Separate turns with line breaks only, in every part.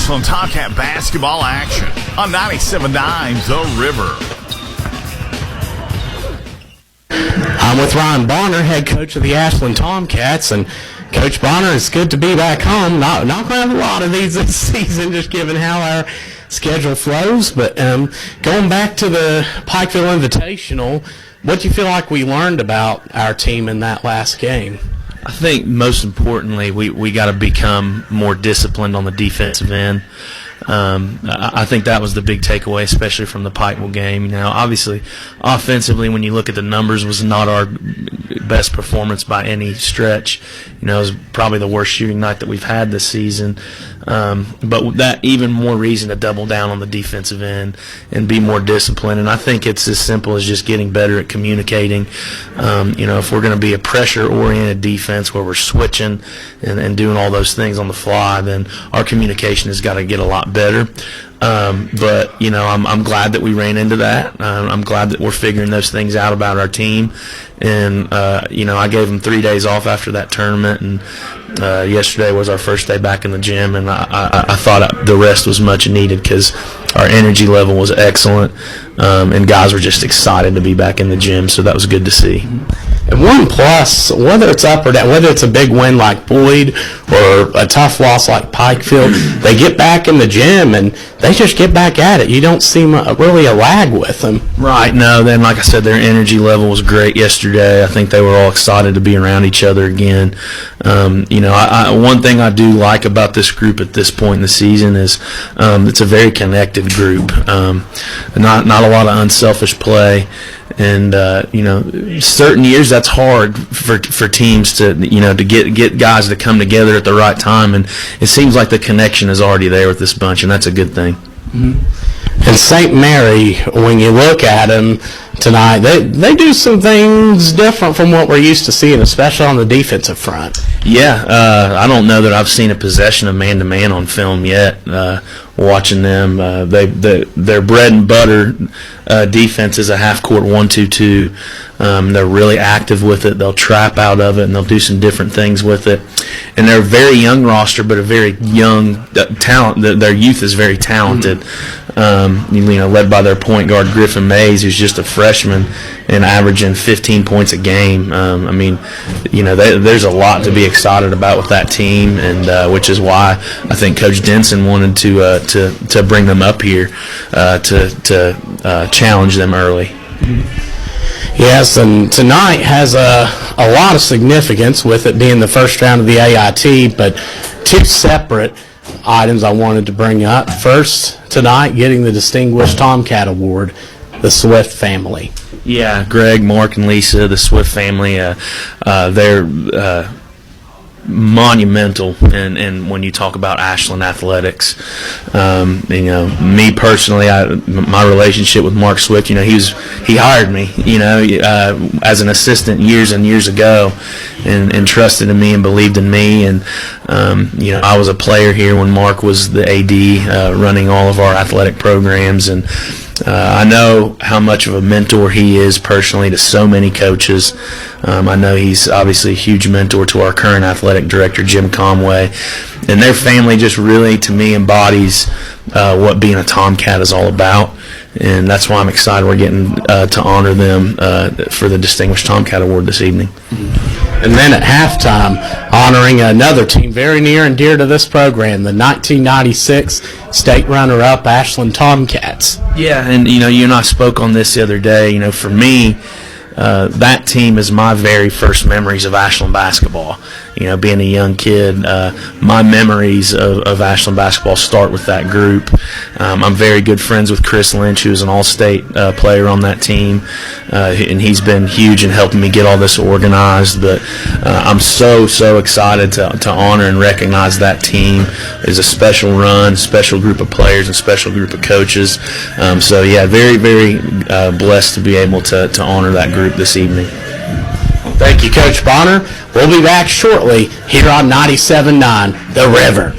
Ashland Tomcat basketball action on 97.9 The River.
I'm with Ryan Bonner, head coach of the Ashland Tomcats, and Coach Bonner, it's good to be back home. Not going to have a lot of these this season, just given how our schedule flows, but going back to the Pikeville Invitational, what do you feel like we learned about our team in that last game?
I think most importantly, we got to become more disciplined on the defensive end. I think that was the big takeaway, especially from the Pikeville game. You know, obviously, offensively, when you look at the numbers, was not our best performance by any stretch. You know, it was probably the worst shooting night that we've had this season. But that even more reason to double down on the defensive end and be more disciplined. And I think it's as simple as just getting better at communicating. You know, if we're going to be a pressure-oriented defense where we're switching and doing all those things on the fly, then our communication has got to get a lot better. But, you know, I'm glad that we ran into that. I'm glad that we're figuring those things out about our team. And, you know, I gave them 3 days off after that tournament, and yesterday was our first day back in the gym, and I thought the rest was much needed because our energy level was excellent, and guys were just excited to be back in the gym, so that was good to see.
And one plus, whether it's up or down, whether it's a big win like Boyd or a tough loss like Pikeville, they get back in the gym and they just get back at it. You don't see really a lag with them.
Right. No, then like I said, their energy level was great yesterday. I think they were all excited to be around each other again. You know, one thing I do like about this group at this point in the season is it's a very connected group. Not a lot of unselfish play. And you know, certain years that's hard for teams to, you know, to get guys to come together at the right time, and it seems like the connection is already there with this bunch, and that's a good thing.
Mm-hmm. And St. Mary, when you look at them tonight, they do some things different from what we're used to seeing, especially on the defensive front.
Yeah, I don't know that I've seen a possession of man-to-man on film yet. Watching them, their bread and butter defense is a half-court 1-2-2. They're really active with it. They'll trap out of it, and they'll do some different things with it. And they're a very young roster, but a very young talent. Their youth is very talented. You know, led by their point guard Griffin Mays, who's just a freshman and averaging 15 points a game. I mean, you know, there's a lot to be excited about with that team, and which is why I think Coach Denson wanted to bring them up here to challenge them early.
Yes, and tonight has a lot of significance with it being the first round of the AIT, but two separate items I wanted to bring up. First, tonight, getting the Distinguished Tomcat Award, the Swift family.
Yeah, Greg, Mark, and Lisa, the Swift family, they're monumental and when you talk about Ashland athletics. You know, me personally, my relationship with Mark Swift, you know, he hired me, you know, as an assistant years and years ago, and trusted in me and believed in me. And you know, I was a player here when Mark was the AD running all of our athletic programs, and I know how much of a mentor he is personally to so many coaches. I know he's obviously a huge mentor to our current athletic director, Jim Conway. And their family just really, to me, embodies what being a Tomcat is all about. And that's why I'm excited we're getting to honor them for the Distinguished Tomcat Award this evening.
And then at halftime, honoring another team very near and dear to this program, the 1996 state runner-up Ashland Tomcats.
Yeah, and you know, you and I spoke on this the other day. You know, for me, that team is my very first memories of Ashland basketball. You know, being a young kid, my memories of Ashland basketball start with that group. I'm very good friends with Chris Lynch, who is an all-state player on that team, and he's been huge in helping me get all this organized. But I'm so excited to honor and recognize that team. It's a special run, special group of players, and special group of coaches. So, yeah, very blessed to be able to honor that group this evening.
Thank you, Coach Bonner. We'll be back shortly here on 97.9 The River.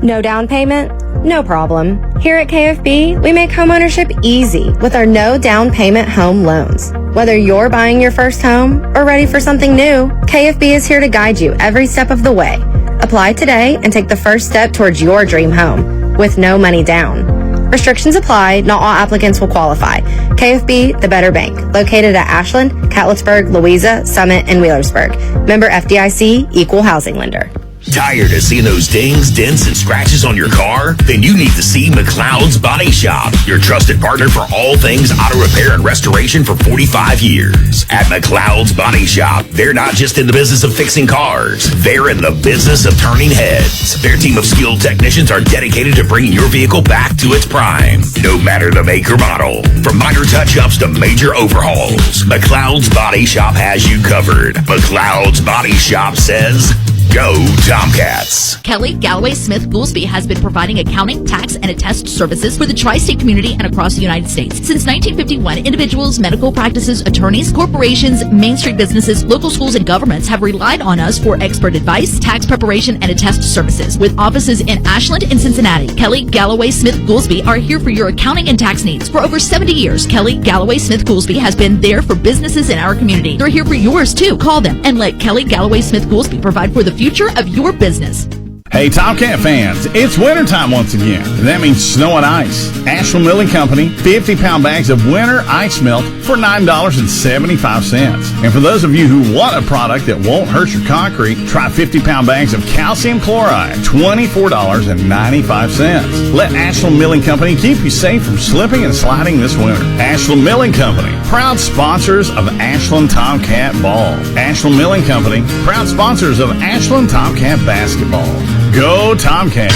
No down payment? No problem. Here at KFB, we make homeownership easy with our no down payment home loans. Whether you're buying your first home or ready for something new, KFB is here to guide you every step of the way. Apply today and take the first step towards your dream home with no money down. Restrictions apply. Not all applicants will qualify. KFB, the Better Bank, located at Ashland, Catlettsburg, Louisa, Summit, and Wheelersburg. Member FDIC, Equal Housing Lender.
Tired of seeing those dings, dents, and scratches on your car? Then you need to see McLeod's Body Shop, your trusted partner for all things auto repair and restoration for 45 years. At McLeod's Body Shop, they're not just in the business of fixing cars, they're in the business of turning heads. Their team of skilled technicians are dedicated to bringing your vehicle back to its prime, no matter the make or model. From minor touch-ups to major overhauls, McLeod's Body Shop has you covered. McLeod's Body Shop says, go Tomcats.
Kelly Galloway Smith Goolsby has been providing accounting, tax, and attest services for the tri-state community and across the United States. Since 1951, individuals, medical practices, attorneys, corporations, Main Street businesses, local schools, and governments have relied on us for expert advice, tax preparation, and attest services. With offices in Ashland and Cincinnati, Kelly Galloway Smith Goolsby are here for your accounting and tax needs. For over 70 years, Kelly Galloway Smith Goolsby has been there for businesses in our community. They're here for yours too. Call them and let Kelly Galloway Smith Goolsby provide for the future of your business.
Hey, Tomcat fans, it's wintertime once again. That means snow and ice. Ashland Milling Company, 50-pound bags of winter ice melt for $9.75. And for those of you who want a product that won't hurt your concrete, try 50-pound bags of calcium chloride, $24.95. Let Ashland Milling Company keep you safe from slipping and sliding this winter. Ashland Milling Company, proud sponsors of Ashland Tomcat Ball. Ashland Milling Company, proud sponsors of Ashland Tomcat Basketball. Go Tomcats!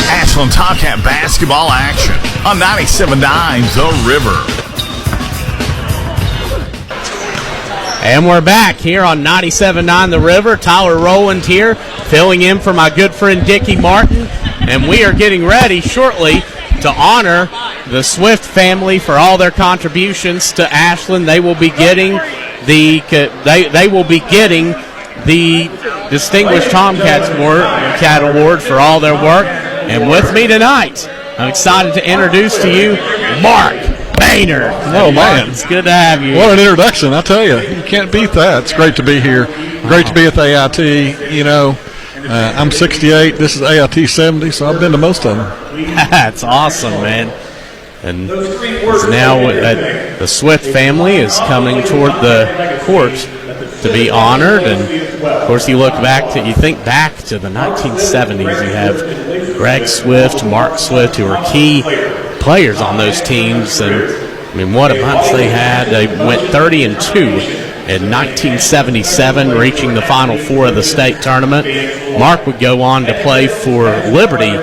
Ashland Tomcat basketball action on 97.9 The River.
And we're back here on 97.9 The River. Tyler Rowland here, filling in for my good friend Dickie Martin. And we are getting ready shortly to honor the Swift family for all their contributions to Ashland. They will be getting the Distinguished Tomcats Cat Award for all their work. And with me tonight, I'm excited to introduce to you Mark Boehner.
Oh, man.
It's good to have you.
What an introduction, I tell you. You can't beat that. It's great to be here. Great to be at the AIT. You know, I'm 68. This is AIT 70, so I've been to most of them.
That's awesome, man. And now the Swift family is coming toward the court to be honored. And, of course, you think back to the 1970s. You have Greg Swift, Mark Swift, who were key players on those teams. And, I mean, what a bunch they had. They went 30-2 in 1977, reaching the Final Four of the state tournament. Mark would go on to play for Liberty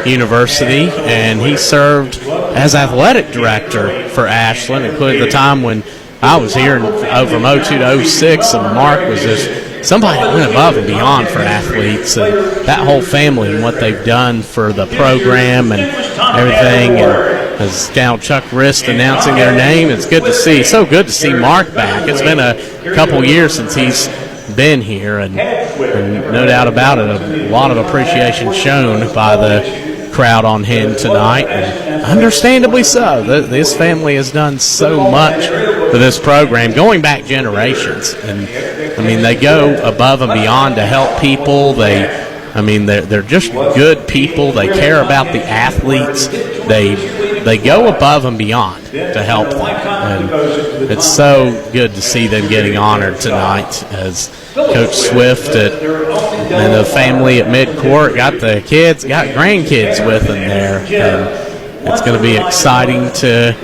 University, and he served as athletic director for Ashland, including the time when I was here from 02 to 06, and Mark was just somebody that went above and beyond for athletes, and that whole family and what they've done for the program and everything. And as now Chuck Rist announcing their name, it's good to see. So good to see Mark back. It's been a couple years since he's been here, and no doubt about it, a lot of appreciation shown by the crowd on hand tonight, and understandably so. This family has done so much for this program, going back generations, and I mean they go above and beyond to help people. They're just good people. They care about the athletes. They go above and beyond to help them, and it's so good to see them getting honored tonight as Coach Swift and the family at midcourt got the kids, got grandkids with them there, and it's going to be exciting to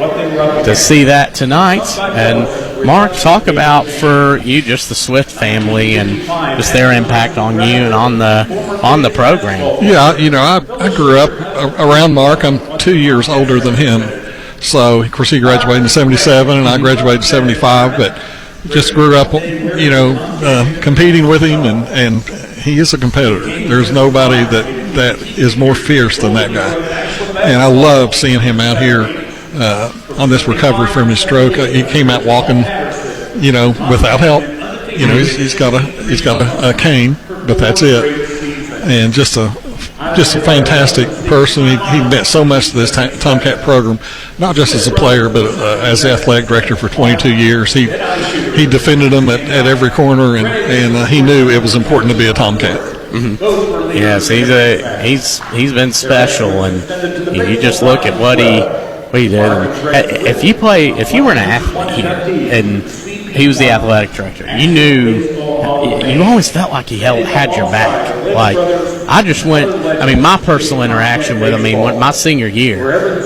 see that tonight. And Mark, talk about for you just the Swift family and just their impact on you and on the program.
Yeah, you know, I grew up around Mark. I'm 2 years older than him, so of course he graduated in 77 and I graduated in 75, but just grew up, you know, competing with him, and he is a competitor. There's nobody that is more fierce than that guy, and I love seeing him out here on this recovery from his stroke. He came out walking, you know, without help. You know, he's got a cane, but that's it, and just a fantastic person. He meant so much to this Tomcat program, not just as a player, but as the athletic director for 22 years. He defended them at every corner, and he knew it was important to be a Tomcat.
Yes, he's been special, and you just look at what he did. If you were an athlete here, and he was the athletic director, you always felt like he had your back. Like, I just went. I mean, my personal interaction with him. I mean, my senior year,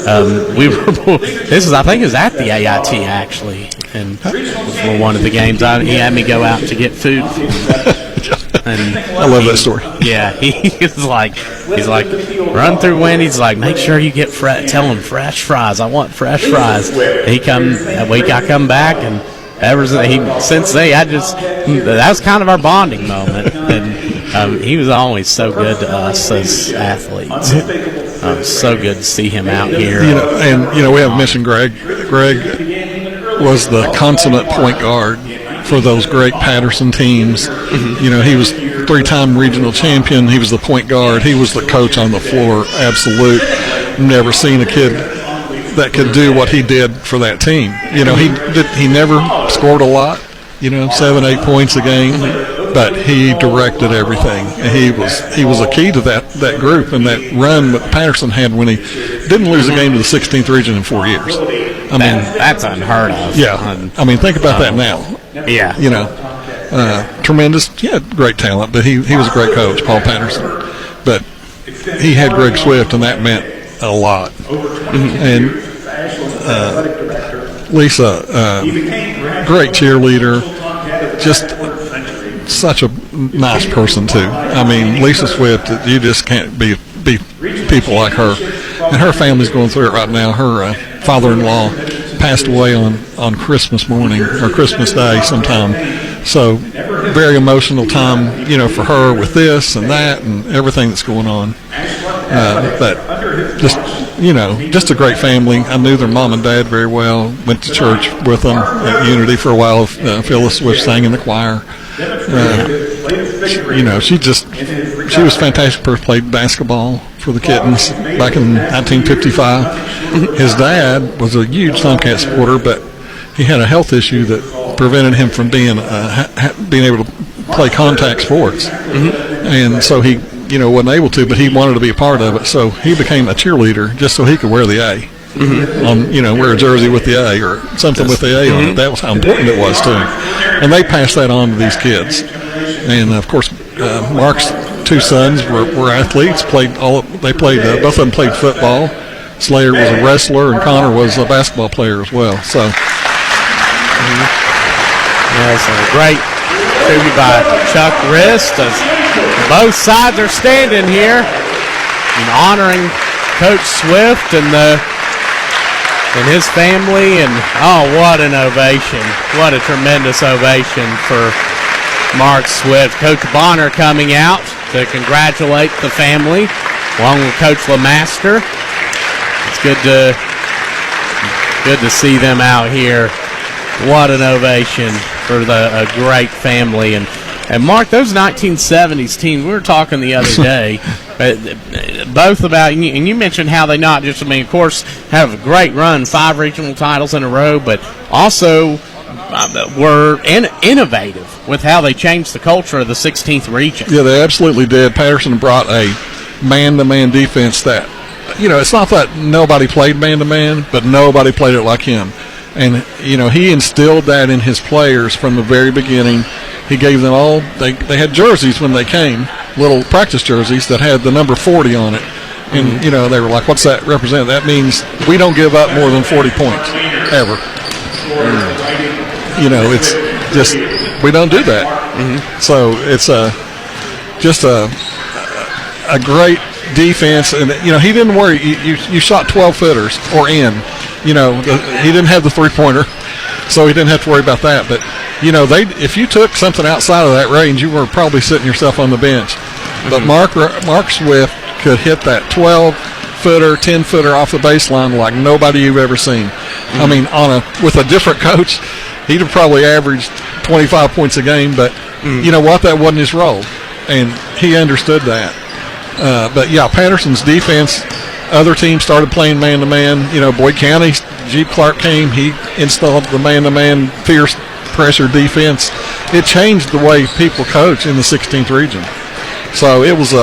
we were. I think it was at the AIT actually, and for one of the games, he had me go out to get food. And
I love that story.
Yeah, he's like, run through Wendy's. Like, make sure you get tell him fresh fries. I want fresh fries. And he come that week. I come back, and that was kind of our bonding moment. And he was always so good to us as athletes. So good to see him out here.
We haven't mentioned Greg. Greg was the consummate point guard for those great Patterson teams. He was 3-time regional champion. He was the point guard. He was the coach on the floor. Absolute. Never seen a kid that could do what he did for that team. He never scored a lot, 7-8 points a game, but he directed everything. And he was a key to that group and that run that Patterson had when he didn't lose a game to the 16th region in 4 years. I mean,
that's unheard of.
Yeah. I mean, think about that now.
Yeah.
Tremendous. He had great talent, but he was a great coach, Paul Patterson. But he had Greg Swift, and that meant a lot. And Lisa, great cheerleader, just such a nice person too. I mean, Lisa Swift, you just can't be people like her. And her family's going through it right now. Her father-in-law passed away on Christmas morning or Christmas Day sometime. So very emotional time, for her with this and that and everything that's going on. But just a great family. I knew their mom and dad very well. Went to church with them at Unity for a while. Phyllis Swift sang in the choir. She was fantastic. Played basketball for the Kittens back in 1955. His dad was a huge Tomcat supporter, but he had a health issue that prevented him from being able to play contact sports, and so he wasn't able to. But he wanted to be a part of it, so he became a cheerleader just so he could wear the A. Wear a jersey with the A or something with the A on it. That was how important it was to him. And they passed that on to these kids. And of course, Mark's two sons were athletes. Both of them played football. Slayer was a wrestler, and Connor was a basketball player as well. So,
that's a great tribute by Chuck Rist. As both sides are standing here and honoring Coach Swift and his family, and what an ovation. What a tremendous ovation for Mark Swift. Coach Bonner coming out to congratulate the family along with Coach LeMaster. It's good to see them out here. What an ovation for a great family. And Mark, those 1970s teams, we were talking the other day, both about, and you mentioned how they not just, of course, have a great run, 5 regional titles in a row, but also were innovative with how they changed the culture of the 16th region.
Yeah, they absolutely did. Patterson brought a man-to-man defense that, it's not that nobody played man-to-man, but nobody played it like him. And, he instilled that in his players from the very beginning. He gave them all, they had jerseys when they came, little practice jerseys that had the number 40 on it. And, they were like, what's that represent? That means we don't give up more than 40 points, ever. It's just, we don't do that. So it's just a great defense. And, he didn't worry. You shot 12-footers or in. He didn't have the three-pointer, so he didn't have to worry about that. But, if you took something outside of that range, you were probably sitting yourself on the bench. But Mark Swift could hit that 12-footer, 10-footer off the baseline like nobody you've ever seen. I mean, with a different coach, he'd have probably averaged 25 points a game. But you know what? That wasn't his role, and he understood that. But yeah, Patterson's defense. Other teams started playing man-to-man. Boyd County, Jeep Clark came. He installed the man-to-man fierce pressure defense. It changed the way people coach in the 16th region. So it was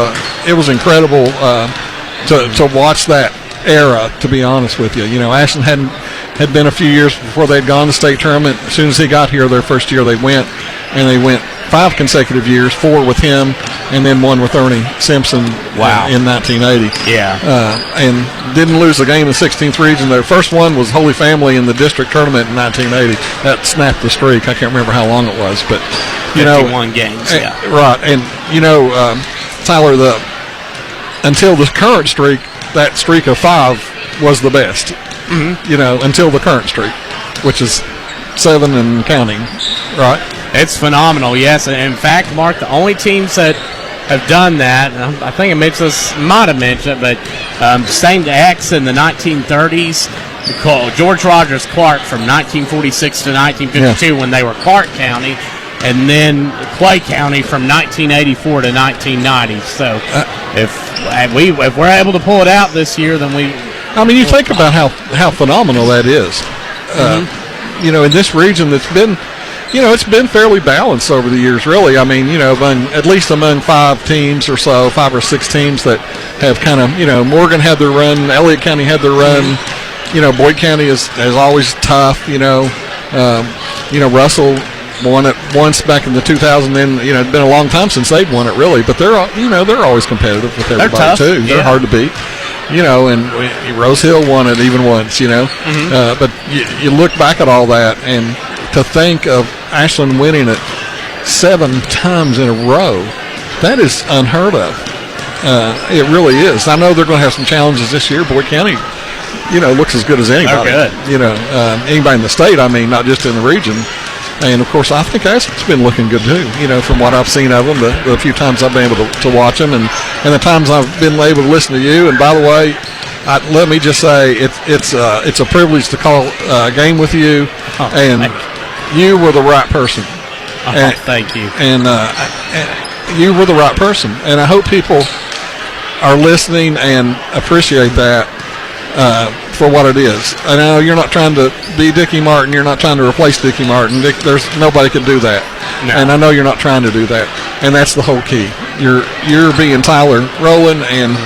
incredible to watch that era, to be honest with you. You know, Ashland had been a few years before they'd gone to state tournament. As soon as he got here, their first year they went 5 consecutive years, 4 with him, and then 1 with Ernie Simpson in 1980.
Yeah.
And didn't lose a game in the 16th region. Their first one was Holy Family in the district tournament in 1980. That snapped the streak. I can't remember how long it was, but
51 games. Yeah.
Right, and Tyler, until the current streak, that streak of 5 was the best. Mm-hmm. Until the current streak, which is 7 and counting. Right.
It's phenomenal, yes. In fact, Mark, the only teams that have done that, I think might have mentioned it, but St. X in the 1930s, George Rogers Clark from 1946 to 1952 when they were Clark County, and then Clay County from 1984 to 1990. So if we're able to pull it out this year, then we...
I mean, you think about how phenomenal that is. In this region that's been... it's been fairly balanced over the years, really. I mean, at least among 5 teams or so, 5 or 6 teams that have kind of, Morgan had their run, Elliott County had their run, Boyd County is always tough, Russell won it once back in the 2000, then, it'd been a long time since they'd won it, really, but they're always competitive with everybody,
tough,
too. They're hard to beat. And Rose Hill won it even once, but you look back at all that, and to think of Ashland winning it 7 times in a row, that is unheard of. It really is. I know they're going to have some challenges this year. Boyd County, looks as good as anybody. Anybody in the state, not just in the region. And, of course, I think Ashland's been looking good, too, from what I've seen of them, the few times I've been able to watch them, and the times I've been able to listen to you. And, by the way, let me just say it's a privilege to call a game with you, and you were the right person.
Thank you.
And you were the right person, and I hope people are listening and appreciate that for what it is. I know you're not trying to be Dickie Martin. You're not trying to replace Dickie Martin. There's nobody can do that, and I know you're not trying to do that, and that's the whole key. You're being Tyler Rowland, and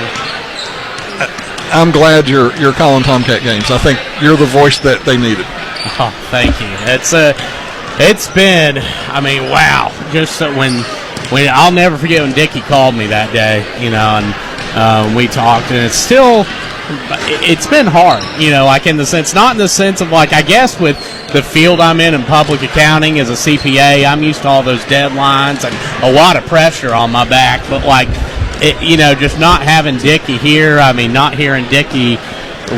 I'm glad you're calling Tomcat games. I think you're the voice that they needed.
Oh, thank you. It's been, wow. Just when I'll never forget when Dickie called me that day, and we talked, and it's been hard, like not in the sense of like, I guess with the field I'm in public accounting as a CPA, I'm used to all those deadlines and a lot of pressure on my back, but like, just not having Dickie here, not hearing Dickie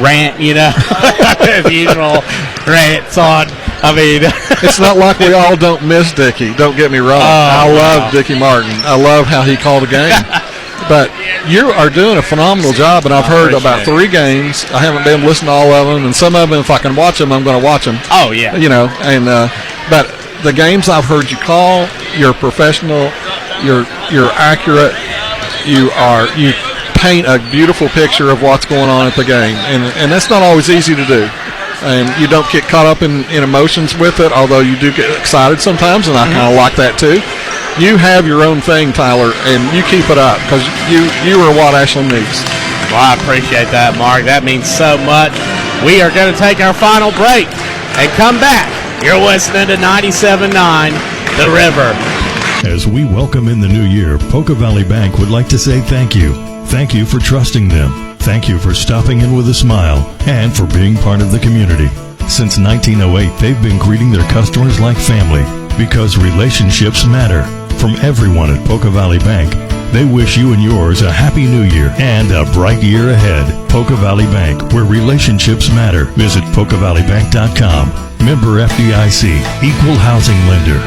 rant, the usual rants on.
It's not like we all don't miss Dickie. Don't get me wrong. I love Dickie Martin. I love how he called a game. But you are doing a phenomenal job, and I've heard about 3 games. I haven't been able to listen to all of them, and some of them, if I can watch them, I'm going to watch them.
Oh, yeah.
But the games I've heard you call, you're professional, you're accurate, you paint a beautiful picture of what's going on at the game, and that's not always easy to do. And you don't get caught up in emotions with it, although you do get excited sometimes, and I kind of like that too. You have your own thing, Tyler, and you keep it up because you are what Ashland needs.
Well, I appreciate that, Mark. That means so much. We are going to take our final break and come back. You're listening to 97.9 The River.
As we welcome in the new year, Poca Valley Bank would like to say thank you. Thank you for trusting them. Thank you for stopping in with a smile and for being part of the community. Since 1908, they've been greeting their customers like family because relationships matter. From everyone at Poca Valley Bank, they wish you and yours a happy new year and a bright year ahead. Poca Valley Bank, where relationships matter. Visit PocaValleyBank.com. Member FDIC, Equal Housing Lender.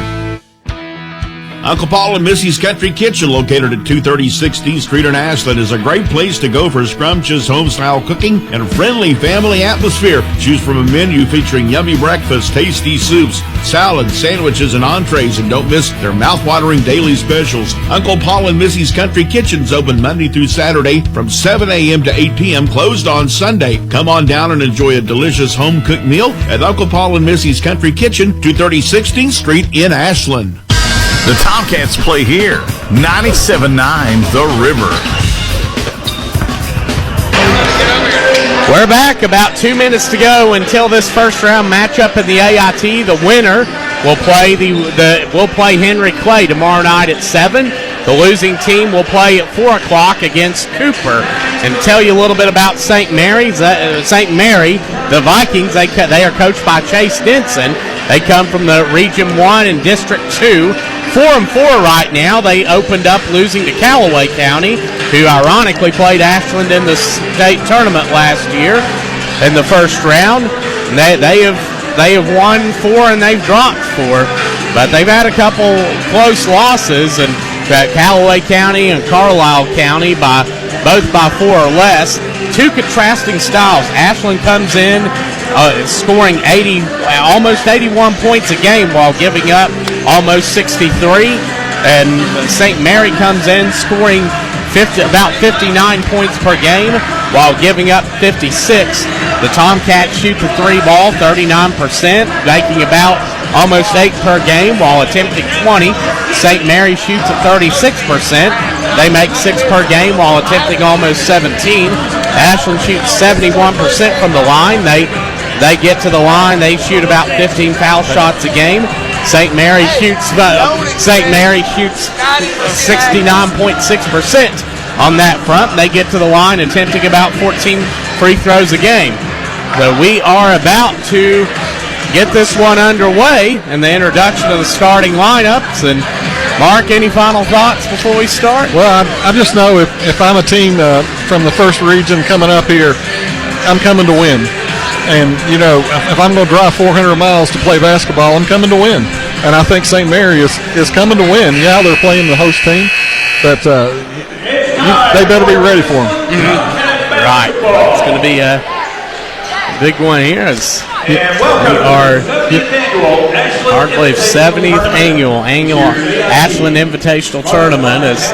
Uncle Paul and Missy's Country Kitchen, located at 230 16th Street in Ashland, is a great place to go for scrumptious home-style cooking and a friendly family atmosphere. Choose from a menu featuring yummy breakfast, tasty soups, salads, sandwiches, and entrees, and don't miss their mouth-watering daily specials. Uncle Paul and Missy's Country Kitchen's open Monday through Saturday from 7 a.m. to 8 p.m., closed on Sunday. Come on down and enjoy a delicious home-cooked meal at Uncle Paul and Missy's Country Kitchen, 230 16th Street in Ashland.
The Tomcats play here 97.9 The River.
We're back. About 2 minutes to go until this first round matchup in the AIT. The winner will play will play Henry Clay tomorrow night at 7. The losing team will play at 4 o'clock against Cooper. And to tell you a little bit about St. Mary, the Vikings, they are coached by Chase Denson. They come from the Region 1 and District 2. 4-4 right now. They opened up losing to Callaway County, who ironically played Ashland in the state tournament last year in the first round. They have won 4 and they've dropped 4, but they've had a couple close losses, and Callaway County and Carlisle County both by 4 or less. Two contrasting styles. Ashland comes in scoring almost 81 points a game while giving up almost 63, and St. Mary comes in scoring about 59 points per game while giving up 56. The Tomcats shoot the 3 ball 39%, making about almost 8 per game while attempting 20. St. Mary shoots at 36%. They make 6 per game while attempting almost 17. Ashland shoots 71% from the line. They get to the line. They shoot about 15 foul shots a game. St. Mary shoots 69.6% on that front. They get to the line attempting about 14 free throws a game. So we are about to get this one underway and the introduction of the starting lineups. And Mark, any final thoughts before we start?
Well, I just know if I'm a team from the first region coming up here, I'm coming to win. And, if I'm going to drive 400 miles to play basketball, I'm coming to win. And I think St. Mary is coming to win. Yeah, they're playing the host team, but they better be ready for them.
Mm-hmm. Right. It's going to be a big one here. We are, hard to believe, 70th annual Ashland Invitational Tournament as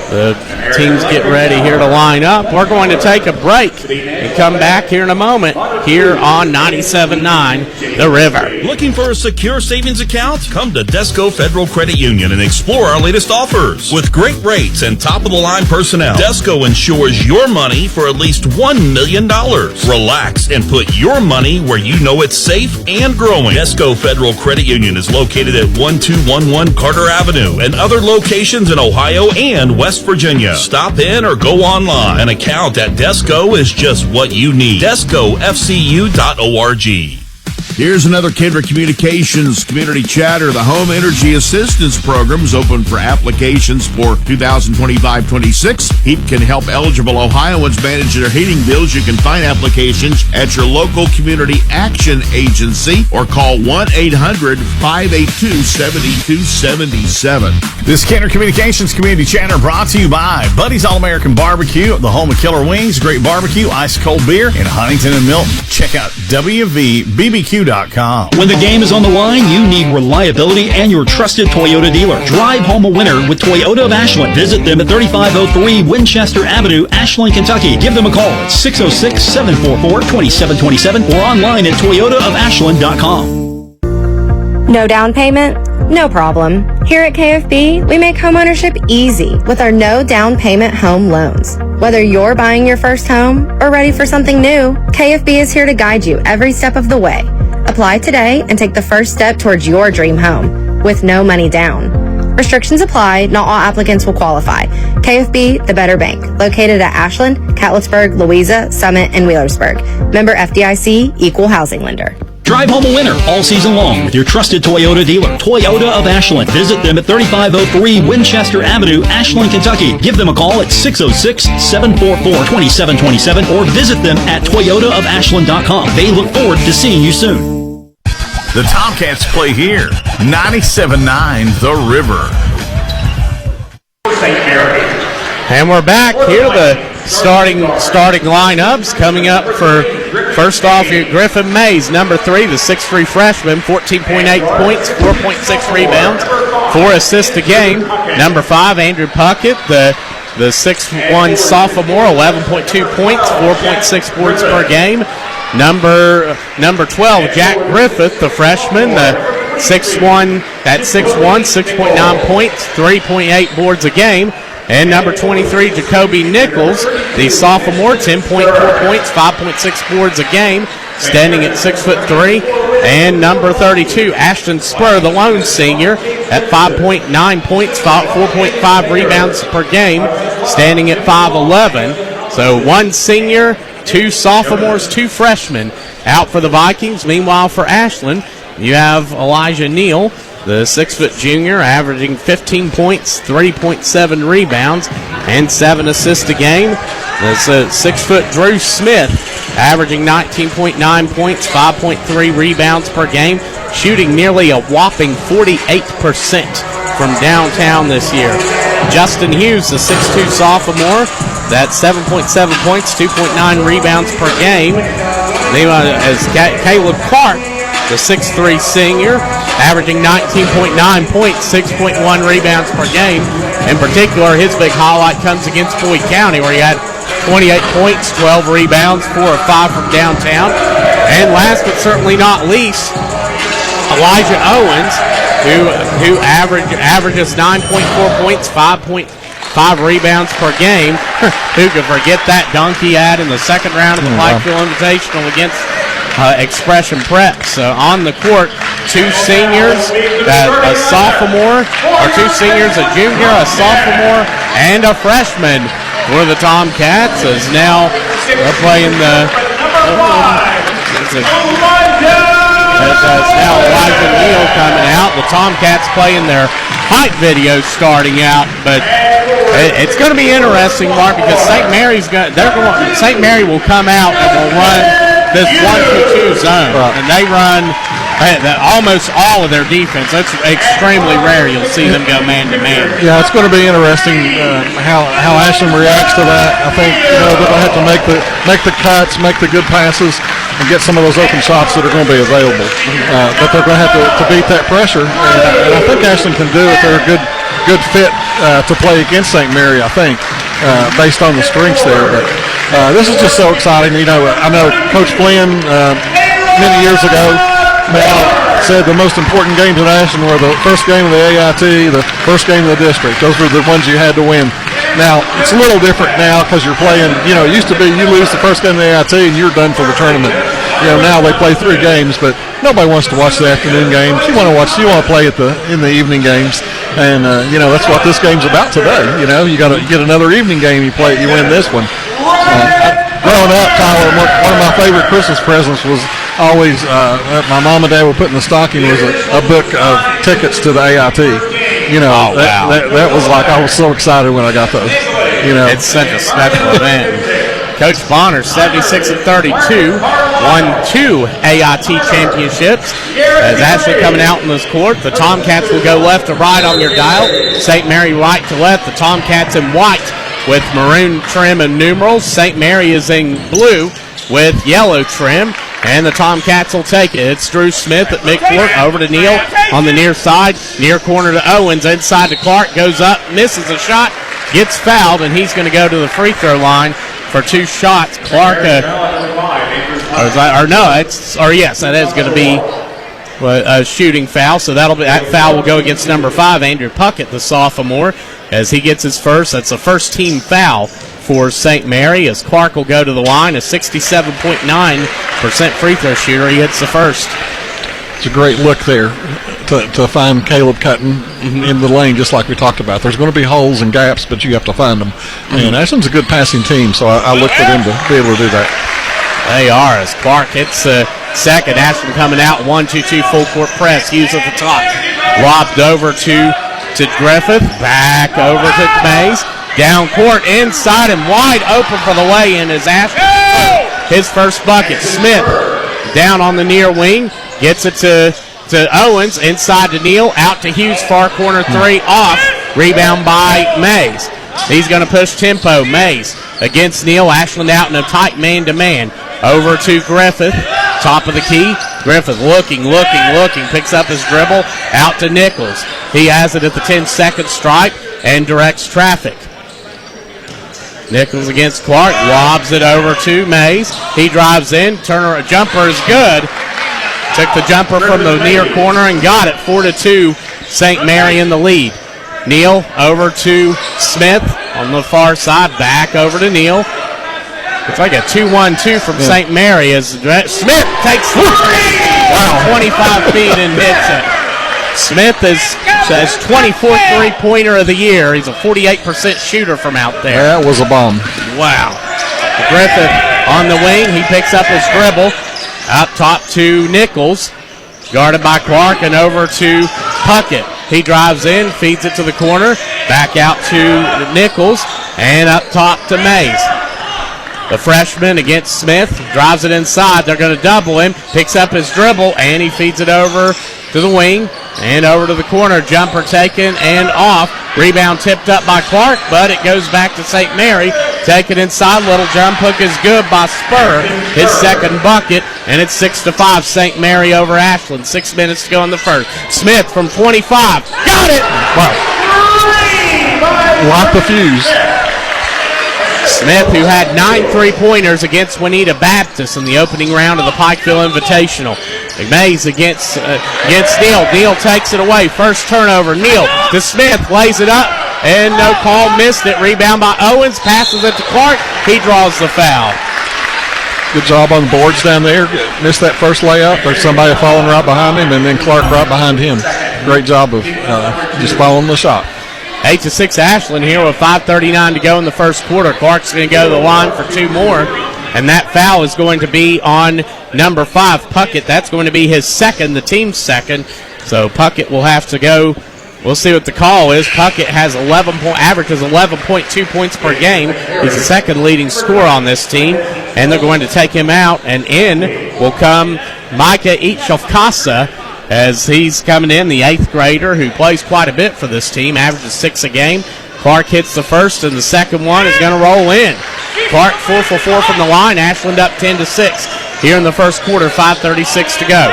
the teams get ready here to line up. We're going to take a break and come back here in a moment here on 97.9 The River.
Looking for a secure savings account? Come to Desco Federal Credit Union and explore our latest offers. With great rates and top-of-the-line personnel, Desco ensures your money for at least $1 million. Relax and put your money where you know it's safe and growing. Desco Federal Credit Union is located at 1211 Carter Avenue and other locations in Ohio and West Virginia. Stop in or go online. An account at Desco is just what you need. DescoFCU.org.
Here's another Kendrick Communications Community Chatter. The Home Energy Assistance Program is open for applications for 2025-26. HEAP can help eligible Ohioans manage their heating bills. You can find applications at your local community action agency or call 1-800-582-7277.
This Kendrick Communications Community Chatter brought to you by Buddy's All-American Barbecue, the home of killer wings, great barbecue, ice cold beer in Huntington and Milton. Check out WVBBQ.com.
When the game is on the line, you need reliability and your trusted Toyota dealer. Drive home a winner with Toyota of Ashland. Visit them at 3503 Winchester Avenue, Ashland, Kentucky. Give them a call at 606-744-2727 or online at toyotaofashland.com.
No down payment? No problem. Here at KFB, we make homeownership easy with our no down payment home loans. Whether you're buying your first home or ready for something new, KFB is here to guide you every step of the way. Apply today and take the first step towards your dream home with no money down. Restrictions apply. Not all applicants will qualify. KFB, the better bank, located at Ashland, Catlettsburg, Louisa, Summit, and Wheelersburg. Member FDIC, equal housing lender.
Drive home a winner all season long with your trusted Toyota dealer, Toyota of Ashland. Visit them at 3503 Winchester Avenue, Ashland, Kentucky. Give them a call at 606-744-2727 or visit them at toyotaofashland.com. They look forward to seeing you soon.
The Tomcats play here. 97.9 The River.
And we're back here. The starting lineups coming up for first off here. Griffin Mays, number 3, the 6'3" freshman, 14.8 points, 4.6 rebounds, 4 assists a game. Number 5, Andrew Puckett, the 6'1" sophomore, 11.2 points, 4.6 boards per game. Number 12, Jack Griffith, the freshman, the 6'1", 6.9 points, 3.8 boards a game. And number 23, Jacoby Nichols, the sophomore, 10.4 points, 5.6 boards a game, standing at 6'3". And number 32, Ashton Spur, the lone senior, at 5.9 points, 4.5 rebounds per game, standing at 5'11". So one senior, two sophomores, two freshmen out for the Vikings. Meanwhile, for Ashland, you have Elijah Neal, the 6-foot junior, averaging 15 points, 3.7 rebounds, and 7 assists a game. That's 6-foot Drew Smith, averaging 19.9 points, 5.3 rebounds per game, shooting nearly a whopping 48% from downtown this year. Justin Hughes, the 6'2 sophomore, that's 7.7 points, 2.9 rebounds per game. As Caleb Clark, the 6'3 senior, averaging 19.9 points, 6.1 rebounds per game. In particular, his big highlight comes against Boyd County, where he had 28 points, 12 rebounds, 4 of 5 from downtown. And last but certainly not least, Elijah Owens, who averages 9.4 points, 5.5 rebounds per game. Who could forget that dunk he had in the second round of the Pikeville Invitational against Expression Prep. So on the court, two seniors, a sophomore, or two seniors, a junior, a sophomore, and a freshman for the Tomcats. As now they're playing the. It's now Elijah Neal coming out. The Tomcats playing their hype video starting out, but it's going to be interesting, Mark, because St. Mary will come out and will run this 1-2 zone, and they run almost all of their defense. That's extremely rare. You'll see them go man to man.
Yeah, it's going to be interesting how Ashland reacts to that. I think they're going to have to make the cuts, make the good passes, and get some of those open shots that are going to be available. But they're going to have to beat that pressure, and I think Ashland can do it. They're a good fit to play against St. Mary, I think, based on the strengths there. But this is just so exciting. I know Coach Flynn many years ago said the most important games in Ashland were the first game of the AIT, the first game of the district. Those were the ones you had to win. Now, it's a little different now because you're playing, it used to be you lose the first game of the AIT and you're done for the tournament. Now they play 3 games, but nobody wants to watch the afternoon games. You want to play in the evening games. And, that's what this game's about today. You got to get another evening game, you win this one. Growing up, Tyler, one of my favorite Christmas presents was always, my mom and dad were putting in the stocking was a book of tickets to the AIT. That was like, I was so excited when I got those.
It's such a special event. Coach Bonner, 76-32, won 2 AIT championships. As Ashley coming out in this court, the Tomcats will go left to right on your dial. St. Mary right to left. The Tomcats in white with maroon trim and numerals. St. Mary is in blue with yellow trim. And the Tomcats will take it. It's Drew Smith at midcourt, over to Neal on the near side. Near corner to Owens, inside to Clark, goes up, misses a shot, gets fouled, and he's going to go to the free throw line for 2 shots. Clark, that is going to be a shooting foul. So that foul will go against number 5, Andrew Puckett, the sophomore, as he gets his first. That's a first team foul for St. Mary, as Clark will go to the line, a 67.9% free throw shooter. He hits the first.
It's a great look there to find Caleb cutting in the lane, just like we talked about. There's going to be holes and gaps, but you have to find them. And Ashland's a good passing team, so I look for them to be able to do that.
They are, as Clark hits the second. Ashland coming out, 1-2-2 full court press. Hughes at the top. Lobbed over to Griffith. Back over to Mays. Down court, inside and wide open for the lay-in is Ashland. His first bucket. Smith down on the near wing. Gets it to Owens. Inside to Neal. Out to Hughes. Far corner 3 off. Rebound by Mays. He's going to push tempo. Mays against Neal. Ashland out in a tight man-to-man. Over to Griffith. Top of the key. Griffith looking. Picks up his dribble. Out to Nichols. He has it at the 10-second stripe and directs traffic. Nichols against Clark, lobs it over to Mays. He drives in, jumper is good. Took the jumper from the near corner and got it. 4-2, St. Mary in the lead. Neal over to Smith on the far side. Back over to Neal. It's like a 2-1-2 from St. Mary as Smith takes 25 feet and hits it. Smith is 24th three-pointer of the year. He's a 48% shooter from out there.
That was a bomb.
Wow. Griffith on the wing. He picks up his dribble. Up top to Nichols. Guarded by Clark and over to Puckett. He drives in, feeds it to the corner. Back out to Nichols and up top to Mays. The freshman against Smith, drives it inside. They're going to double him, picks up his dribble, and he feeds it over to the wing and over to the corner. Jumper taken and off. Rebound tipped up by Clark, but it goes back to St. Mary. Take it inside. Little jump hook is good by Spur. His second bucket, and it's 6-5. St. Mary over Ashland. 6 minutes to go in the first. Smith from 25. Got it!
Wow. Lock the fuse.
Smith, who had 9 3-pointers against Juanita Baptist in the opening round of the Pikeville Invitational. Mays against Neal. Neal takes it away. First turnover. Neal to Smith. Lays it up. And no call. Missed it. Rebound by Owens. Passes it to Clark. He draws the foul.
Good job on the boards down there. Missed that first layup. There's somebody falling right behind him, and then Clark right behind him. Great job of just following the shot.
8-6 Ashland here with 5:39 to go in the first quarter. Clark's going to go to the line for 2 more, and that foul is going to be on number 5, Puckett. That's going to be his second, the team's second. So Puckett will have to go. We'll see what the call is. Puckett has averages 11.2 points per game. He's the second leading scorer on this team, and they're going to take him out, and in will come Micah Ichofkasa, as he's coming in, the 8th grader who plays quite a bit for this team, averages 6 a game. Clark hits the first, and the second one is going to roll in. Clark 4 for 4 from the line. Ashland up 10-6 here in the first quarter. 5:36 to go.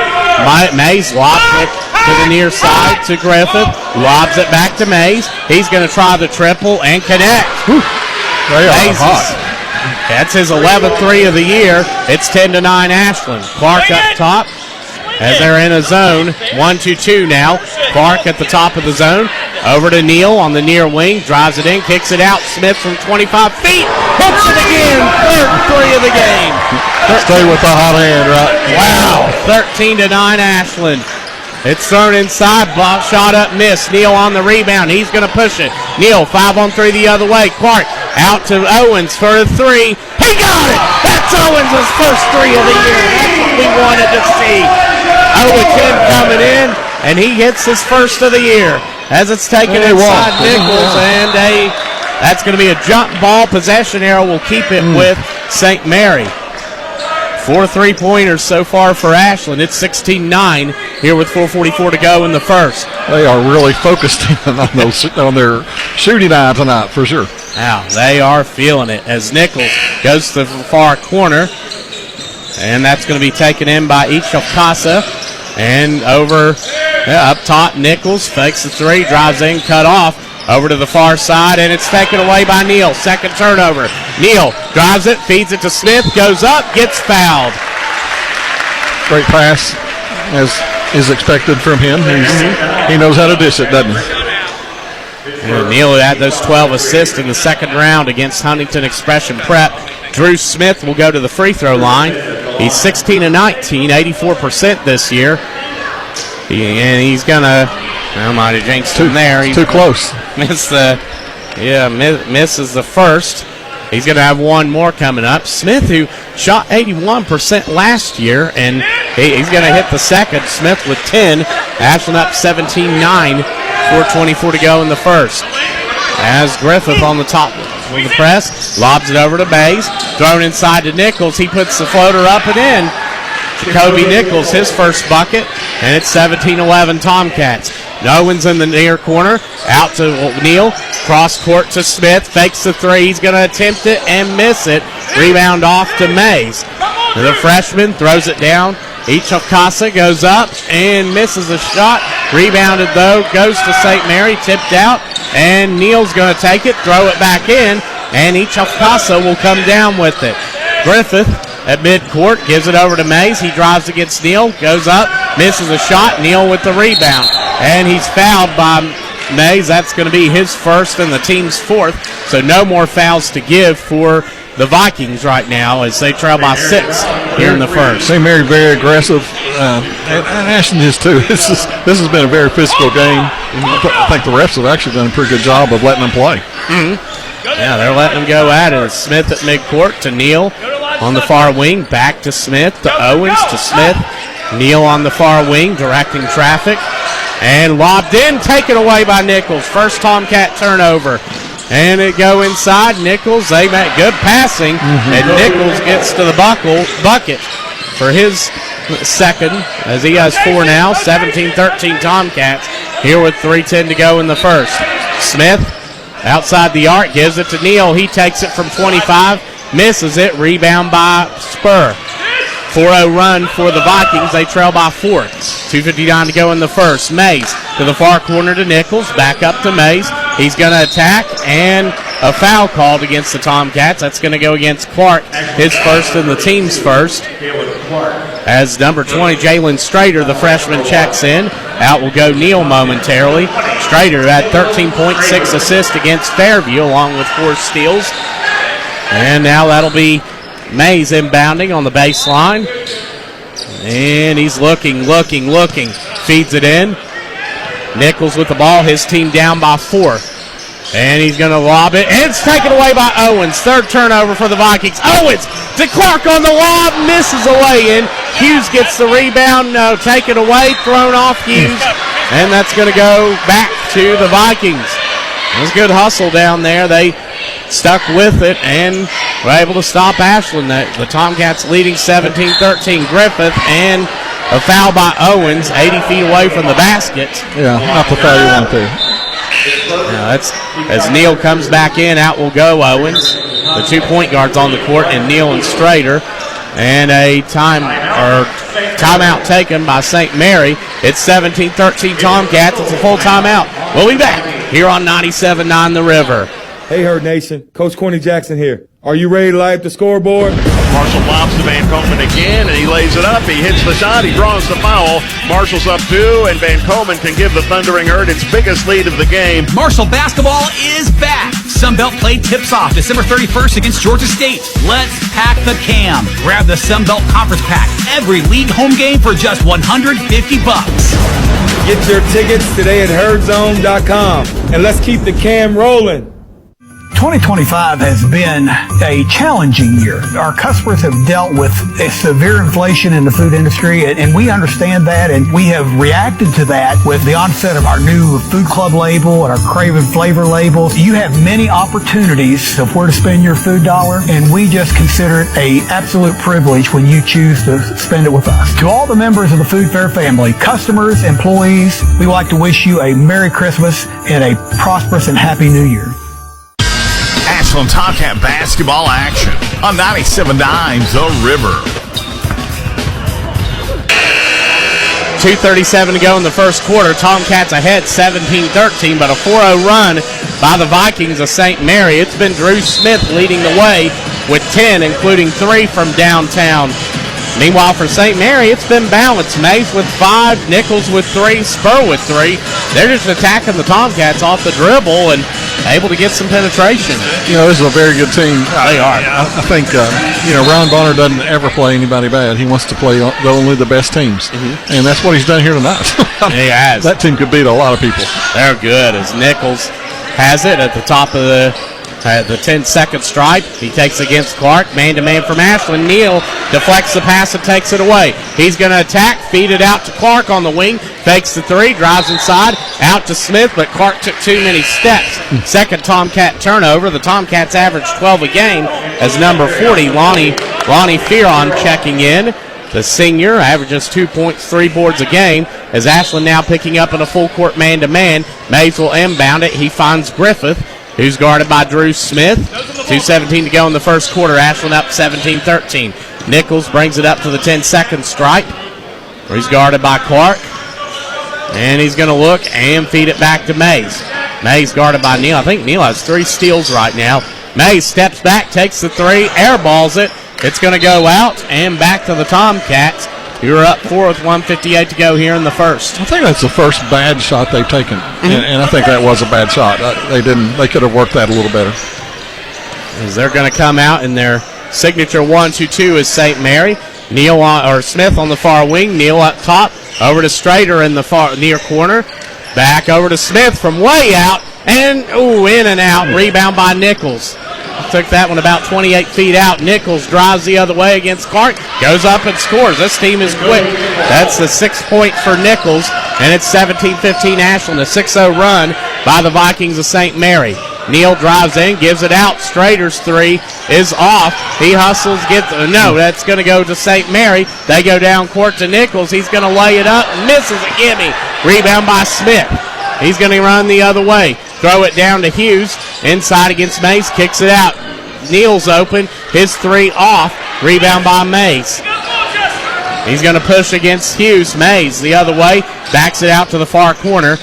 Mays lobs it to the near side to Griffith. Lobs it back to Mays. He's going to try the triple and connect. Mays that's his 11th three of the year. It's 10-9 Ashland. Clark up top. As they're in a zone, 1-2-2 now. Clark at the top of the zone. Over to Neal on the near wing. Drives it in, kicks it out. Smith from 25 feet. Hits it again. Third three of the game.
Stay with the hot hand, right?
Wow. 13-9 Ashland. It's thrown inside. Block shot up, miss. Neal on the rebound. He's going to push it. Neal 5-on-3 the other way. Clark out to Owens for a 3. He got it. That's Owens' first 3 of the year. That's what we wanted to see. 0-10 coming in, and he hits his first of the year as it's taken inside Nichols, and that's going to be a jump ball. Possession arrow will keep it with St. Mary. 4 3-pointers so far for Ashland. It's 16-9 here with 4:44 to go in the first.
They are really focused on their shooting eye tonight for sure.
Now they are feeling it as Nichols goes to the far corner, and that's going to be taken in by Ichofkasa. And over up top, Nichols fakes the 3, drives in, cut off. Over to the far side, and it's taken away by Neal. Second turnover. Neal drives it, feeds it to Smith, goes up, gets fouled.
Great pass, as is expected from him. He knows how to dish it, doesn't he?
And Neal had those 12 assists in the second round against Huntington Expression Prep. Drew Smith will go to the free throw line. He's 16-19, 84% this year. And he's going to, I might have jinxed him there. He's
too close.
Misses the first. He's going to have one more coming up. Smith, who shot 81% last year, and he's going to hit the second. Smith with 10. Ashland up 17-9. 4:24 to go in the first. As Griffith on the top of the press, lobs it over to Mays. Thrown inside to Nichols. He puts the floater up and in. Jacoby Nichols, his first bucket, and it's 17-11 Tomcats. Owens in the near corner, out to Neal, cross court to Smith, fakes the 3, he's going to attempt it and miss it. Rebound off to Mays. The freshman throws it down. Ichofkasa goes up and misses a shot. Rebounded though, goes to St. Mary, tipped out, and Neal's going to take it, throw it back in, and Ichofkasa will come down with it. Griffith at midcourt, gives it over to Mays. He drives against Neal, goes up, misses a shot. Neal with the rebound, and he's fouled by Mays. That's going to be his first and the team's fourth, so no more fouls to give for the Vikings right now as they trail by 6 here in the first.
St. Mary very aggressive, and Ashland is too. This has been a very physical game. I think the refs have actually done a pretty good job of letting them play.
Yeah, they're letting them go at it. Smith at midcourt to Neal on the far wing, back to Smith, to Owens, to Smith. Neal on the far wing, directing traffic, and lobbed in, taken away by Nichols. First Tomcat turnover. And it go inside. Nichols, they make good passing, and Nichols gets to the bucket for his second, as he has 4 now. 17-13 Tomcats here with 3:10 to go in the first. Smith outside the arc, gives it to Neal. He takes it from 25, misses it. Rebound by Spur. 4-0 run for the Vikings. They trail by 4. 2:59 to go in the first. Mays to the far corner to Nichols. Back up to Mays. He's going to attack, and a foul called against the Tomcats. That's going to go against Clark, his first and the team's first. As number 20, Jalen Strader, the freshman, checks in. Out will go Neal momentarily. Strader had 13.6 assists against Fairview, along with 4 steals. And now that'll be Mays inbounding on the baseline. And he's looking. Feeds it in. Nichols with the ball. His team down by 4. And he's going to lob it. And it's taken away by Owens. Third turnover for the Vikings. Owens to Clark on the lob. Misses away in. Hughes gets the rebound. No, taken away. Thrown off Hughes. And that's going to go back to the Vikings. It was a good hustle down there. They stuck with it and were able to stop Ashland. The Tomcats leading 17-13. Griffith and a foul by Owens, 80 feet away from the basket.
Yeah, not the foul you want to.
Now that's as Neal comes back in. Out will go Owens. The 2 point guards on the court, and Neal and Strader. And a timeout taken by St. Mary. It's 17-13 Tomcats. It's a full timeout. We'll be back here on 97.9 The River.
Hey, Herd Nation. Coach Corny Jackson here. Are you ready to light up the scoreboard?
Marshall lobs to Van Komen again, and he lays it up. He hits the shot. He draws the foul. Marshall's up 2, and Van Komen can give the Thundering Herd its biggest lead of the game.
Marshall basketball is back. Sunbelt play tips off December 31st against Georgia State. Let's pack the cam. Grab the Sunbelt Conference Pack. Every league home game for just $150.
Get your tickets today at herdzone.com, and let's keep the cam rolling.
2025 has been a challenging year. Our customers have dealt with a severe inflation in the food industry, and we understand that, and we have reacted to that with the onset of our new Food Club label and our Craven Flavor labels. You have many opportunities of where to spend your food dollar, and we just consider it an absolute privilege when you choose to spend it with us. To all the members of the Food Fair family, customers, employees, we would like to wish you a Merry Christmas and a prosperous and Happy New Year.
Ashland Tomcat basketball action on 97.9 The River.
2:37 to go in the first quarter. Tomcats ahead 17-13, but a 4-0 run by the Vikings of St. Mary. It's been Drew Smith leading the way with 10, including 3 from downtown. Meanwhile, for St. Mary, it's been balanced. Mace with 5, Nichols with 3, Spur with 3. They're just attacking the Tomcats off the dribble and able to get some penetration.
You know, this is a very good team.
They are.
I think, Ron Bonner doesn't ever play anybody bad. He wants to play only the best teams. And that's what he's done here tonight.
He has.
That team could beat a lot of people.
They're good as Nichols has it at the top of the 10-second stripe. He takes against Clark. Man-to-man from Ashland. Neal deflects the pass and takes it away. He's going to attack, feed it out to Clark on the wing. Fakes the 3, drives inside, out to Smith, but Clark took too many steps. Second Tomcat turnover. The Tomcats average 12 a game as number 40, Lonnie Fearon, checking in. The senior averages 2 points, 3 boards a game, as Ashland now picking up in a full-court man-to-man. Mays will inbound it. He finds Griffith, who's guarded by Drew Smith. 2:17 to go in the first quarter. Ashland up 17-13. Nichols brings it up to the 10-second stripe, where he's guarded by Clark. And he's going to look and feed it back to Mays. Mays guarded by Neal. I think Neal has 3 steals right now. Mays steps back, takes the 3, airballs it, It's going to go out and back to the Tomcats. You're up 4 with 1:58 to go here in the first.
I think that's the first bad shot they've taken, and I think that was a bad shot. They could have worked that a little better.
As they're going to come out in their signature 1-2-2 is St. Mary. Smith on the far wing. Neal up top. Over to Strader in the far near corner. Back over to Smith from way out. And, in and out. Rebound by Nichols. Took that one about 28 feet out. Nichols drives the other way against Clark. Goes up and scores. This team is quick. That's the 6 point for Nichols. And it's 17-15 Ashland. A 6-0 run by the Vikings of St. Mary. Neal drives in, gives it out. Strader's three is off. He hustles, that's going to go to St. Mary. They go down court to Nichols. He's going to lay it up, misses a gimme. Rebound by Smith. He's going to run the other way. Throw it down to Hughes. Inside against Mays, kicks it out. Neal's open, his three off. Rebound by Mays. He's going to push against Hughes. Mays the other way, backs it out to the far corner.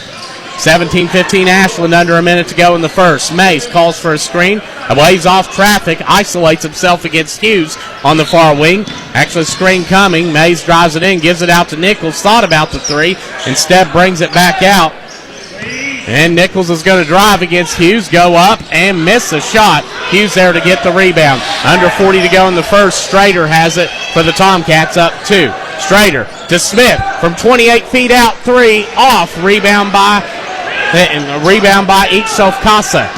17-15 Ashland, under a minute to go in the first. Mays calls for a screen, waves off traffic, isolates himself against Hughes on the far wing. Actually, screen coming. Mays drives it in, gives it out to Nichols. Thought about the three, instead brings it back out. And Nichols is going to drive against Hughes, go up and miss a shot. Hughes there to get the rebound. Under 40 to go in the first. Strader has it for the Tomcats, up 2. Strader to Smith from 28 feet out, three off. Rebound by Ichsof Casa.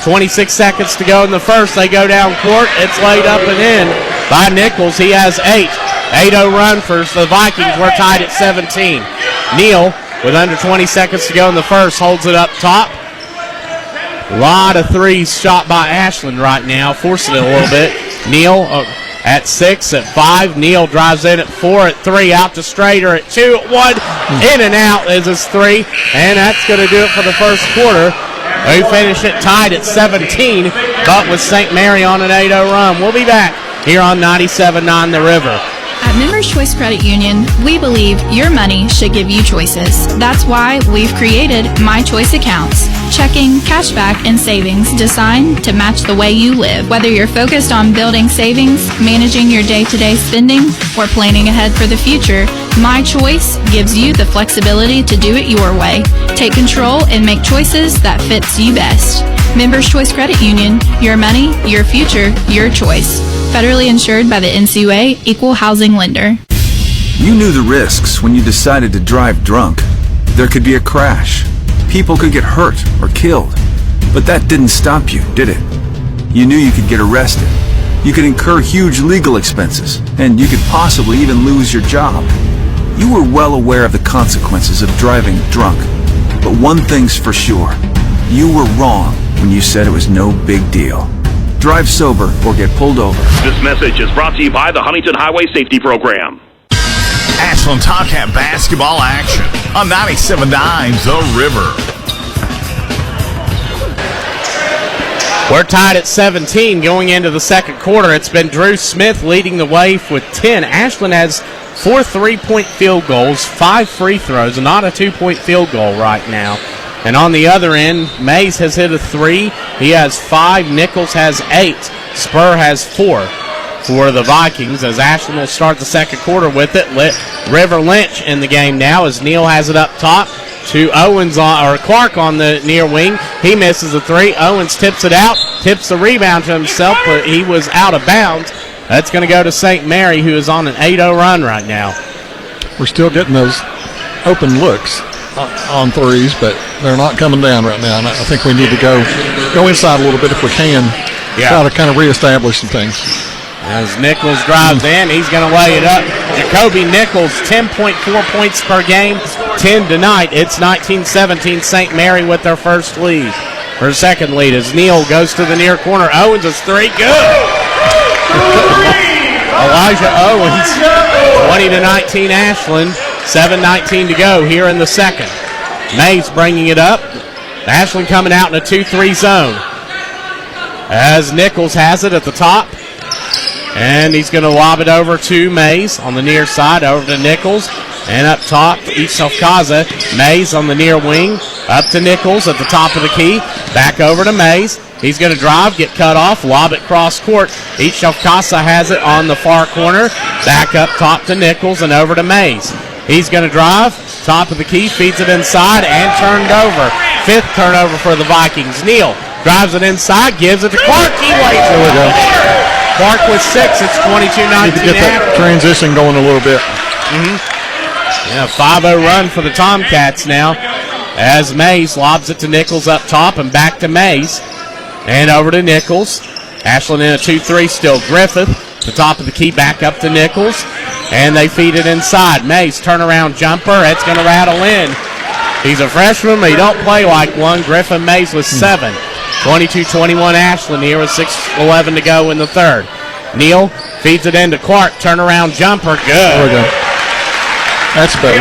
26 seconds to go in the first. They go down court. It's laid up and in by Nichols. He has 8. 8-0 run for the Vikings. We're tied at 17. Neal, with under 20 seconds to go in the first, holds it up top. A lot of threes shot by Ashland right now, forcing it a little bit. Neal at 6, at 5. Neal drives in at 4, at 3, out to Strader at 2, at 1. In and out is his 3, and that's going to do it for the first quarter. We finish it tied at 17, but with St. Mary on an 8-0 run. We'll be back here on 97.9 The River.
At Members Choice Credit Union, we believe your money should give you choices. That's why we've created My Choice accounts. Checking, cashback, and savings designed to match the way you live. Whether you're focused on building savings, managing your day-to-day spending, or planning ahead for the future, My Choice gives you the flexibility to do it your way. Take control and make choices that fits you best. Members Choice Credit Union, your money, your future, your choice. Federally insured by the NCUA, Equal Housing Lender.
You knew the risks when you decided to drive drunk. There could be a crash. People could get hurt or killed. But that didn't stop you, did it? You knew you could get arrested. You could incur huge legal expenses, and you could possibly even lose your job. You were well aware of the consequences of driving drunk. But one thing's for sure. You were wrong when you said it was no big deal. Drive sober or get pulled over.
This message is brought to you by the Huntington Highway Safety Program.
Ashland Tomcat basketball action on 97.9 The River.
We're tied at 17 going into the second quarter. It's been Drew Smith leading the way with 10. Ashland has 4 3-point field goals, 5 free throws, and not a 2-point field goal right now. And on the other end, Mays has hit a 3. He has 5. Nichols has 8. Spur has 4 for the Vikings, as Ashland will start the second quarter with it. River Lynch in the game now as Neal has it up top to Clark on the near wing. He misses a 3. Owens tips it out, tips the rebound to himself, but he was out of bounds. That's going to go to St. Mary, who is on an 8-0 run right now.
We're still getting those open looks on threes, but they're not coming down right now. And I think we need to go inside a little bit if we can. Try to kind of reestablish some things.
As Nichols drives in, he's going to lay it up. Jacoby Nichols, 10.4 points per game, 10 tonight. It's 19-17 St. Mary with their first lead. Her second lead as Neal goes to the near corner. Owens is 3. Good! Elijah Owens, 20-19 Ashland. 7:19 to go here in the second. Mays bringing it up. Ashland coming out in a 2-3 zone. As Nichols has it at the top. And he's going to lob it over to Mays on the near side, over to Nichols. And up top, Ichsof Casa. Mays on the near wing. Up to Nichols at the top of the key. Back over to Mays. He's going to drive, get cut off, lob it cross court. Each Casa has it on the far corner. Back up top to Nichols and over to Mays. He's going to drive, top of the key, feeds it inside and turned over. 5th turnover for the Vikings. Neal drives it inside, gives it to Clark. He lays it.
There we go.
Clark with 6. It's 22-19.
Need to get that transition going a little bit.
Yeah, 5-0 run for the Tomcats now as Mays lobs it to Nichols up top and back to Mays. And over to Nichols. Ashland in a 2-3 still. Griffith, the top of the key, back up to Nichols. And they feed it inside. Mays, turnaround jumper. It's going to rattle in. He's a freshman, but he don't play like one. Griffin Mays with 7. 22-21 Ashland here with 6:11 to go in the third. Neal feeds it into Clark. Turnaround jumper. Good.
There we go. That's better.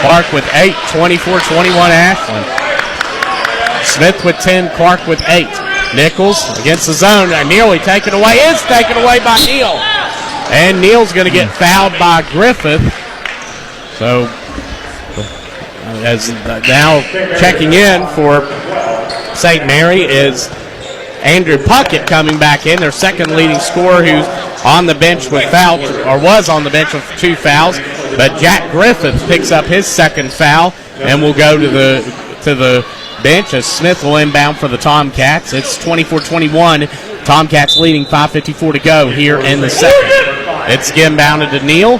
Clark with 8. 24-21 Ashland. Smith with 10. Clark with 8. Nichols against the zone. Nearly taken away. Is taken away by Neal. And Neal's going to get fouled by Griffith. So, as now checking in for St. Mary is Andrew Puckett coming back in, their second leading scorer, who's on the bench with fouls, or was on the bench with 2 fouls. But Jack Griffith picks up his second foul and will go to the bench as Smith will inbound for the Tomcats. It's 24-21. Tomcats leading, 5:54 to go here in the second. It's inbounded to Neal,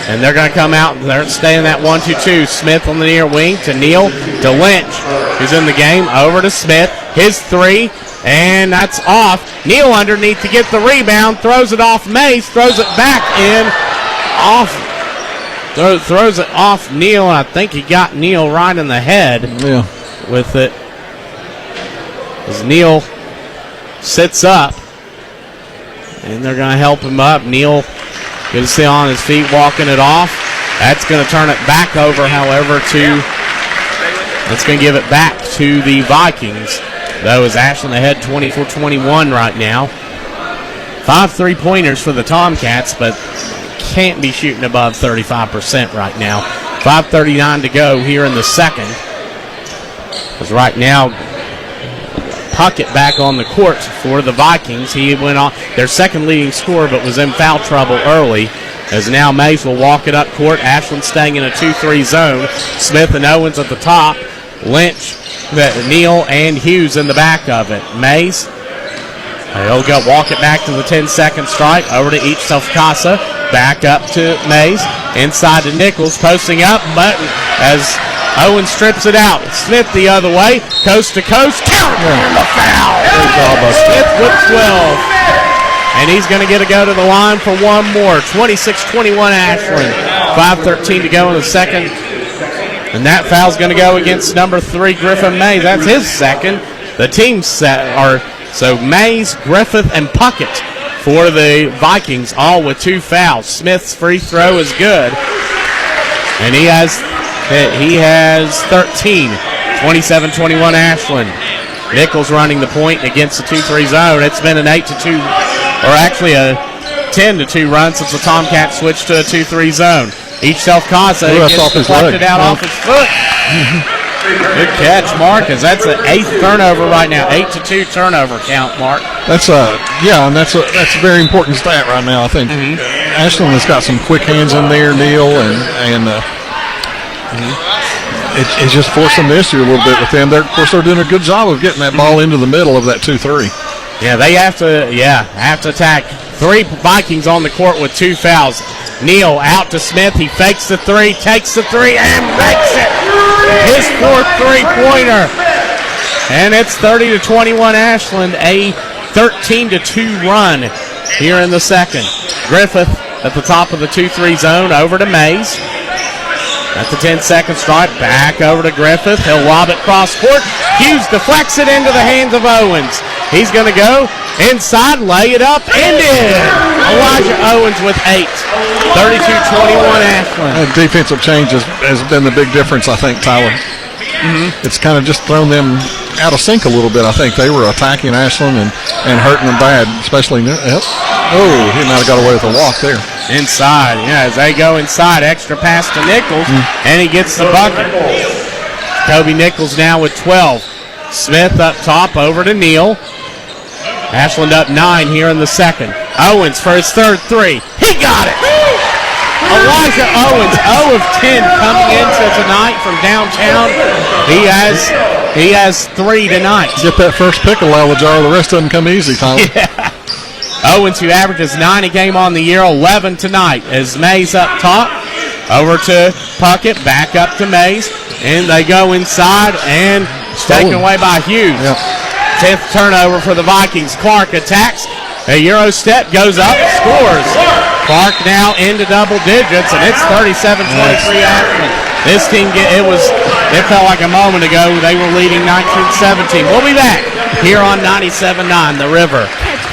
and they're going to come out. They're staying that 1-2-2. Smith on the near wing to Neal to Lynch, who's in the game. Over to Smith. His 3, and that's off. Neal underneath to get the rebound. Throws it off Mays. Throws it back in. Off. Throws it off Neal, and I think he got Neal right in the head with it. As Neal sits up, and they're going to help him up. Neal good to see on his feet, walking it off. That's going to turn it back over, however, that's going to give it back to the Vikings. Though is Ashland ahead 24-21 right now. 5 3-pointers for the Tomcats, but can't be shooting above 35% right now. 5:39 to go here in the second. Because right now, Puckett back on the court for the Vikings. He went on their second leading scorer, but was in foul trouble early. As now Mays will walk it up court. Ashland staying in a 2-3 zone. Smith and Owens at the top. Lynch, Neal, and Hughes in the back of it. Mays, he'll go walk it back to the 10-second strike. Over to each Casa. Back up to Mays. Inside to Nichols. Posting up, but as Owens strips it out. Smith the other way. Coast to coast. And the foul. Smith with 12. And he's going to get a go to the line for one more. 26-21 Ashland. 5:13 to go in the second. And that foul's going to go against number 3, Griffin Mays. That's his second. The team's so Mays, Griffith, and Puckett for the Vikings, all with 2 fouls. Smith's free throw is good. And he has 13. 27-21 Ashland. Nichols running the point against the 2-3 zone. It's been an 8-2, or actually a 10-2 run since the Tomcats switched to a 2-3 zone. Each Casa gets deflected out off his foot. Good catch, Mark, as that's an 8th turnover right now. 8-2 turnover count, Mark.
That's and that's a very important stat right now. I think Ashland has got some quick hands in there, Neal, and it's just forcing the issue a little bit with them. Of course, they're doing a good job of getting that ball into the middle of that 2-3.
Yeah, they have to attack. 3 Vikings on the court with 2 fouls. Neal out to Smith. He fakes the 3, takes the 3, and makes it. His 4th 3-pointer. And it's 30-21 Ashland, a 13-2 run here in the second. Griffith at the top of the 2-3 zone, over to Mays. At the 10-second strike, back over to Griffith. He'll lob it cross court. Hughes deflects it into the hands of Owens. He's going to go inside, lay it up, and in. Elijah Owens with 8. 32-21 Ashland.
That defensive change has been the big difference, I think, Tyler. It's kind of just thrown them out of sync a little bit. I think they were attacking Ashland and hurting them bad, especially. He might have got away with a walk there.
Inside, as they go inside, extra pass to Nichols, and he gets the bucket. Kobe Nichols now with 12. Smith up top over to Neal. Ashland up 9 here in the second. Owens for his third three. He got it! Elijah Owens, 0 of 10 coming into tonight from downtown. He has 3 tonight.
Get that first pickle out of the jar. The rest doesn't come easy, Tyler.
Yeah. Owens, who averages 9 a game on the year, 11 tonight, as Mays up top. Over to Puckett, back up to Mays, and they go inside, and taken away by Hughes.
Yep.
10th turnover for the Vikings. Clark attacks. A Euro step goes up, scores. Clark now into double digits, and it's 37-23 Ashland. This team, it felt like a moment ago they were leading 19-17. We'll be back here on 97.9 The River.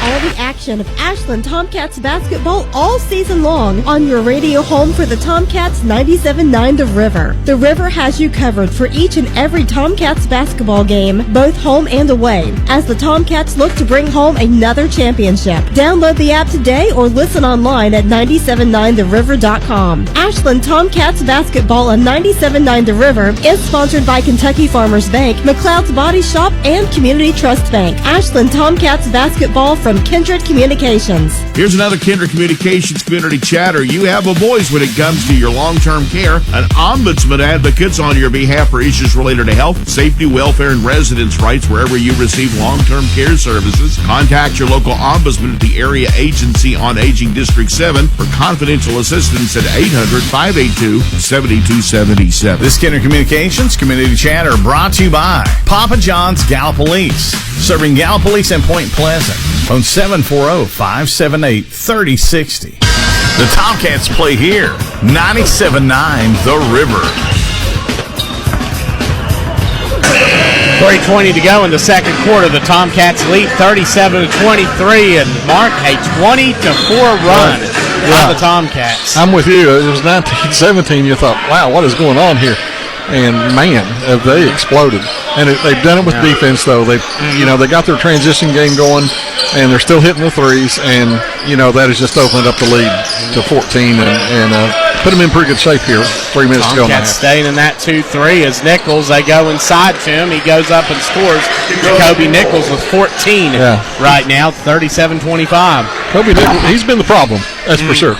All the action of Ashland Tomcats basketball all season long on your radio home for the Tomcats 97.9 The River. The River has you covered for each and every Tomcats basketball game, both home and away, as the Tomcats look to bring home another championship. Download the app today or listen online at 979theriver.com. Ashland Tomcats basketball on 97.9 The River is sponsored by Kentucky Farmers Bank, McLeod's Body Shop, and Community Trust Bank. Ashland Tomcats basketball from Kindred Communications.
Here's another Kindred Communications community chatter. You have a voice when it comes to your long-term care. An ombudsman advocates on your behalf for issues related to health, safety, welfare, and residents' rights wherever you receive long-term care services. Contact your local ombudsman at the Area Agency on Aging District 7 for confidential assistance at 800-582-7277.
This Kindred Communications community chatter brought to you by Papa John's Gallipolis, serving Gallipolis and Point Pleasant on 740-578-3060. The Tomcats play here, 97.9 The River.
3:20 to go in the second quarter. The Tomcats lead 37-23 and mark a 20-4 run by the Tomcats.
I'm with you. It was 19-17. You thought, wow, what is going on here? And man, have they exploded! And they've done it with defense, though. They got their transition game going, and they're still hitting the threes. And that has just opened up the lead to 14 and put them in pretty good shape here. 3 minutes to go.
Tomcats staying in that 2-3 as Nichols. They go inside to him. He goes up and scores. Jacoby Nichols with 14 right now, 37-25.
Kobe Nichols, he's been the problem. That's for sure.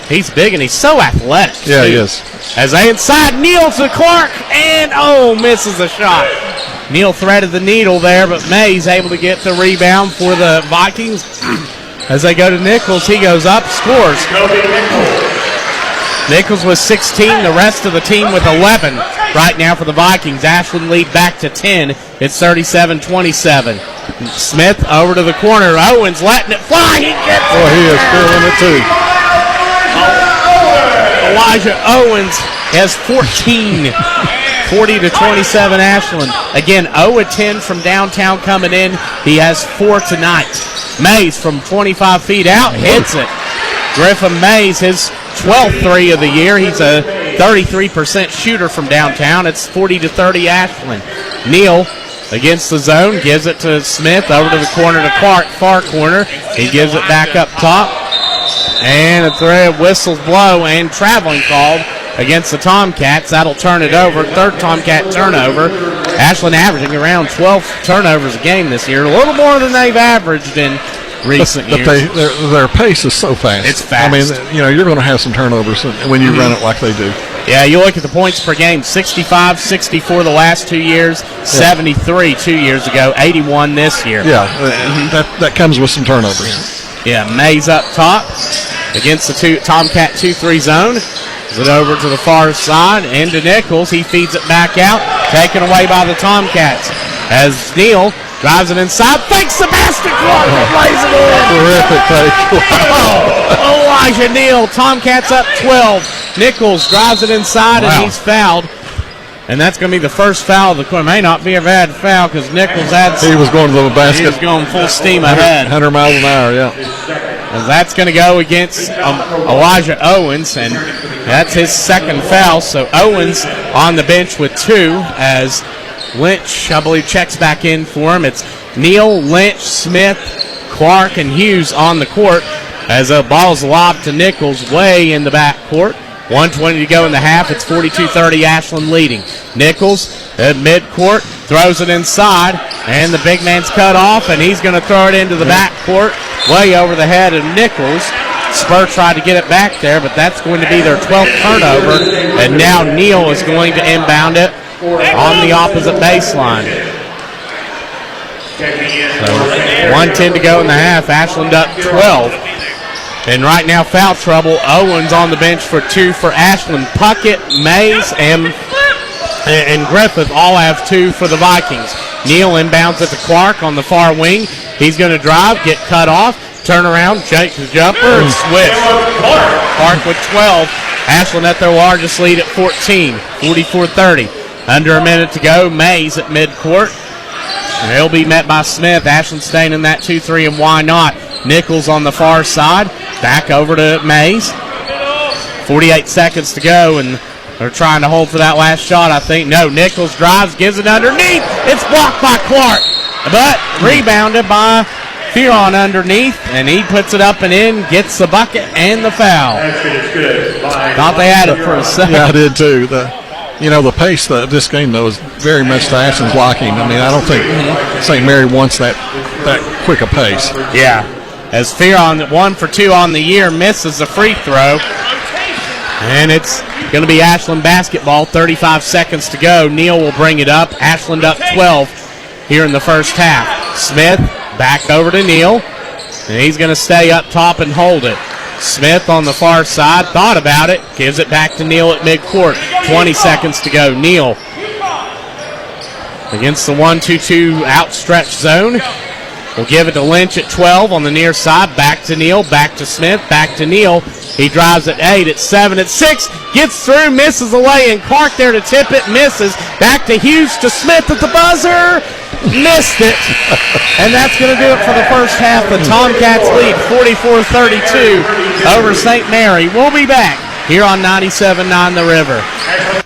He's big and he's so athletic.
Yeah,
too.
he is.
As they inside, Neal to Clark, and misses the shot. Neal threaded the needle there, but Mays able to get the rebound for the Vikings. As they go to Nichols, he goes up, scores. Nichols with 16, the rest of the team with 11 right now for the Vikings. Ashland lead back to 10. It's 37-27. Smith over to the corner. Owens letting it fly. He gets it.
Boy, he is feeling it too.
Elijah Owens has 14, 40-27 Ashland. Again, 0 of 10 from downtown coming in. He has 4 tonight. Mays from 25 feet out hits it. Griffin Mays, his 12th three of the year. He's a 33% shooter from downtown. It's 40-30 Ashland. Neal against the zone, gives it to Smith, over to the corner to Clark, far corner. He gives it back up top. And a thread whistles blow and traveling called against the Tomcats. That'll turn it over. Third Tomcat turnover. Ashland averaging around 12 turnovers a game this year. A little more than they've averaged in recent years.
But their pace is so fast.
It's fast.
I mean, you're going to have some turnovers when you run it like they do.
Yeah, you look at the points per game, 65, 64 the last 2 years, 73 2 years ago, 81 this year.
Yeah, that comes with some turnovers.
Yeah, Mays up top against the Tomcat 2-3 zone. Is it over to the far side, into Nichols. He feeds it back out, taken away by the Tomcats. As Neal drives it inside, fakes the basket, Clark plays it in.
Terrific take.
Elijah Neal, Tomcats up 12. Nichols drives it inside, and he's fouled. And that's going to be the first foul of the quarter. May not be a bad foul because Nichols
he was going to the basket.
He was going full steam ahead.
100 miles an hour, yeah.
And that's going to go against Elijah Owens, and that's his second foul. So Owens on the bench with 2 as Lynch, I believe, checks back in for him. It's Neal, Lynch, Smith, Clark, and Hughes on the court as a ball's lobbed to Nichols way in the back court. 1:20 to go in the half. It's 42-30 Ashland leading. Nichols at midcourt throws it inside, and the big man's cut off, and he's going to throw it into the backcourt way over the head of Nichols. Spur tried to get it back there, but that's going to be their 12th turnover, and now Neal is going to inbound it on the opposite baseline. So 1:10 to go in the half. Ashland up 12. And right now, foul trouble. Owens on the bench for 2 for Ashland. Puckett, Mays, and Griffith all have 2 for the Vikings. Neal inbounds it to Clark on the far wing. He's going to drive, get cut off, turn around, shake the jumper, and switch. Clark with 12. Ashland at their largest lead at 14, 44-30. Under a minute to go. Mays at midcourt. And he'll be met by Smith. Ashland staying in that 2-3, and why not? Nichols on the far side. Back over to Mays. 48 seconds to go, and they're trying to hold for that last shot, I think. No, Nichols drives, gives it underneath. It's blocked by Clark, but rebounded by Fearon underneath, and he puts it up and in, gets the bucket and the foul. Thought they had it for a second.
Yeah, I did too. The pace of this game, though, is very much to Ashland's liking. I mean, I don't think St. Mary wants that quick a pace.
Yeah. As Fearon, 1 for 2 on the year, misses the free throw. And it's going to be Ashland basketball, 35 seconds to go. Neal will bring it up. Ashland up 12 here in the first half. Smith back over to Neal. And he's going to stay up top and hold it. Smith on the far side, thought about it, gives it back to Neal at midcourt. 20 seconds to go. Neal against the 1-2-2 outstretched zone. We'll give it to Lynch at 12 on the near side. Back to Neal, back to Smith, back to Neal. He drives at 8, at 7, at 6. Gets through, misses away, and Clark there to tip it, misses. Back to Hughes, to Smith at the buzzer. Missed it. And that's going to do it for the first half. The Tomcats lead 44-32 over St. Mary. We'll be back here on 97.9 The River.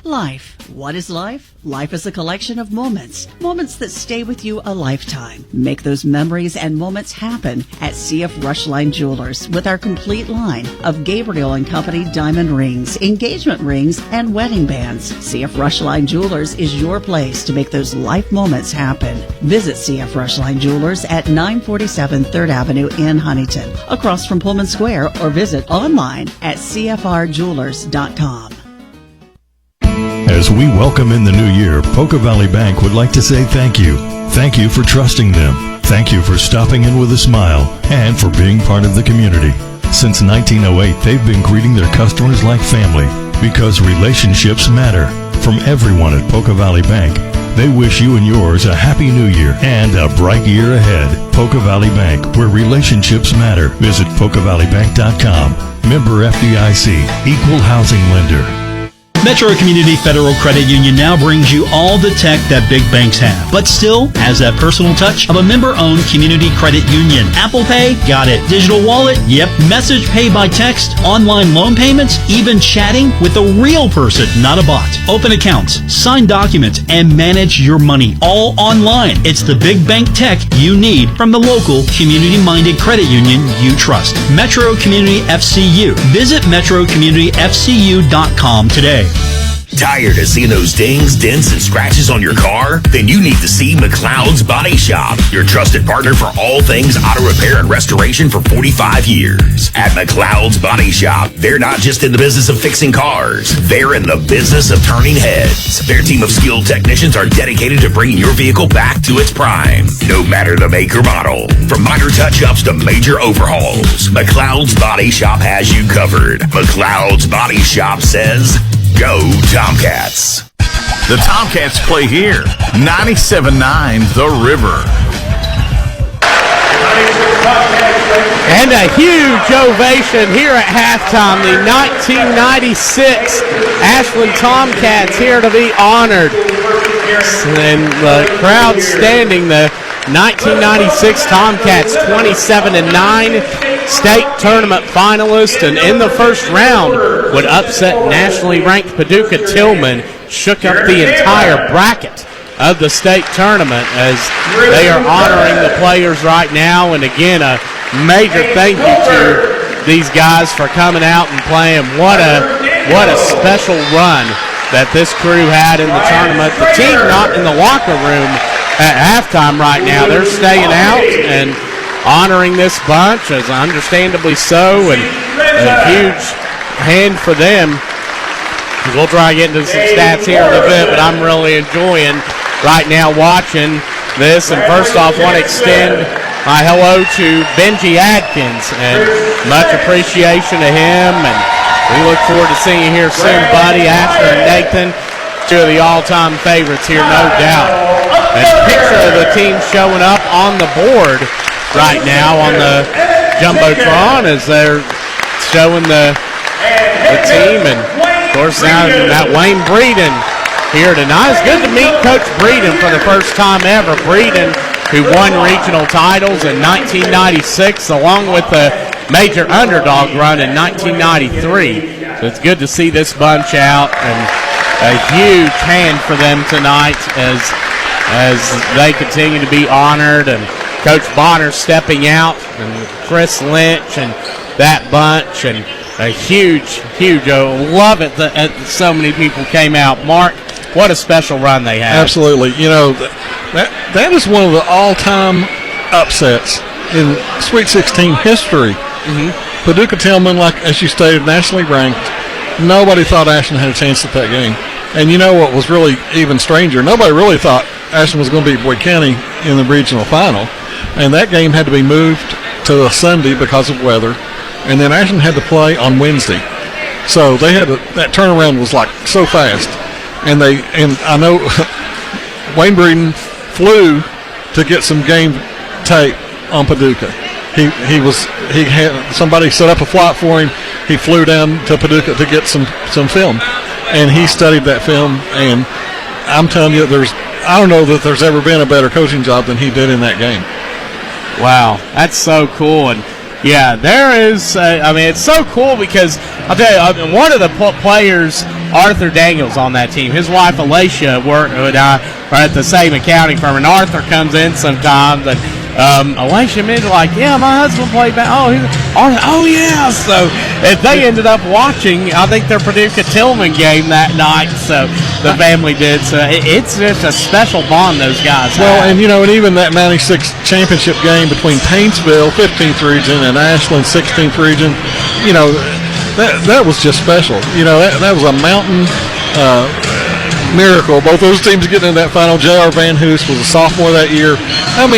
Life. What is life? Life is a collection of moments. Moments that stay with you a lifetime. Make those memories and moments happen at CF Rushline Jewelers with our complete line of Gabriel & Company diamond rings, engagement rings, and wedding bands. CF Rushline Jewelers is your place to make those life moments happen. Visit CF Rushline Jewelers at 947 3rd Avenue in Huntington, across from Pullman Square, or visit online at cfrjewelers.com.
As we welcome in the new year, Poca Valley Bank would like to say thank you. Thank you for trusting them. Thank you for stopping in with a smile and for being part of the community. Since 1908, they've been greeting their customers like family because relationships matter. From everyone at Poca Valley Bank, they wish you and yours a happy new year and a bright year ahead. Poca Valley Bank, where relationships matter. Visit PocaValleyBank.com. Member FDIC, Equal Housing Lender.
Metro Community Federal Credit Union now brings you all the tech that big banks have, but still has that personal touch of a member-owned community credit union. Apple Pay? Got it. Digital wallet? Yep. Message pay by text? Online loan payments? Even chatting with a real person, not a bot. Open accounts, sign documents, and manage your money all online. It's the big bank tech you need from the local community-minded credit union you trust. Metro Community FCU. Visit metrocommunityfcu.com today.
Tired of seeing those dings, dents, and scratches on your car? Then you need to see McLeod's Body Shop, your trusted partner for all things auto repair and restoration for 45 years. At McLeod's Body Shop, they're not just in the business of fixing cars, they're in the business of turning heads. Their team of skilled technicians are dedicated to bringing your vehicle back to its prime, no matter the make or model. From minor touch-ups to major overhauls, McLeod's Body Shop has you covered. McLeod's Body Shop says, go Tomcats.
The Tomcats play here. 97.9 The River.
And a huge ovation here at halftime. The 1996 Ashland Tomcats here to be honored. And the crowd standing, the 1996 Tomcats 27-9 state tournament finalist, and in the first round would upset nationally ranked Paducah Tillman, shook up the entire bracket of the state tournament as they are honoring the players right now. And again, a major thank you to these guys for coming out and playing. What a what a special run that this crew had in the tournament. The team not in the locker room at halftime right now. They're staying out and honoring this bunch, as understandably so, and a huge hand for them. We'll try to get into some stats here in a bit, but I'm really enjoying right now watching this. And first off, want to extend my hello to Benji Adkins, and much appreciation to him. And we look forward to seeing you here soon, buddy. Asher and Nathan, two of the all-time favorites here, no doubt. And a picture of the team showing up on the board right now on the Jumbotron as they're showing the team. And, of course, now that Wayne Breeden here tonight. It's good to meet Coach Breeden for the first time ever. Breeden, who won regional titles in 1996, along with the major underdog run in 1993. So it's good to see this bunch out, and a huge hand for them tonight as they continue to be honored. And Coach Bonner stepping out, and Chris Lynch and that bunch, and a huge, love it that so many people came out. Mark, what a special run they had.
Absolutely. That is one of the all-time upsets in Sweet 16 history. Paducah Tillman, like as you stated, nationally ranked. Nobody thought Ashland had a chance at that game. And you know what was really even stranger? Nobody really thought Ashland was going to beat Boyd County in the regional final. And that game had to be moved to a Sunday because of weather. And then Ashland had to play on Wednesday. So they had that turnaround was like so fast. And I know Wayne Breeden flew to get some game tape on Paducah. He had somebody set up a flight for him. He flew down to Paducah to get some film, and he studied that film. And I'm telling you, I don't know that there's ever been a better coaching job than he did in that game.
Wow, that's so cool. And yeah, there is. It's so cool because I'll tell you, one of the players, Arthur Daniels, on that team. His wife Alicia are at the same accounting firm, and Arthur comes in sometimes, and Alicia made like, yeah, my husband played back. Oh yeah. So if they ended up watching, I think their Paducah Tillman game that night. So the family did. So it's just a special bond those guys have.
Well, and even that '96 championship game between Paintsville, 15th region, and Ashland, 16th region, that was just special. That was a mountain miracle. Both those teams getting in that final. J.R. Van Hoos was a sophomore that year.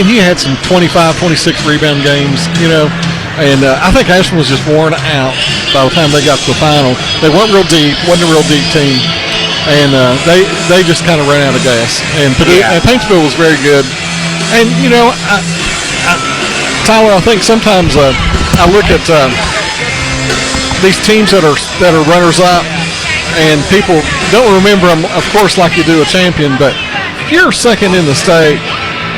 He had some 25, 26 rebound games, and I think Ashland was just worn out by the time they got to the final. They weren't real deep, wasn't a real deep team, and they just kind of ran out of gas. And Paintsville was very good. And, Tyler, I think sometimes I look at these teams that are runners-up, and people don't remember them, of course, like you do a champion, but if you're second in the state,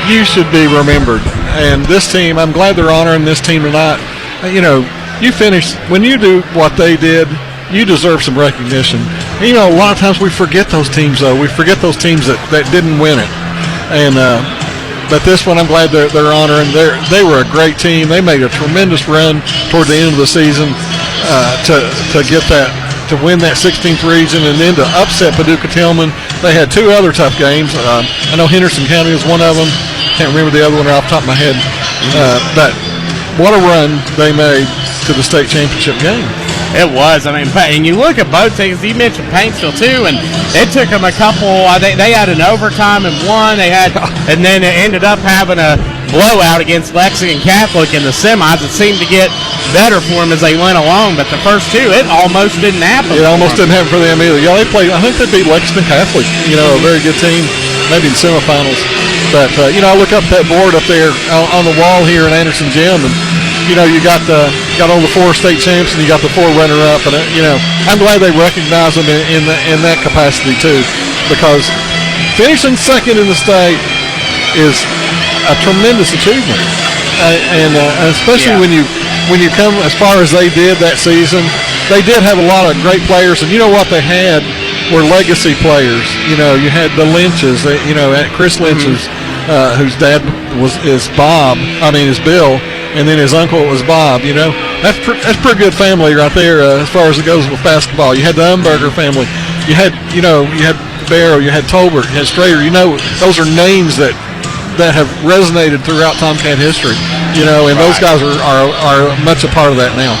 you should be remembered. And this team, I'm glad they're honoring this team tonight. You finish, when you do what they did, you deserve some recognition. And, a lot of times we forget those teams, though. We forget those teams that didn't win it. And but this one, I'm glad they're honoring. They were a great team. They made a tremendous run toward the end of the season to get that, to win that 16th region, and then to upset Paducah Tillman. They had two other tough games. I know Henderson County was one of them. Can't remember the other one off the top of my head. But what a run they made to the state championship game.
It was. And you look at both teams. You mentioned Paintsville too, and it took them a couple. I think they had an overtime and won. And then it ended up having a blowout against Lexington Catholic in the semis. It seemed to get better for them as they went along, but the first two, it almost didn't happen.
It almost didn't happen for them either. Yeah, they played. I think they beat Lexington Catholic. A very good team, maybe in semifinals. But I look up that board up there on the wall here in Anderson Gym, and you got all the four state champs, and you got the four runner-up, and I'm glad they recognize them in that capacity too, because finishing second in the state is a tremendous achievement, and especially when you come as far as they did that season. They did have a lot of great players, and what they had were legacy players. You had the Lynches, Chris Lynch's, whose dad is Bill, and then his uncle was Bob. That's pretty good family right there as far as it goes with basketball. You had the Umberger family. You had Barrow, you had Tolbert, you had Strader. Those are names that have resonated throughout Tomcat history. And those guys are much a part of that now.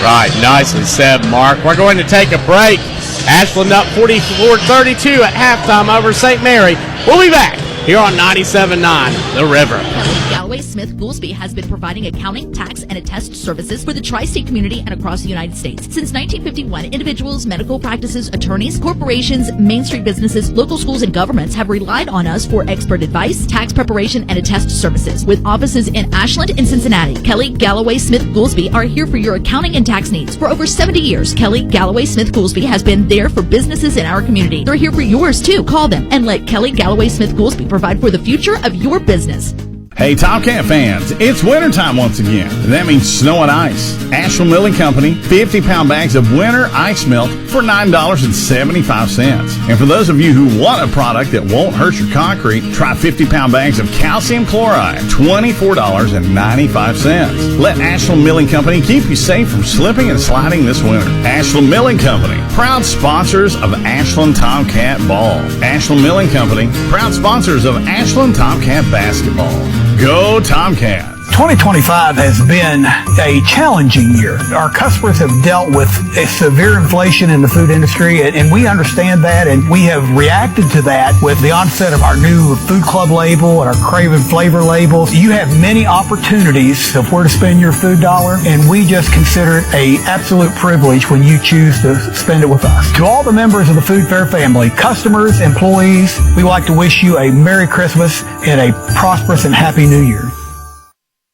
Right, nicely said, Mark. We're going to take a break. Ashland up 44-32 at halftime over St. Mary. We'll be back here on 97.9 The River.
Galloway Smith Goolsby has been providing accounting, tax, and attest services for the tri-state community and across the United States. Since 1951, individuals, medical practices, attorneys, corporations, Main Street businesses, local schools, and governments have relied on us for expert advice, tax preparation, and attest services. With offices in Ashland and Cincinnati, Kelly Galloway Smith Goolsby are here for your accounting and tax needs. For over 70 years, Kelly Galloway Smith Goolsby has been there for businesses in our community. They're here for yours, too. Call them and let Kelly Galloway Smith Goolsby provide for the future of your business.
Hey, Tomcat fans, it's wintertime once again. That means snow and ice. Ashland Milling Company, 50-pound bags of winter ice melt for $9.75. And for those of you who want a product that won't hurt your concrete, try 50-pound bags of calcium chloride, $24.95. Let Ashland Milling Company keep you safe from slipping and sliding this winter. Ashland Milling Company, proud sponsors of Ashland Tomcat Ball. Ashland Milling Company, proud sponsors of Ashland Tomcat Basketball. Go Tomcats!
2025 has been a challenging year. Our customers have dealt with a severe inflation in the food industry, and we understand that, and we have reacted to that with the onset of our new Food Club label and our Craven Flavor labels. You have many opportunities of where to spend your food dollar, and we just consider it an absolute privilege when you choose to spend it with us. To all the members of the Food Fair family, customers, employees, we like to wish you a Merry Christmas and a prosperous and Happy New Year.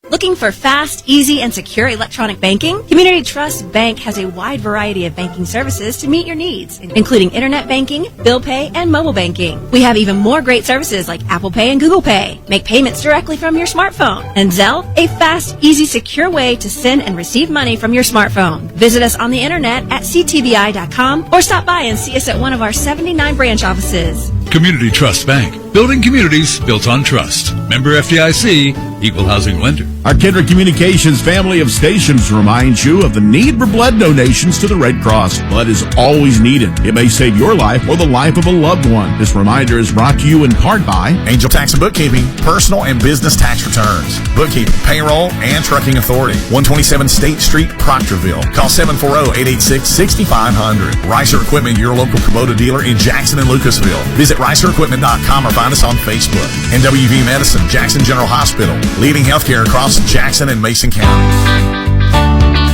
Looking for fast, easy, and secure electronic banking? Community Trust Bank has a wide variety of banking services to meet your needs, including internet banking, bill pay, and mobile banking. We have even more great services like Apple Pay and Google Pay. Make payments directly from your smartphone. And Zelle, a fast, easy, secure way to send and receive money from your smartphone. Visit us on the internet at ctbi.com or stop by and see us at one of our 79 branch offices.
Community Trust Bank. Building communities built on trust. Member FDIC, Equal Housing Lender.
Our Kendrick Communications family of stations reminds you of the need for blood donations to the Red Cross. Blood is always needed. It may save your life or the life of a loved one. This reminder is brought to you in part by
Angel Tax and Bookkeeping, personal and business tax returns, bookkeeping, payroll, and trucking authority. 127 State Street, Proctorville. Call 740-886-6500. Ricer Equipment, your local Kubota dealer in Jackson and Lucasville. Visit ricerequipment.com or find us on Facebook. NWV Medicine, Jackson General Hospital, leading healthcare across Jackson and Mason counties.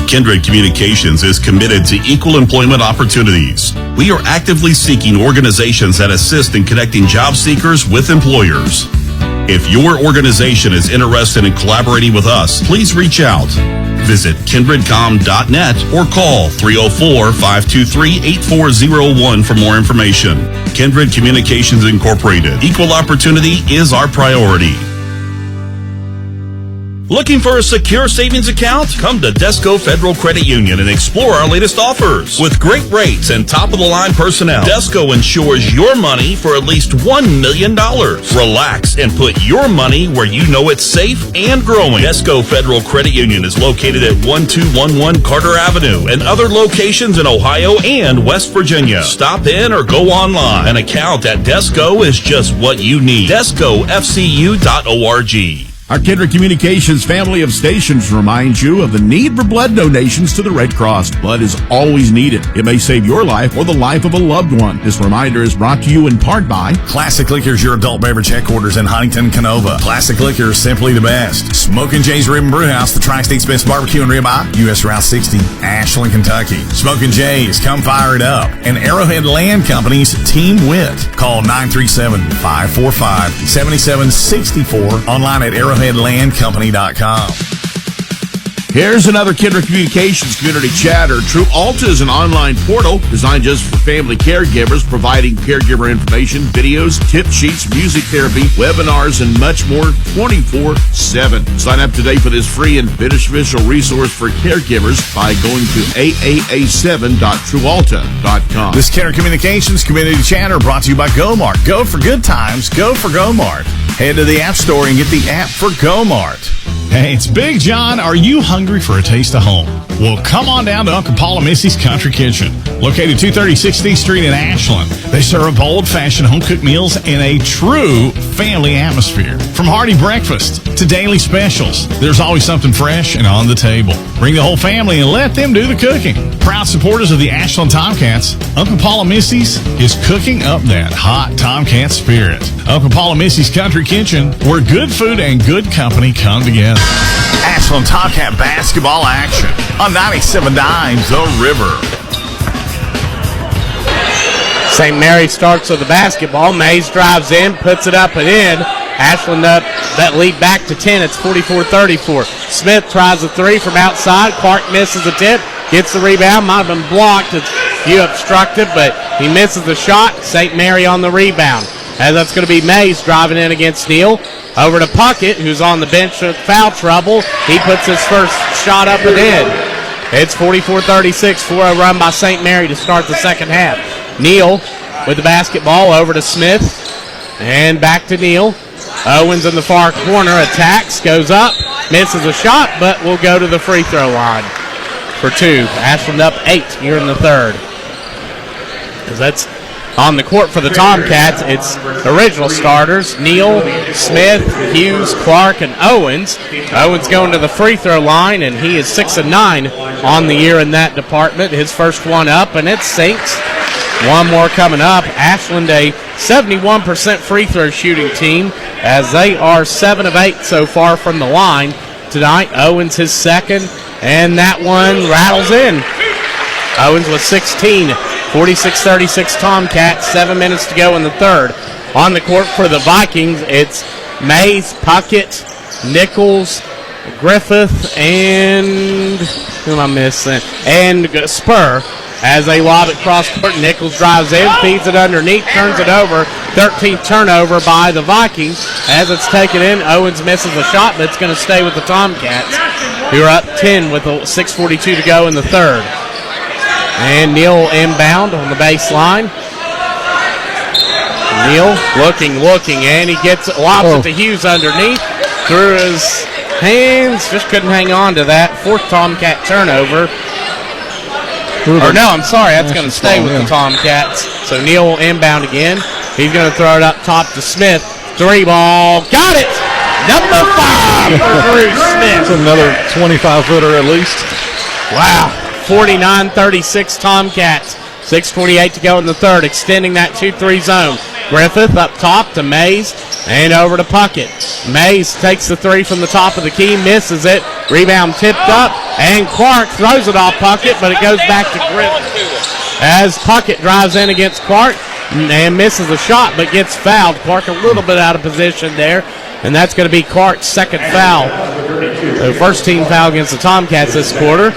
Kindred Communications is committed to equal employment opportunities. We are actively seeking organizations that assist in connecting job seekers with employers. If your organization is interested in collaborating with us, please reach out. Visit kindredcom.net or call 304-523-8401 for more information. Kindred Communications Incorporated. Equal opportunity is our priority. Looking for a secure savings account? Come to Desco Federal Credit Union and explore our latest offers. With great rates and top-of-the-line personnel, Desco ensures your money for at least $1 million. Relax and put your money where you know it's safe and growing. Desco Federal Credit Union is located at 1211 Carter Avenue and other locations in Ohio and West Virginia. Stop in or go online. An account at Desco is just what you need. DescoFCU.org. Our Kindred Communications family of stations reminds you of the need for blood donations to the Red Cross. Blood is always needed. It may save your life or the life of a loved one. This reminder is brought to you in part by
Classic Liquors, your adult beverage headquarters in Huntington, Canova. Classic Liquors, simply the best. Smokin' Jay's Rib and Brew House, the Tri-State's best barbecue and ribeye, U.S. Route 60, Ashland, Kentucky. Smokin' Jay's, come fire it up. And Arrowhead Land Company's Team Wit. Call 937-545-7764. Online at arrowheadlandcompany.com.
Here's another Kindred Communications community chatter. True Alta is an online portal designed just for family caregivers, providing caregiver information, videos, tip sheets, music therapy, webinars, and much more 24/7. Sign up today for this free and beneficial resource for caregivers by going to aaa7.truealta.com.
This Kindred Communications community chatter brought to you by GoMart. Go for good times. Go for GoMart. Head to the App Store and get the app for GoMart. Hey, it's Big John. Are you hungry for a taste of home? Well, come on down to Uncle Paul and Missy's Country Kitchen, located 230 16th Street in Ashland. They serve old-fashioned home-cooked meals in a true family atmosphere. From hearty breakfast to daily specials, there's always something fresh and on the table. Bring the whole family and let them do the cooking. Proud supporters of the Ashland Tomcats, Uncle Paul and Missy's is cooking up that hot Tomcat spirit. Uncle Paul and Missy's Country Kitchen, where good food and good company come together. Ashland Tomcat basketball action on 97.9 The River.
St. Mary starts with the basketball. Mays drives in, puts it up and in. Ashland up that lead back to 10. It's 44-34. Smith tries a three from outside. Clark misses the tip, gets the rebound. Might have been blocked. It's few obstructed, but he misses the shot. St. Mary on the rebound. As that's going to be Mays driving in against Neal. Over to Puckett, who's on the bench with foul trouble. He puts his first shot up and in. It's 44-36, 4-0 run by St. Mary to start the second half. Neal with the basketball over to Smith. And back to Neal. Owens in the far corner, attacks, goes up, misses a shot, but will go to the free throw line for two. Ashland up 8 here in the third. As that's on the court for the Tomcats, it's original starters, Neal, Smith, Hughes, Clark, and Owens. Owens going to the free throw line, and he is 6-9 on the year in that department. His first one up, and it sinks. One more coming up. Ashland, a 71% free throw shooting team, as they are 7 of 8 so far from the line tonight. Owens his second, and that one rattles in. Owens with 16, 46-36 Tomcats, 7 minutes to go in the third. On the court for the Vikings, it's Mays, Puckett, Nichols, Griffith, and who am I missing? And Spur. As they lob it cross court, Nichols drives in, feeds it underneath, turns it over. 13th turnover by the Vikings. As it's taken in, Owens misses the shot, but it's going to stay with the Tomcats, who are up 10 with 6:42 to go in the third. And Neal inbound on the baseline. Neal looking, and he lobs it to Hughes underneath. Through his hands, just couldn't hang on to that. Fourth Tomcat turnover. Or no, I'm sorry, that's going to stay with the Tomcats. So Neal will inbound again. He's going to throw it up top to Smith. Three ball, got it! Number 5 for Drew Smith.
That's another 25-footer at least.
Wow, 49-36 Tomcats. 6:28 to go in the third, extending that 2-3 zone. Griffith up top to Mays and over to Puckett. Mays takes the three from the top of the key, misses it. Rebound tipped up, and Clark throws it off Puckett, but it goes back to Griffith. As Puckett drives in against Clark and misses the shot, but gets fouled. Clark a little bit out of position there, and that's going to be Clark's second foul. The first team foul against the Tomcats this quarter.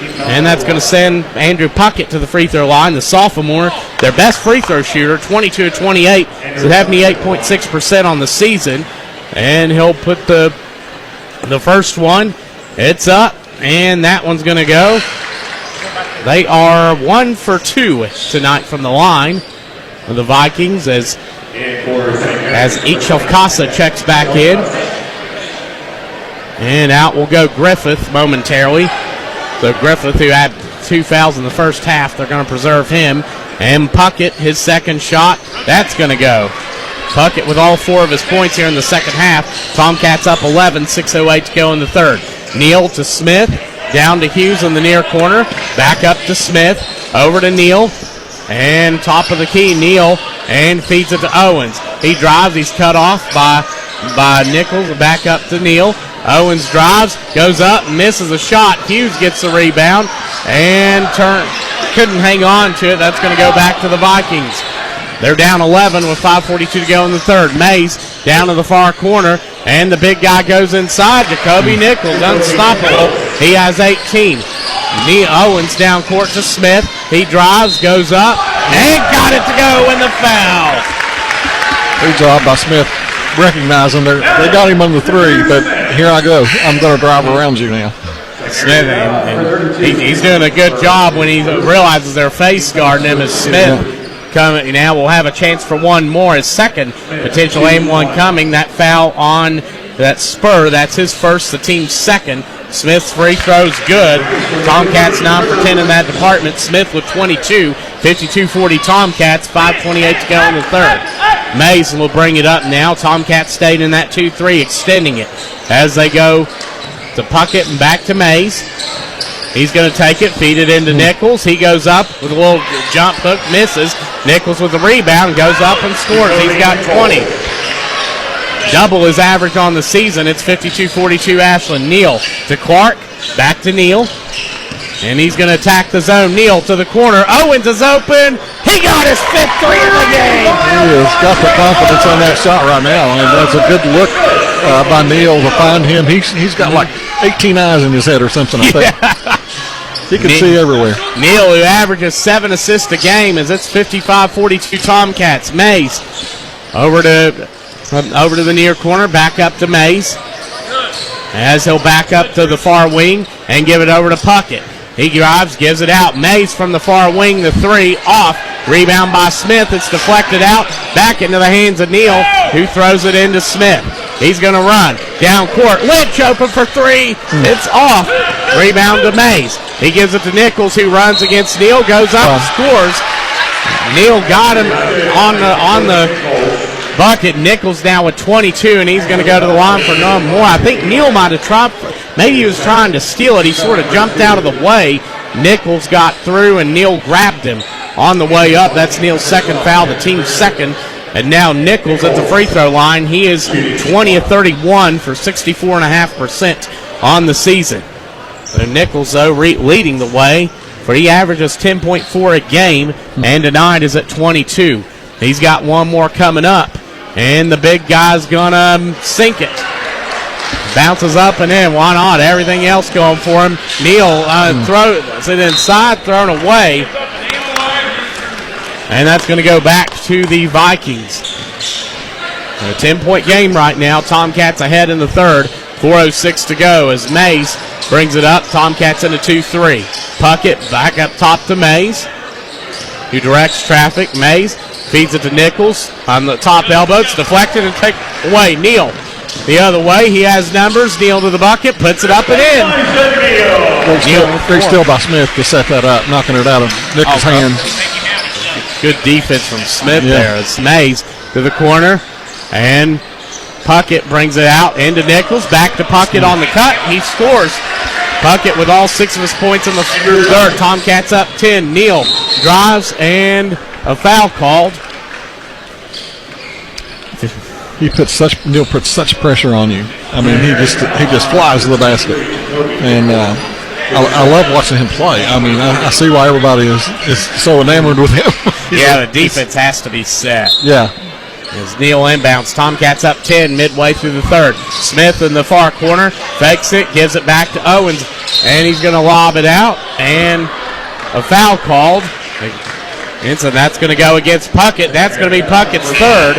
And that's going to send Andrew Puckett to the free throw line, the sophomore, their best free throw shooter, 22 of 28, 78.6% on the season. And he'll put the first one. It's up, and that one's going to go. They are 1 for 2 tonight from the line of the Vikings as Ichelkasa checks back in. And out will go Griffith momentarily. So Griffith, who had 2 fouls in the first half, they're going to preserve him. And Puckett, his second shot, that's going to go. Puckett with all 4 of his points here in the second half. Tomcats up 11, 6:08 to go in the third. Neal to Smith, down to Hughes in the near corner, back up to Smith, over to Neal, and top of the key, Neal, and feeds it to Owens. He drives, he's cut off by Nichols, back up to Neal. Owens drives, goes up, misses a shot. Hughes gets the rebound and couldn't hang on to it. That's going to go back to the Vikings. They're down 11 with 5:42 to go in the third. Mays down to the far corner, and the big guy goes inside. Jacoby Nichols, unstoppable. He has 18. Owens down court to Smith. He drives, goes up, and got it to go in the foul.
Good job by Smith. Recognizing they got him on the three, but here I go. I'm going to drive around you now.
Smith, and he's doing a good job when he realizes they're face guarding him as Smith coming. Now we'll have a chance for one more. His second potential aim one coming. That foul on that spur. That's his first, the team's second. Smith's free throw's good. Tomcats 9 for 10 in that department. Smith with 22, 52-40 Tomcats, 5:28 to go in the third. Mason will bring it up now. Tomcats stayed in that 2-3, extending it as they go to Puckett and back to Mays. He's going to take it, feed it into Nichols. He goes up with a little jump hook, misses. Nichols with the rebound, goes up and scores. He's got 20. Double his average on the season. It's 52-42 Ashland. Neal to Clark, back to Neal. And he's going to attack the zone. Neal to the corner. Owens is open. He got his 5th three of the game.
He has got the confidence on that shot right now, and that's a good look by Neal to find him. He's got like 18 eyes in his head or something, I think. He can see everywhere.
Neal, who averages 7 assists a game, as it's 55-42 Tomcats. Mays over to the near corner, back up to Mays, as he'll back up to the far wing and give it over to Puckett. He drives, gives it out. Mays from the far wing, the three, off. Rebound by Smith. It's deflected out, back into the hands of Neal, who throws it into Smith. He's going to run down court. Lynch open for three. It's off. Rebound to Mays. He gives it to Nichols, who runs against Neal, goes up, scores. Neal got him on the bucket. Nichols now with 22, and he's going to go to the line for no more. I think Neal might have tried. Maybe he was trying to steal it. He sort of jumped out of the way. Nichols got through, and Neal grabbed him on the way up. That's Neal's second foul, the team's second. And now Nichols at the free throw line. He is 20 of 31 for 64.5% on the season. So Nichols, though, leading the way, for he averages 10.4 a game, and tonight is at 22. He's got one more coming up, and the big guy's going to sink it. Bounces up and in. Why not? Everything else going for him. Neal throws it inside, thrown away. And that's going to go back to the Vikings. A 10-point game right now. Tomcats ahead in the third. 4:06 to go as Mays brings it up. Tomcats in a 2-3. Puckett back up top to Mays, who directs traffic. Mays feeds it to Nichols on the top elbow. It's deflected and taken away. Neal the other way. He has numbers. Neal to the bucket. Puts it up and in.
Big steal by Smith to set that up, knocking it out of Nichols' hand.
Good defense from Smith there. It's Mays to the corner, and Puckett brings it out into Nichols. Back to Puckett on the cut. He scores. Puckett with all 6 of his points in the third. Tomcats up 10. Neal drives, and a foul called.
Neal puts such pressure on you. I mean, he just flies to the basket, and I love watching him play. I mean, I see why everybody is so enamored with him.
The defense has to be set.
Yeah.
As Neal inbounds, Tomcats up 10 midway through the third. Smith in the far corner, fakes it, gives it back to Owens, and he's going to lob it out, and a foul called. And so that's going to go against Puckett. That's going to be Puckett's third.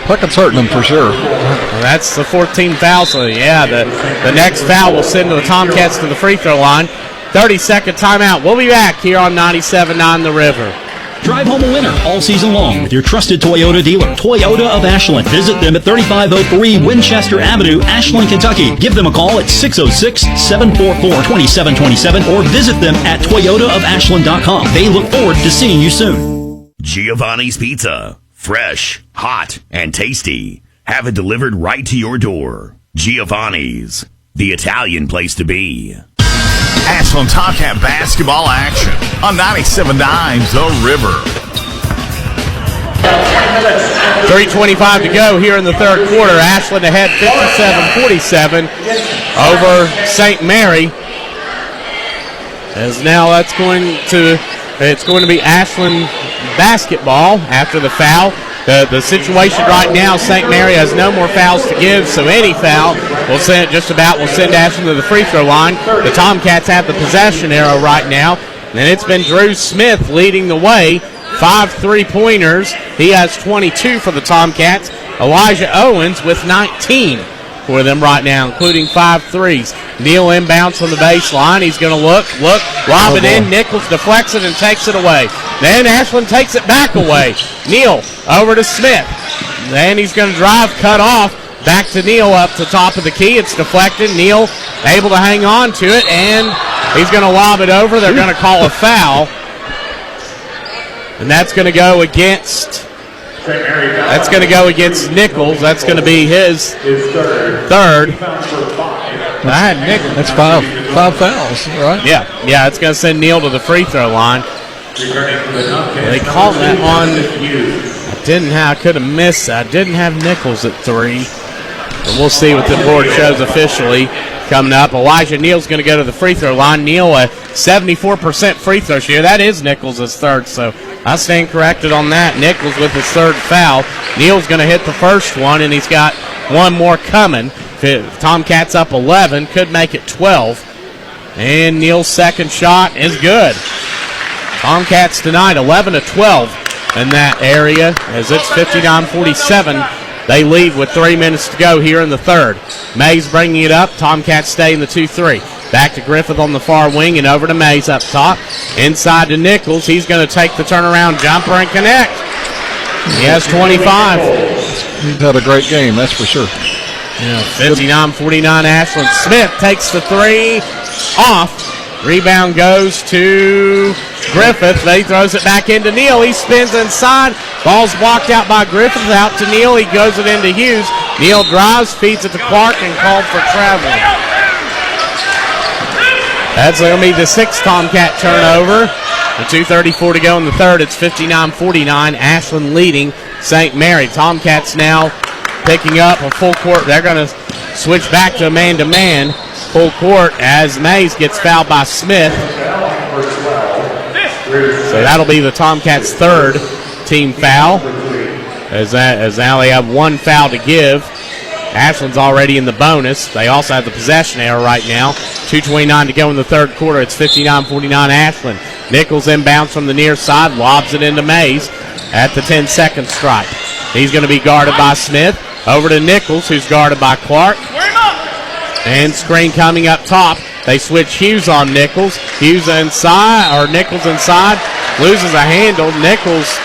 Puckett's hurting him for sure.
Well, that's the 14th foul, so the next foul will send the Tomcats to the free throw line. 30-second timeout. We'll be back here on 97.9 The River.
Drive home a winner all season long with your trusted Toyota dealer, Toyota of Ashland. Visit them at 3503 Winchester Avenue, Ashland, Kentucky. Give them a call at 606-744-2727 or visit them at toyotaofashland.com. They look forward to seeing you soon.
Giovanni's Pizza. Fresh, hot, and tasty. Have it delivered right to your door. Giovanni's, the Italian place to be.
Ashland Tomcat basketball action on 97.9 The River.
3:25 to go here in the third quarter. Ashland ahead 57-47 over St. Mary. As now it's going to be Ashland basketball after the foul. The situation right now, St. Mary has no more fouls to give, so any foul will send Ashland to the free throw line. The Tomcats have the possession arrow right now, and it's been Drew Smith leading the way. 5 3-pointers. He has 22 for the Tomcats. Elijah Owens with 19 for them right now, including 5 threes. Neal inbounds from the baseline. He's going to look, lob it in. Nichols deflects it and takes it away. Then Ashland takes it back away. Neal over to Smith. Then he's going to drive, cut off. Back to Neal up to top of the key. It's deflected. Neal able to hang on to it, and he's going to lob it over. They're going to call a foul. And that's going to go against Nichols. That's going to be his third.
That's five fouls, right?
Yeah, it's going to send Neal to the free throw line. They called that one. I could have missed. I didn't have Nichols at 3. But we'll see what the board shows officially coming up. Elijah Neal's going to go to the free throw line. Neal, a 74% free throw share. That is Nichols' third, so I stand corrected on that. Nichols with his third foul. Neal's going to hit the first one, and he's got one more coming. Tomcats up 11, could make it 12. And Neal's second shot is good. Tomcats tonight 11 to 12 in that area as it's 59-47. They lead with 3 minutes to go here in the third. Mays bringing it up. Tomcats stay in the 2-3. Back to Griffith on the far wing and over to Mays up top. Inside to Nichols. He's going to take the turnaround jumper and connect. He has 25.
He's had a great game, that's for sure.
59-49 Ashland. Smith takes the 3 off. Rebound goes to Griffith. He throws it back into Neal. He spins inside. Ball's blocked out by Griffith. Out to Neal. He goes it into Hughes. Neal drives, feeds it to Clark, and called for traveling. That's going to be the 6th Tomcat turnover. With 2:34 to go in the third. It's 59-49. Ashland leading St. Mary. Tomcats now picking up a full court. They're going to switch back to man-to-man. Full court as Mays gets fouled by Smith. So that'll be the Tomcats' third team foul. As now they have one foul to give. Ashland's already in the bonus. They also have the possession error right now. 2:29 to go in the third quarter. It's 59-49 Ashland. Nichols inbounds from the near side, lobs it into Mays at the 10-second stripe. He's going to be guarded by Smith. Over to Nichols, who's guarded by Clark. And screen coming up top. They switch Hughes on Nichols. Hughes inside, or Nichols inside. Loses a handle. Nichols,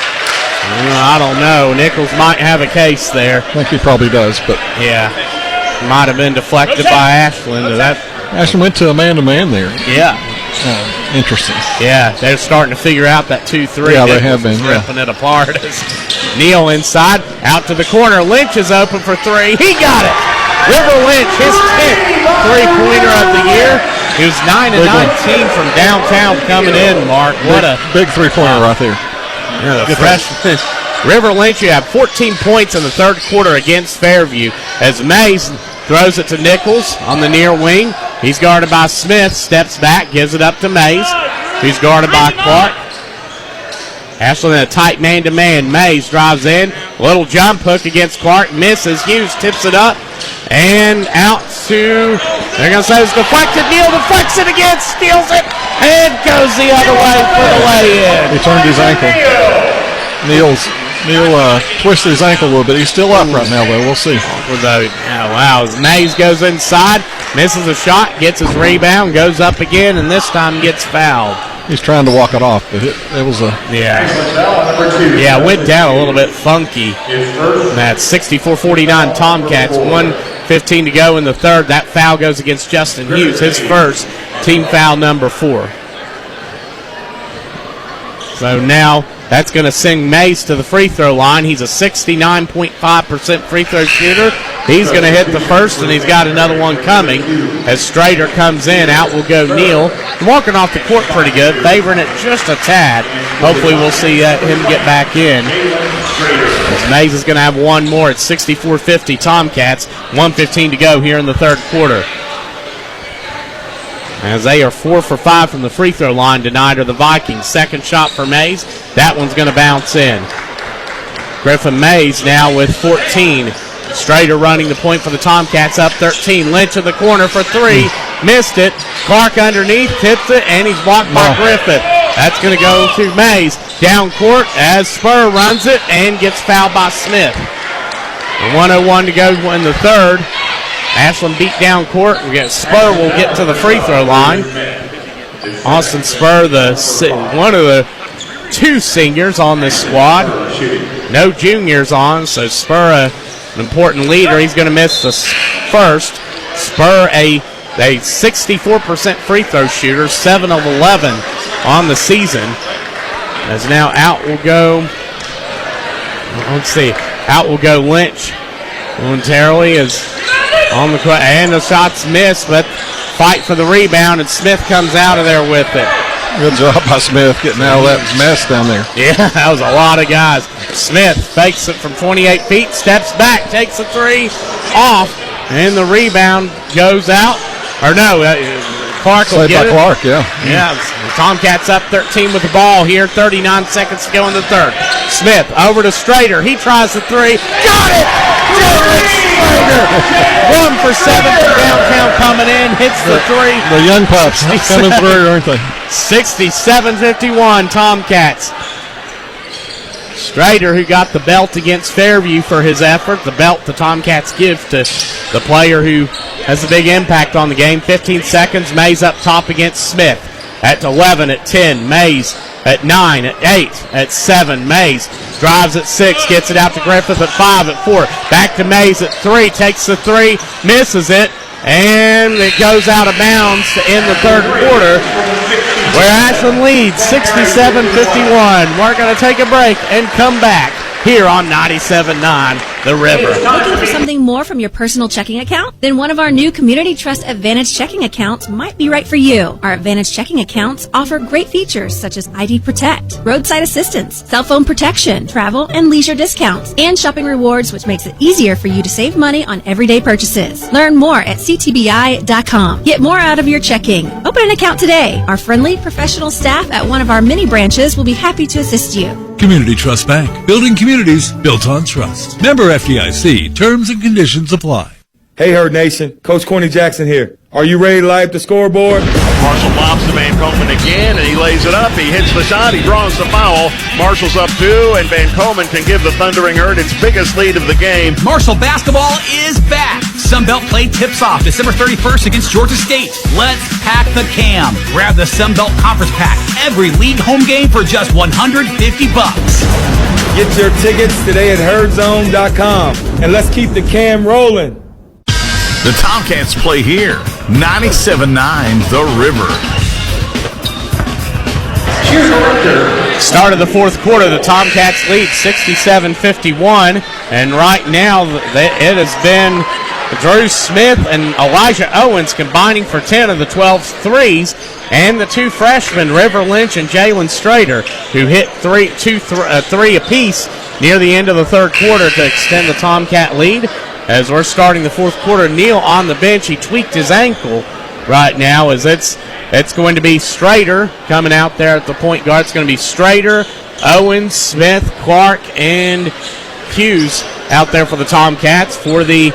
I don't know. Nichols might have a case there.
I think he probably does, but
yeah, might have been deflected by Ashland.
Ashland went to a man-to-man there.
Yeah.
Interesting.
Yeah, they're starting to figure out that 2-3.
Yeah, they have been.
Ripping it apart. Neal inside, out to the corner. Lynch is open for 3. He got it. River Lynch, his 10th three-pointer of the year. He was 9 of 19 from downtown coming in, Mark. What a
big three-pointer right there.
Yeah, the freshman. River Lynch, you have 14 points in the third quarter against Fairview as Mays throws it to Nichols on the near wing. He's guarded by Smith, steps back, gives it up to Mays. He's guarded by Clark. Ashland in a tight man-to-man. Mays drives in. Little jump hook against Clark. Misses. Hughes tips it up. And out to, they're going to say it's deflected. Neal deflects it again. Steals it. And goes the other way for the lay-in.
He turned his ankle. Neal twisted his ankle a little bit. He's still up right now, though. We'll see.
Wow. As Mays goes inside, misses a shot, gets his rebound, goes up again, and this time gets fouled.
He's trying to walk it off, but it was a...
Yeah, went down a little bit funky. That's 64-49 Tomcats. 1:15 to go in the third. That foul goes against Justin Hughes, his first, team foul number 4. So now that's going to send Mays to the free throw line. He's a 69.5% free throw shooter. He's going to hit the first, and he's got another one coming. As Strader comes in, out will go Neal. Walking off the court pretty good, favoring it just a tad. Hopefully we'll see him get back in. As Mays is going to have one more. It's 64-50 Tomcats. 1:15 to go here in the third quarter. As they are 4 for 5 from the free throw line tonight are the Vikings. Second shot for Mays. That one's going to bounce in. Griffin Mays now with 14. Strader running the point for the Tomcats, up 13. Lynch in the corner for 3. Missed it. Clark underneath, tips it, and he's blocked by Griffith. That's going to go to Mays. Down court as Spur runs it and gets fouled by Smith. 1:01 to go in the third. Ashland beat down court. Spur will get to the free throw line. Austin Spur, one of the 2 seniors on this squad. No juniors on, so Spur an important leader. He's going to miss the first. Spur, a 64% free throw shooter, 7 of 11 on the season. As now out will go, let's see, out will go Lynch. Momentarily is on the court, and the shot's missed, but fight for the rebound, and Smith comes out of there with it.
Good job by Smith getting out of that mess down there.
Yeah, that was a lot of guys. Smith fakes it from 28 feet, steps back, takes a three, off, and the rebound goes out. Or no, Clark will get it.
Clark, yeah.
Yeah, the Tomcats up 13 with the ball here. 39 seconds to go in the third. Smith over to Strader. He tries the three. Got it! Strader! 1 for 7 from downtown coming in. Hits the three.
The young pups coming through, aren't they?
67-51 Tomcats. Strader, who got the belt against Fairview for his effort. The belt the Tomcats give to the player who has a big impact on the game. 15 seconds. Mays up top against Smith. At 11, at 10, Mays. At 9, at 8, at 7, Mays drives at 6, gets it out to Griffith at 5, at 4. Back to Mays at 3, takes the 3, misses it, and it goes out of bounds to end the third quarter, where Ashland leads 67-51. We're going to take a break and come back here on 97.9 The River.
Looking for something more from your personal checking account? Then one of our new Community Trust Advantage checking accounts might be right for you. Our Advantage checking accounts offer great features such as ID Protect, roadside assistance, cell phone protection, travel and leisure discounts, and shopping rewards, which makes it easier for you to save money on everyday purchases. Learn more at ctbi.com. Get more out of your checking. Open an account today. Our friendly, professional staff at one of our many branches will be happy to assist you.
Community Trust Bank. Building communities built on trust. Member FDIC. Terms and conditions apply.
Hey, Herd Nation. Coach Corny Jackson here. Are you ready to light up the scoreboard?
Marshall lobs to Van Komen again, and he lays it up. He hits the shot. He draws the foul. Marshall's up 2, and Van Komen can give the Thundering Herd its biggest lead of the game.
Marshall basketball is back. Sunbelt play tips off December 31st against Georgia State. Let's pack the cam. Grab the Sunbelt Conference Pack. Every league home game for just $150.
Get your tickets today at herdzone.com, and let's keep the cam rolling.
The Tomcats play here. 97.9 The River.
Start of the fourth quarter, the Tomcats lead 67-51, and right now it has been Drew Smith and Elijah Owens combining for 10 of the 12 threes, and the two freshmen, River Lynch and Jalen Strader, who hit three apiece near the end of the third quarter to extend the Tomcat lead. As we're starting the fourth quarter, Neal on the bench. He tweaked his ankle right now, as it's going to be Strader coming out there at the point guard. It's going to be Strader, Owens, Smith, Clark, and Hughes out there for the Tomcats. For the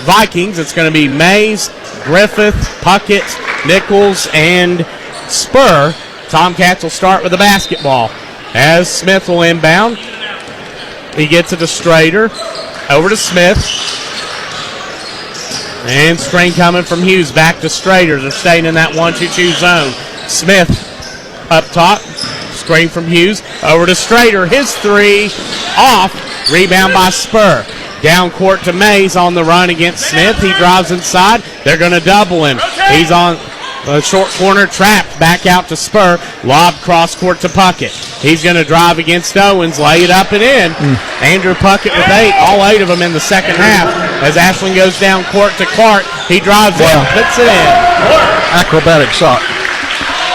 Vikings, it's going to be Mays, Griffith, Puckett, Nichols, and Spur. Tomcats will start with the basketball as Smith will inbound. He gets it to Strader. Over to Smith. And screen coming from Hughes. Back to Strader. They're staying in that 1-2-2 zone. Smith up top. Screen from Hughes. Over to Strader. His three. Off. Rebound by Spur. Down court to Mays on the run against Smith. He drives inside. They're going to double him. He's on the short corner, trapped. Back out to Spur. Lob cross court to Puckett. He's going to drive against Owens. Lay it up and in. Andrew Puckett with 8. All 8 of them in the second half. As Ashland goes down court to Clark. He drives in. Puts it in.
Acrobatic shot.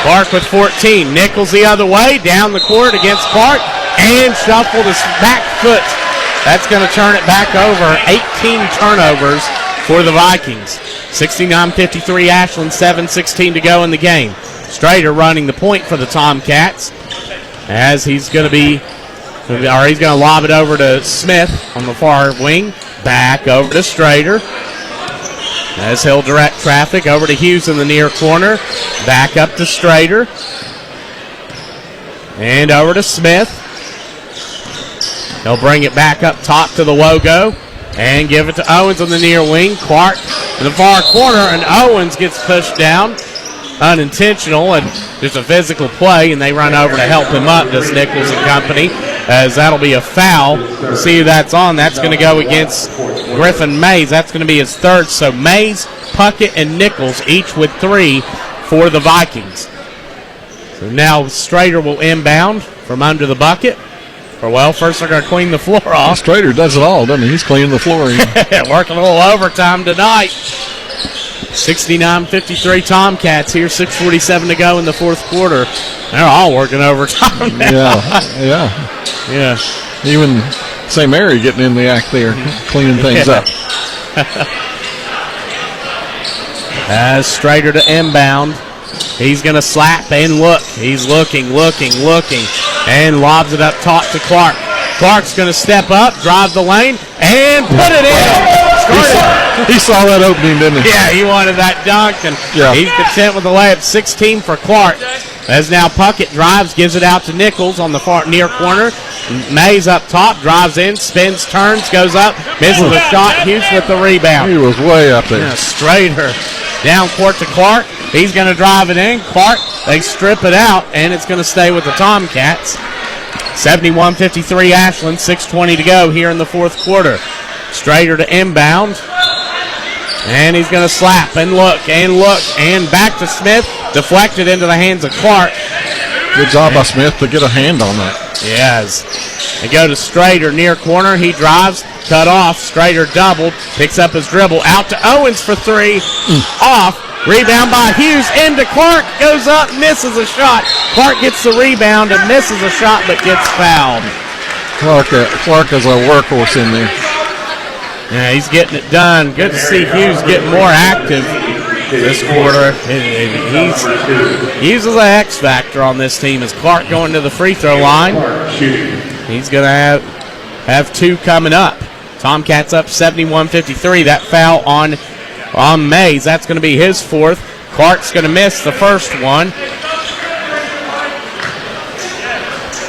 Clark with 14. Nichols the other way. Down the court against Clark. And shuffled his back foot. That's going to turn it back over. 18 turnovers for the Vikings. 69-53 Ashland, 7:16 to go in the game. Strader running the point for the Tomcats, as he's going to lob it over to Smith on the far wing. Back over to Strader, as he'll direct traffic over to Hughes in the near corner. Back up to Strader, and over to Smith. He'll bring it back up top to the Wogo and give it to Owens on the near wing. Clark in the far corner, and Owens gets pushed down. Unintentional, and there's a physical play, and they run over to help him up, does Nichols and company. as that'll be a foul. We'll see who that's on. That's going to go against Griffin Mays. That's going to be his third. So Mays, Puckett, and Nichols each with 3 for the Vikings. So now Strader will inbound from under the bucket. Well, first they're going to clean the floor off.
Strader does it all, doesn't he? He's cleaning the floor.
Working a little overtime tonight. 69-53 Tomcats here, 6:47 to go in the fourth quarter. They're all working overtime now.
Yeah. Even St. Mary getting in the act there, cleaning things up.
As Strader to inbound. He's going to slap and look. He's looking, and lobs it up top to Clark. Clark's going to step up, drive the lane, and put it in.
He saw that opening, didn't he?
Yeah, he wanted that dunk, and he's content with the layup. 16 for Clark. As now Puckett drives, gives it out to Nichols on the far near corner. Mays up top, drives in, spins, turns, goes up, misses the shot. Hughes with the rebound.
He was way up there.
Strader down court to Clark. He's going to drive it in. Clark, they strip it out, and it's going to stay with the Tomcats. 71-53 Ashland, 6:20 to go here in the fourth quarter. Strader to inbound, and he's going to slap and look, and back to Smith. Deflected into the hands of Clark.
Good job by Smith to get a hand on that.
Yes. They go to Strader near corner. He drives, cut off. Strader doubled, picks up his dribble. Out to Owens for 3. Off. Rebound by Hughes into Clark. Goes up, misses a shot. Clark gets the rebound and misses a shot but gets fouled.
Clark is a workhorse in there.
Yeah, he's getting it done. Good to see Hughes get more active this quarter. Hughes is an X factor on this team. As Clark going to the free throw line, he's going to have 2 coming up. Tomcats up 71-53. That foul on Mays. That's going to be his 4th. Clark's going to miss the first one.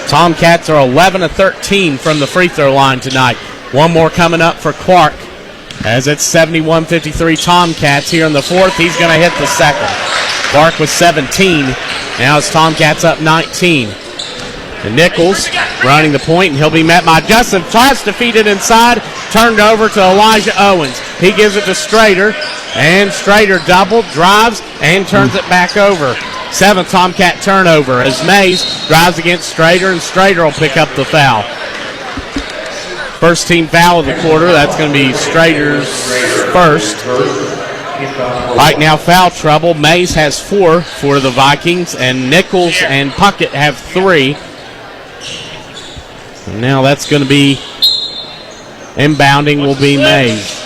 Tomcats are 11 of 13 from the free throw line tonight. One more coming up for Clark. As it's 71-53 Tomcats here in the fourth. He's going to hit the second. Clark with 17. Now it's Tomcats up 19. And Nichols running the point, and he'll be met by Justin. Tries to feed it inside. Turned over to Elijah Owens. He gives it to Strader. And Strader double, drives, and turns it back over. 7th Tomcat turnover as Mays drives against Strader, and Strader will pick up the foul. First team foul of the quarter. That's going to be Strader's first. Right now, foul trouble. Mays has 4 for the Vikings, and Nichols and Puckett have 3. And now that's going to be inbounding will be Mays.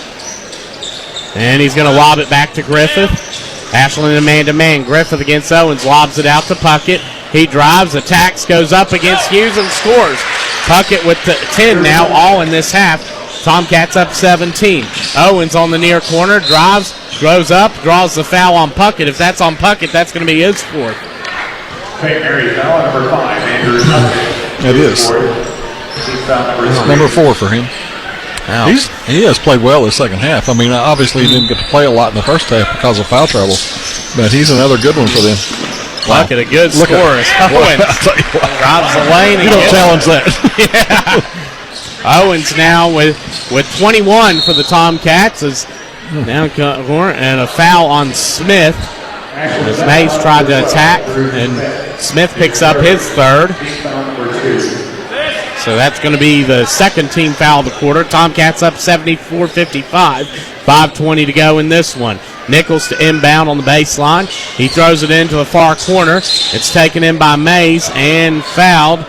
And he's going to lob it back to Griffith. Ashland in man-to-man. Griffith against Owens. Lobs it out to Puckett. He drives, attacks, goes up against Hughes and scores. Puckett with 10 now, all in this half. Tomcats up 17. Owens on the near corner, drives, goes up, draws the foul on Puckett. If that's on Puckett, that's going to be his 4th.
It is. Number 4 for him.
Wow.
He has played well this second half. I mean, obviously he didn't get to play a lot in the first half because of foul trouble, but he's another good one for them.
Puckett, a good scorer. Owens drives the lane.
You don't challenge that.
Yeah. Owens now with 21 for the Tomcats is down and a foul on Smith. As Mays tried to attack, and Smith picks up his 3rd. So that's going to be the second team foul of the quarter. Tomcats up 74-55. 5:20 to go in this one. Nichols to inbound on the baseline. He throws it into the far corner. It's taken in by Mays and fouled.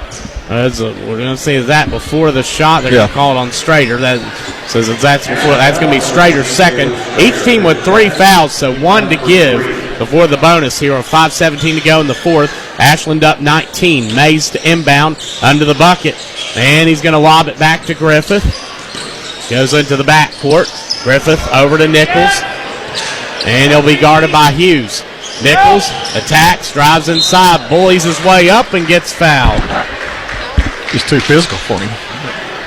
We're going to say that before the shot. They're going to call it on Strader. That says that's before. That's going to be Strader's second. Each team with 3 fouls, so 1 to give before the bonus here. 5:17 to go in the fourth. Ashland up 19. Mays to inbound under the bucket. And he's going to lob it back to Griffith. Goes into the backcourt. Griffith over to Nichols. And he'll be guarded by Hughes. Nichols attacks, drives inside, bullies his way up, and gets fouled.
Just too physical for him.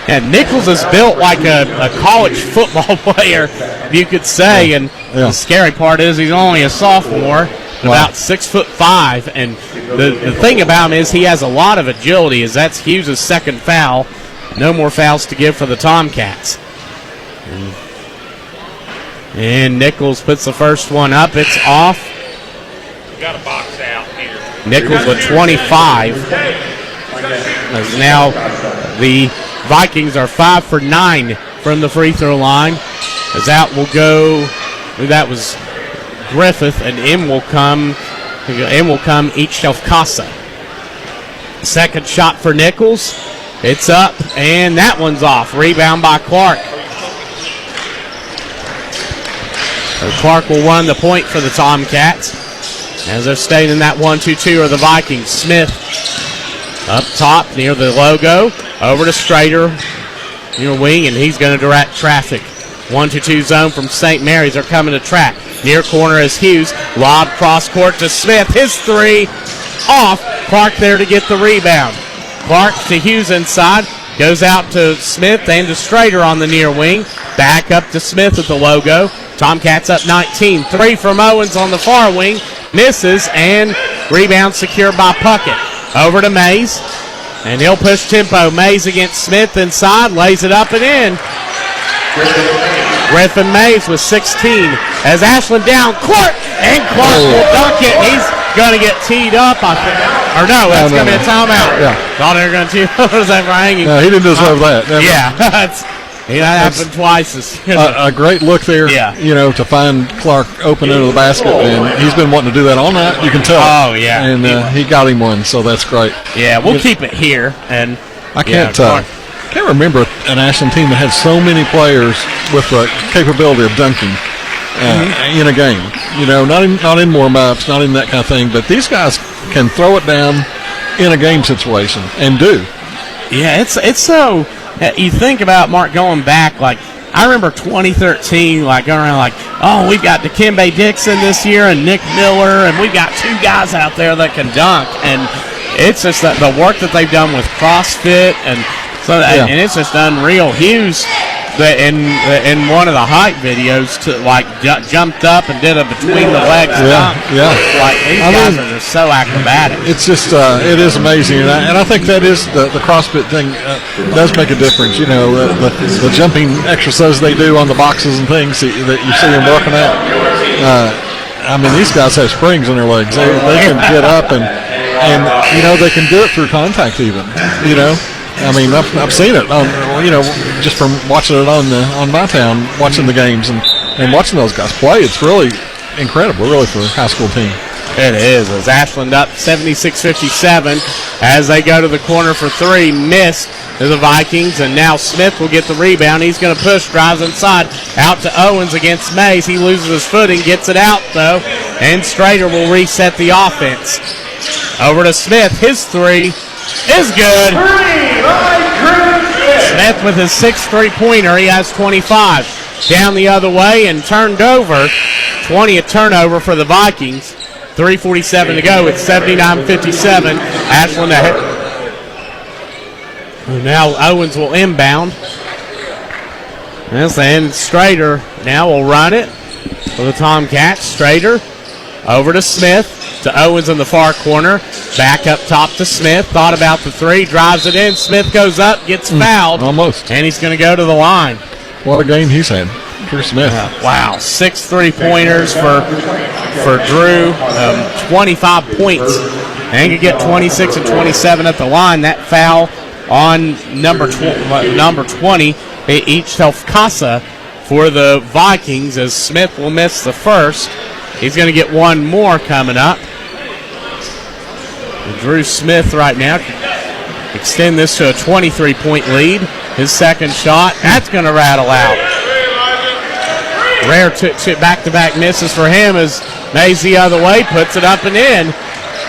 And Nichols is built like a college football player, you could say. And the scary part is he's only a sophomore. about 6'5", and the thing about him is he has a lot of agility. As that's Hughes' second foul. No more fouls to give for the Tomcats. And Nichols puts the first one up. It's off.
We got a box out here.
Nichols with 25. As now the Vikings are 5 for 9 from the free throw line. As out will go, that was Griffith, and in will come each of Casa. Second shot for Nichols. It's up, and that one's off. Rebound by Clark. So Clark will run the point for the Tomcats. As they're staying in that 1-2-2 are the Vikings. Smith up top near the logo. Over to Strader near wing, and he's going to direct traffic. 1-2 zone from St. Mary's. They're coming to track. Near corner is Hughes. Lob cross court to Smith. His three off. Clark there to get the rebound. Clark to Hughes inside. Goes out to Smith and to Strader on the near wing. Back up to Smith at the logo. Tomcats up 19. Three from Owens on the far wing. Misses, and rebound secured by Puckett. Over to Mays. And he'll push tempo. Mays against Smith inside. Lays it up and in. Griffin Mays with 16. As Ashland down court. And Clark will dunk it. He's going to get teed up, I think. Or no, it's going to be a timeout.
Yeah.
Thought they were going to tee up. Was that for hanging?
No, he didn't deserve that.
Yeah. That happened twice.
A great look there, to find Clark open into the basket, and he's been wanting to do that all night. You can tell.
Oh, yeah.
And he got him one, so that's great.
Yeah, we'll keep it here. And
I can't remember an Ashland team that had so many players with the capability of dunking in a game. Not in warm-ups, not in that kind of thing, but these guys can throw it down in a game situation and do.
Yeah, it's so. You think about, Mark, going back, like, I remember 2013, like, going around like, oh, we've got Dikembe Dixon this year and Nick Miller, and we've got two guys out there that can dunk. And it's just that the work that they've done with CrossFit, and and it's just unreal. Hughes, in one of the height videos, jumped up and did a between the legs dunk.
Yeah.
Like, these guys are just so acrobatic.
It's just, it is amazing. And I think that is the CrossFit thing does make a difference. The jumping exercises they do on the boxes and things that you see them working at. These guys have springs in their legs. They can get up and they can do it through contact even, I've seen it, just from watching it on my town, watching the games and watching those guys play. It's really incredible, really, for a high school team.
It is. As Ashland up 76-57 as they go to the corner for three. Missed to the Vikings, and now Smith will get the rebound. He's going to push, drives inside, out to Owens against Mays. He loses his footing, gets it out, though, and Strader will reset the offense. Over to Smith. His three is good. Smith with his sixth three-pointer. He has 25. Down the other way and turned over. 20th turnover for the Vikings. 3:47 to go. It's 79-57. Ashland ahead. Now Owens will inbound. And Strader now will run it for the Tomcats. Strader over to Smith. To Owens in the far corner. Back up top to Smith. Thought about the three. Drives it in. Smith goes up. Gets fouled.
Almost.
And he's going to go to the line.
What a game he's had for Smith.
Wow. 6 3-pointers for Drew. 25 points. And could get 26 and 27 at the line. That foul on number 20. Each Casa for the Vikings as Smith will miss the first. He's going to get one more coming up. Drew Smith right now can extend this to a 23-point lead. His second shot, that's going to rattle out. Rare back-to-back misses for him as Mays the other way, puts it up and in.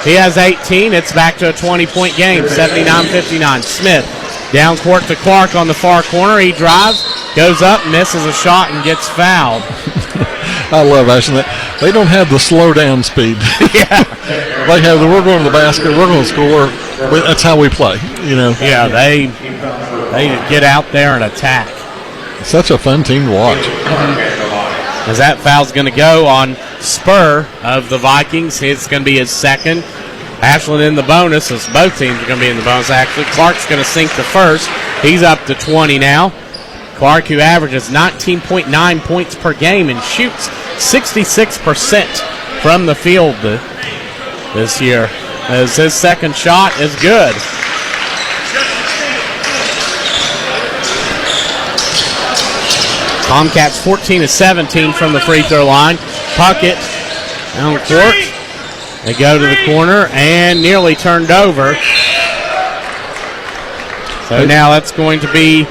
He has 18. It's back to a 20-point game, 79-59. Smith down court to Clark on the far corner. He drives, goes up, misses a shot, and gets fouled.
I love Ashland. They don't have the slow down speed.
Yeah.
They have we're going to the basket, we're going to score. That's how we play,
Yeah, they get out there and attack.
Such a fun team to watch.
as that foul's going to go on Spur of the Vikings. It's going to be his second. Ashland in the bonus, as both teams are going to be in the bonus, actually. Clark's going to sink the first. He's up to 20 now. Clark, who averages 19.9 points per game and shoots 66% from the field this year, as his second shot is good. Tomcats 14 of 17 from the free throw line. Puckett down the court. They go to the corner and nearly turned over. So now that's going to be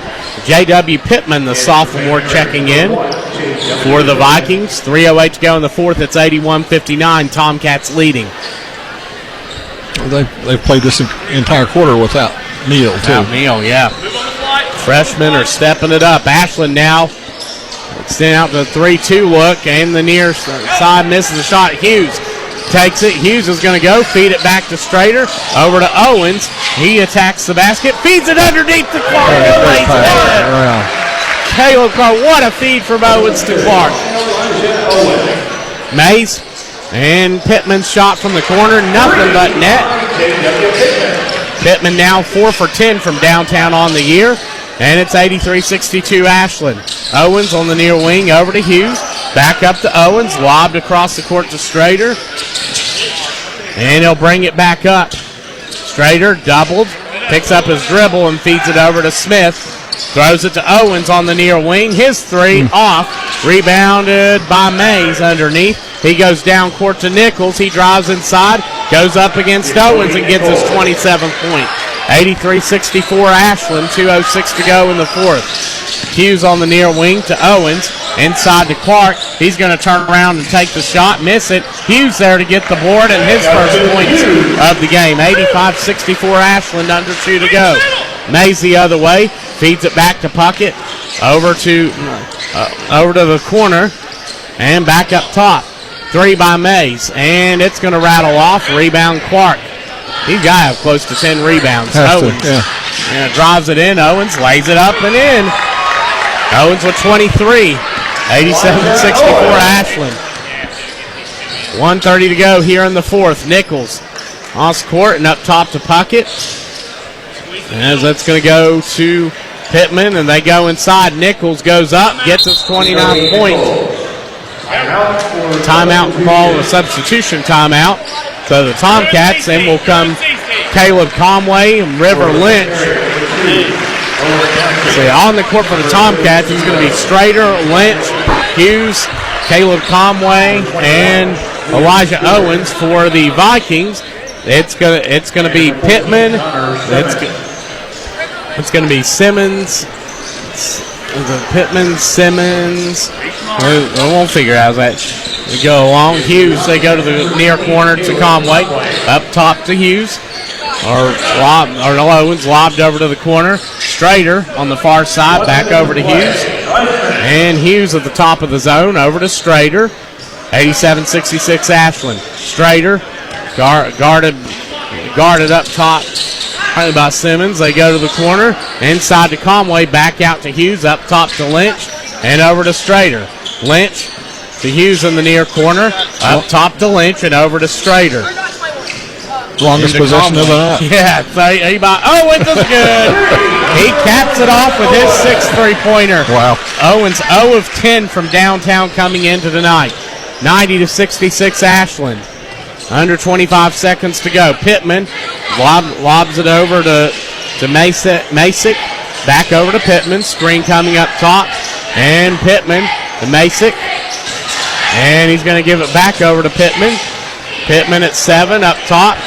J.W. Pittman, the sophomore, checking in for the Vikings. 3:08 to go in the fourth. It's 81-59. Tomcats leading.
They've played this entire quarter without Neal, too.
Without Neal, yeah. Freshmen are stepping it up. Ashland now extending out the 3-2 look, and the near side misses the shot. Hughes takes it. Hughes is going to go. Feed it back to Strader. Over to Owens. He attacks the basket. Feeds it underneath the Clark. Caleb Clark. What a feed from Owens to Clark. Mays and Pittman's shot from the corner. Nothing but net. Pittman now 4 for 10 from downtown on the year. And it's 83-62 Ashland. Owens on the near wing over to Hughes. Back up to Owens. Lobbed across the court to Strader. And he'll bring it back up. Strader doubled. Picks up his dribble and feeds it over to Smith. Throws it to Owens on the near wing. His three off. Rebounded by Mays underneath. He goes down court to Nichols. He drives inside. Goes up against Owens and gets his 27th point. 83-64 Ashland, 2:06 to go in the fourth. Hughes on the near wing to Owens, inside to Clark. He's going to turn around and take the shot, miss it. Hughes there to get the board and his first points of the game. 85-64 Ashland, under 2 to go. Mays the other way, feeds it back to Puckett, over to the corner, and back up top. 3 by Mays, and it's going to rattle off. Rebound Clark. He's got to have close to 10 rebounds. Owens drives it in. Owens lays it up and in. Owens with 23. 87-64 Ashland. 1:30 to go here in the fourth. Nichols off court and up top to Puckett. As that's going to go to Pittman, and they go inside. Nichols goes up, gets us 29 points. Timeout call, a substitution timeout. So the Tomcats, then will come Caleb Conway and River Lynch. So on the court for the Tomcats, it's going to be Strader, Lynch, Hughes, Caleb Conway, and Elijah Owens. For the Vikings, it's going to be Pittman. It's going to be Simmons. Pittman, Simmons. We won't figure out that. We go along. Hughes, they go to the near corner to Conway. Up top to Hughes. Or Owens lobbed over to the corner. Strader on the far side, back over to Hughes. And Hughes at the top of the zone, over to Strader. 87-66 Ashland. Strader guarded up top by Simmons. They go to the corner. Inside to Conway, back out to Hughes, up top to Lynch, and over to Strader. Lynch to Hughes in the near corner, up top to Lynch, and over to Strader.
Longest possession of the night.
Yeah, Owens is good. He caps it off with his 6th three-pointer.
Wow.
Owens 0 of 10 from downtown coming into tonight. 90-66 Ashland. Under 25 seconds to go. Pittman lobs it over to Masick. Back over to Pittman. Screen coming up top. And Pittman to Masick. And he's going to give it back over to Pittman. Pittman at 7 up top.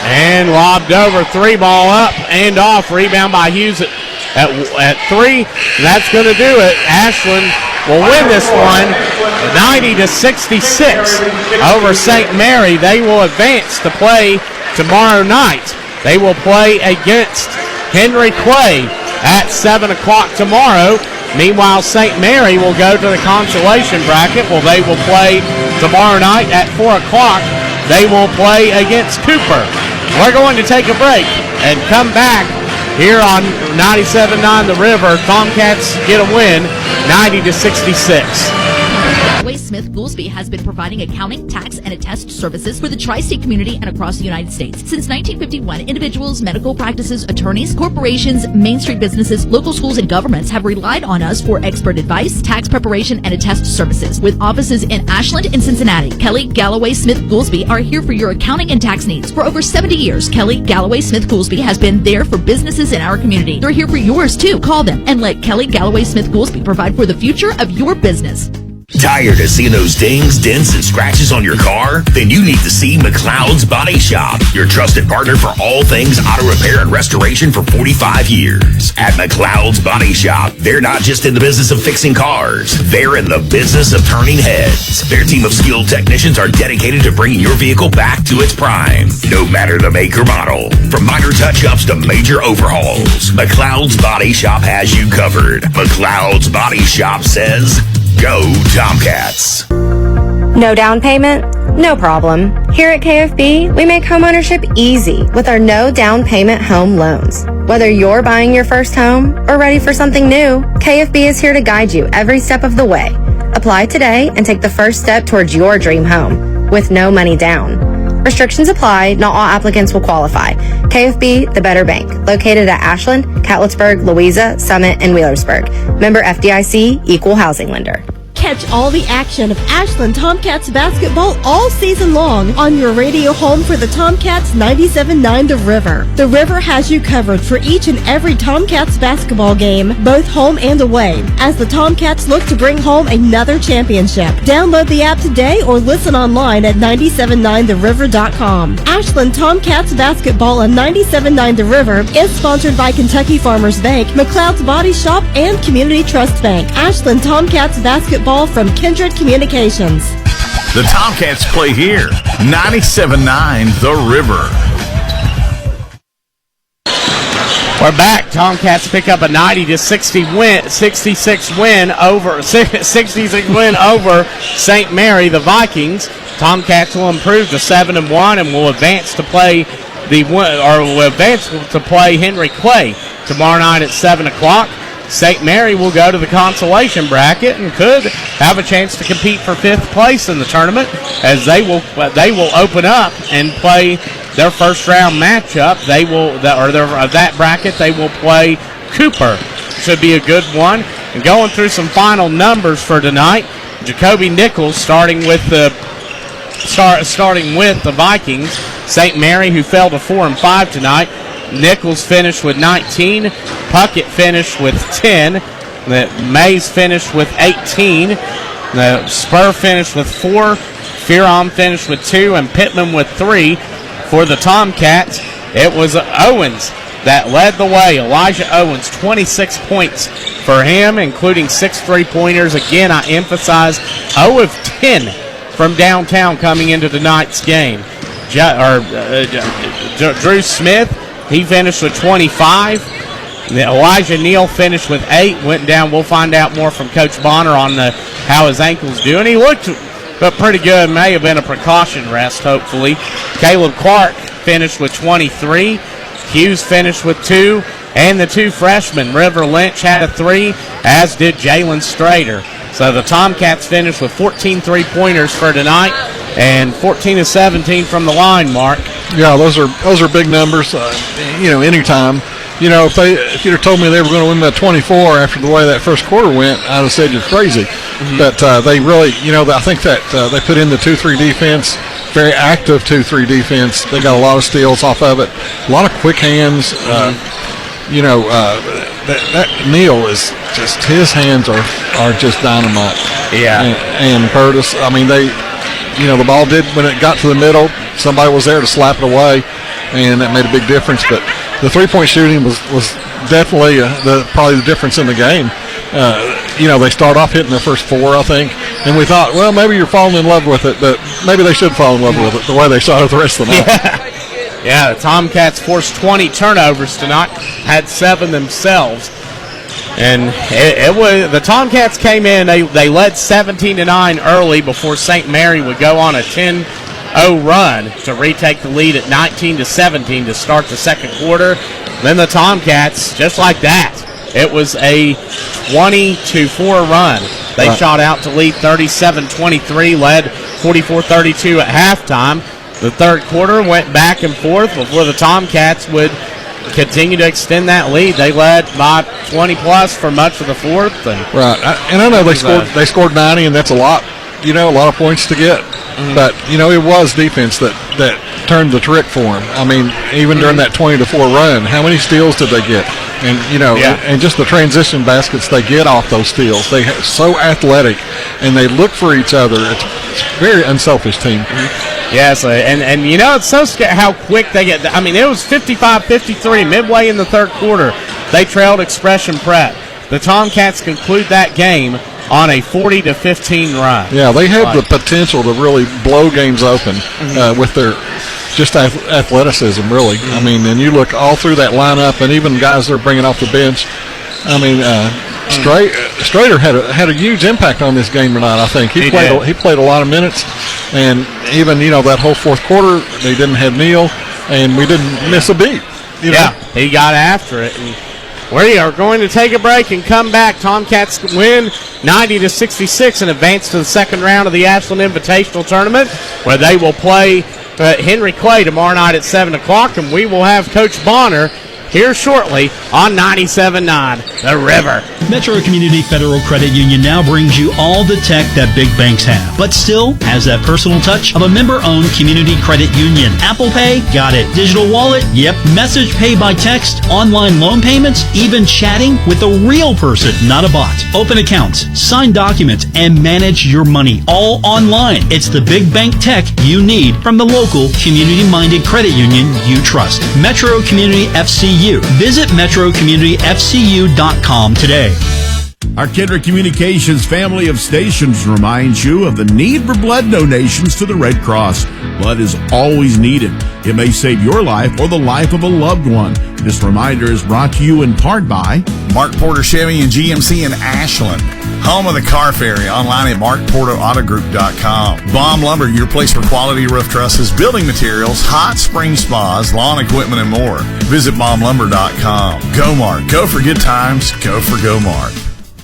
And lobbed over. 3-ball up and off. Rebound by Hughes at 3. That's going to do it. Ashland will win this one 90-66 over St. Mary. They will advance to play tomorrow night. They will play against Henry Clay at 7 o'clock tomorrow. Meanwhile, St. Mary will go to the consolation bracket. Well, they will play tomorrow night at 4 o'clock. They will play against Cooper. We're going to take a break and come back here on 97.9 The River. Tomcats get a win, 90-66.
Galloway Smith Goolsby has been providing accounting, tax, and attest services for the tri-state community and across the United States. Since 1951, individuals, medical practices, attorneys, corporations, Main Street businesses, local schools, and governments have relied on us for expert advice, tax preparation, and attest services. With offices in Ashland and Cincinnati, Kelly Galloway Smith Goolsby are here for your accounting and tax needs. For over 70 years, Kelly Galloway Smith Goolsby has been there for businesses in our community. They're here for yours too. Call them and let Kelly Galloway Smith Goolsby provide for the future of your business.
Tired of seeing those dings, dents, and scratches on your car? Then you need to see McLeod's Body Shop, your trusted partner for all things auto repair and restoration for 45 years. At McLeod's Body Shop, they're not just in the business of fixing cars, they're in the business of turning heads. Their team of skilled technicians are dedicated to bringing your vehicle back to its prime, no matter the make or model. From minor touch-ups to major overhauls, McLeod's Body Shop has you covered. McLeod's Body Shop says, go Tomcats.
No down payment? No problem. Here at KFB, we make homeownership easy with our no down payment home loans. Whether you're buying your first home or ready for something new, KFB is here to guide you every step of the way. Apply today and take the first step towards your dream home with no money down. Restrictions apply. Not all applicants will qualify. KFB, the better bank. Located at Ashland, Catlettsburg, Louisa, Summit, and Wheelersburg. Member FDIC, Equal Housing Lender.
Catch all the action of Ashland Tomcats basketball all season long on your radio home for the Tomcats 97.9 The River. The River has you covered for each and every Tomcats basketball game, both home and away, as the Tomcats look to bring home another championship. Download the app today or listen online at 979theriver.com. Ashland Tomcats basketball on 97.9 The River is sponsored by Kentucky Farmers Bank, McLeod's Body Shop, and Community Trust Bank. Ashland Tomcats basketball from Kindred Communications.
The Tomcats play here. 97.9 The River.
We're back. Tomcats pick up a 66 win over St. Mary, the Vikings. Tomcats will improve to 7-1 and will advance to play Henry Clay tomorrow night at 7 o'clock. St. Mary will go to the consolation bracket and could have a chance to compete for 5th place in the tournament, as they will open up and play their first round matchup. That bracket they will play Cooper. Should be a good one. And going through some final numbers for tonight, Jacoby Nichols starting with the Vikings. St. Mary, who fell to 4-5 tonight. Nichols finished with 19. Puckett finished with 10. The Mays finished with 18. The Spur finished with 4. Fearon finished with 2. And Pittman with 3. For the Tomcats, it was Owens that led the way. Elijah Owens, 26 points for him, including 6 3-pointers. Again, I emphasize 0 of 10 from downtown coming into tonight's game. Drew Smith, he finished with 25. Elijah Neal finished with 8. Went down. We'll find out more from Coach Bonner on how his ankle's doing. He looked pretty good. May have been a precaution rest, hopefully. Caleb Clark finished with 23. Hughes finished with 2. And the 2 freshmen, River Lynch had a 3, as did Jalen Strader. So the Tomcats finished with 14 3-pointers for tonight and 14 of 17 from the line, Mark.
Yeah, those are big numbers. Anytime. If you'd have told me they were going to win that 24 after the way that first quarter went, I'd have said you're crazy. Mm-hmm. But they really, I think that they put in the 2-3 defense, very active 2-3 defense. They got a lot of steals off of it, a lot of quick hands. That Neal is just, his hands are just dynamite.
Yeah.
And Curtis, I mean, the ball did, when it got to the middle, somebody was there to slap it away, and that made a big difference. But the 3-point shooting was definitely probably the difference in the game. They start off hitting their first 4, I think, and we thought, well, maybe you're falling in love with it, but maybe they should fall in love with it the way they shot it the rest of the night.
Yeah, the Tomcats forced 20 turnovers tonight, had 7 themselves. And it was, the Tomcats came in, they led 17-9 early before St. Mary would go on a 10-0 run to retake the lead at 19-17 to start the second quarter. Then the Tomcats, just like that, it was a 20-4 run. They
Right.
shot out to lead 37-23, led 44-32 at halftime. The third quarter went back and forth before the Tomcats would continue to extend that lead. They led by 20-plus for much of the fourth.
Right, and I know they scored 90, and that's a lot, a lot of points to get.
Mm-hmm.
But, it was defense that turned the trick for them. I mean, even during that 20-4 run, how many steals did they get? And, and just the transition baskets they get off those steals. They're so athletic, and they look for each other. It's a very unselfish team.
Yes, and it's so scary how quick they get. I mean, it was 55-53 midway in the third quarter. They trailed Expression Prep. The Tomcats conclude that game on a 40-15 run.
Yeah, they have the potential to really blow games open with their just athleticism, really. I mean, and you look all through that lineup, and even guys they're bringing off the bench. I mean, Strader had a huge impact on this game tonight. I think he played a lot of minutes, and even that whole fourth quarter they didn't have Neal, and we didn't miss a beat.
Yeah, he got after it. And we are going to take a break and come back. Tomcats win 90-66 and advance to the second round of the Ashland Invitational Tournament, where they will play Henry Clay tomorrow night at 7 o'clock, and we will have Coach Bonner here shortly on 97.9 The River.
Metro Community Federal Credit Union now brings you all the tech that big banks have, but still has that personal touch of a member-owned community credit union. Apple Pay? Got it. Digital wallet? Yep. Message pay by text, online loan payments, even chatting with a real person, not a bot. Open accounts, sign documents, and manage your money all online. It's the big bank tech you need from the local community-minded credit union you trust. Metro Community FCU. Visit metrocommunityfcu.com today.
Our Kendrick Communications family of stations reminds you of the need for blood donations to the Red Cross. Blood is always needed. It may save your life or the life of a loved one. This reminder is brought to you in part by
Mark Porter Chevy and GMC in Ashland. Home of the Car Ferry, online at markporterautogroup.com. Baum Lumber, your place for quality roof trusses, building materials, hot spring spas, lawn equipment, and more. Visit baumlumber.com. Go Mark. Go for good times. Go for Go Mark.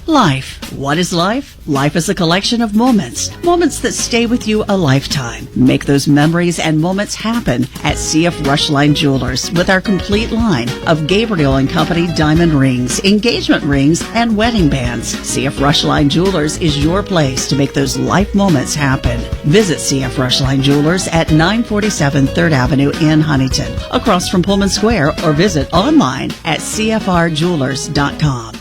Life. What is life? Life is a collection of moments. Moments that stay with you a lifetime. Make those memories and moments happen at CF Rushline Jewelers with our complete line of Gabriel & Company diamond rings, engagement rings, and wedding bands. CF Rushline Jewelers is your place to make those life moments happen. Visit CF Rushline Jewelers at 947 3rd Avenue in Huntington, across from Pullman Square, or visit online at cfrjewelers.com.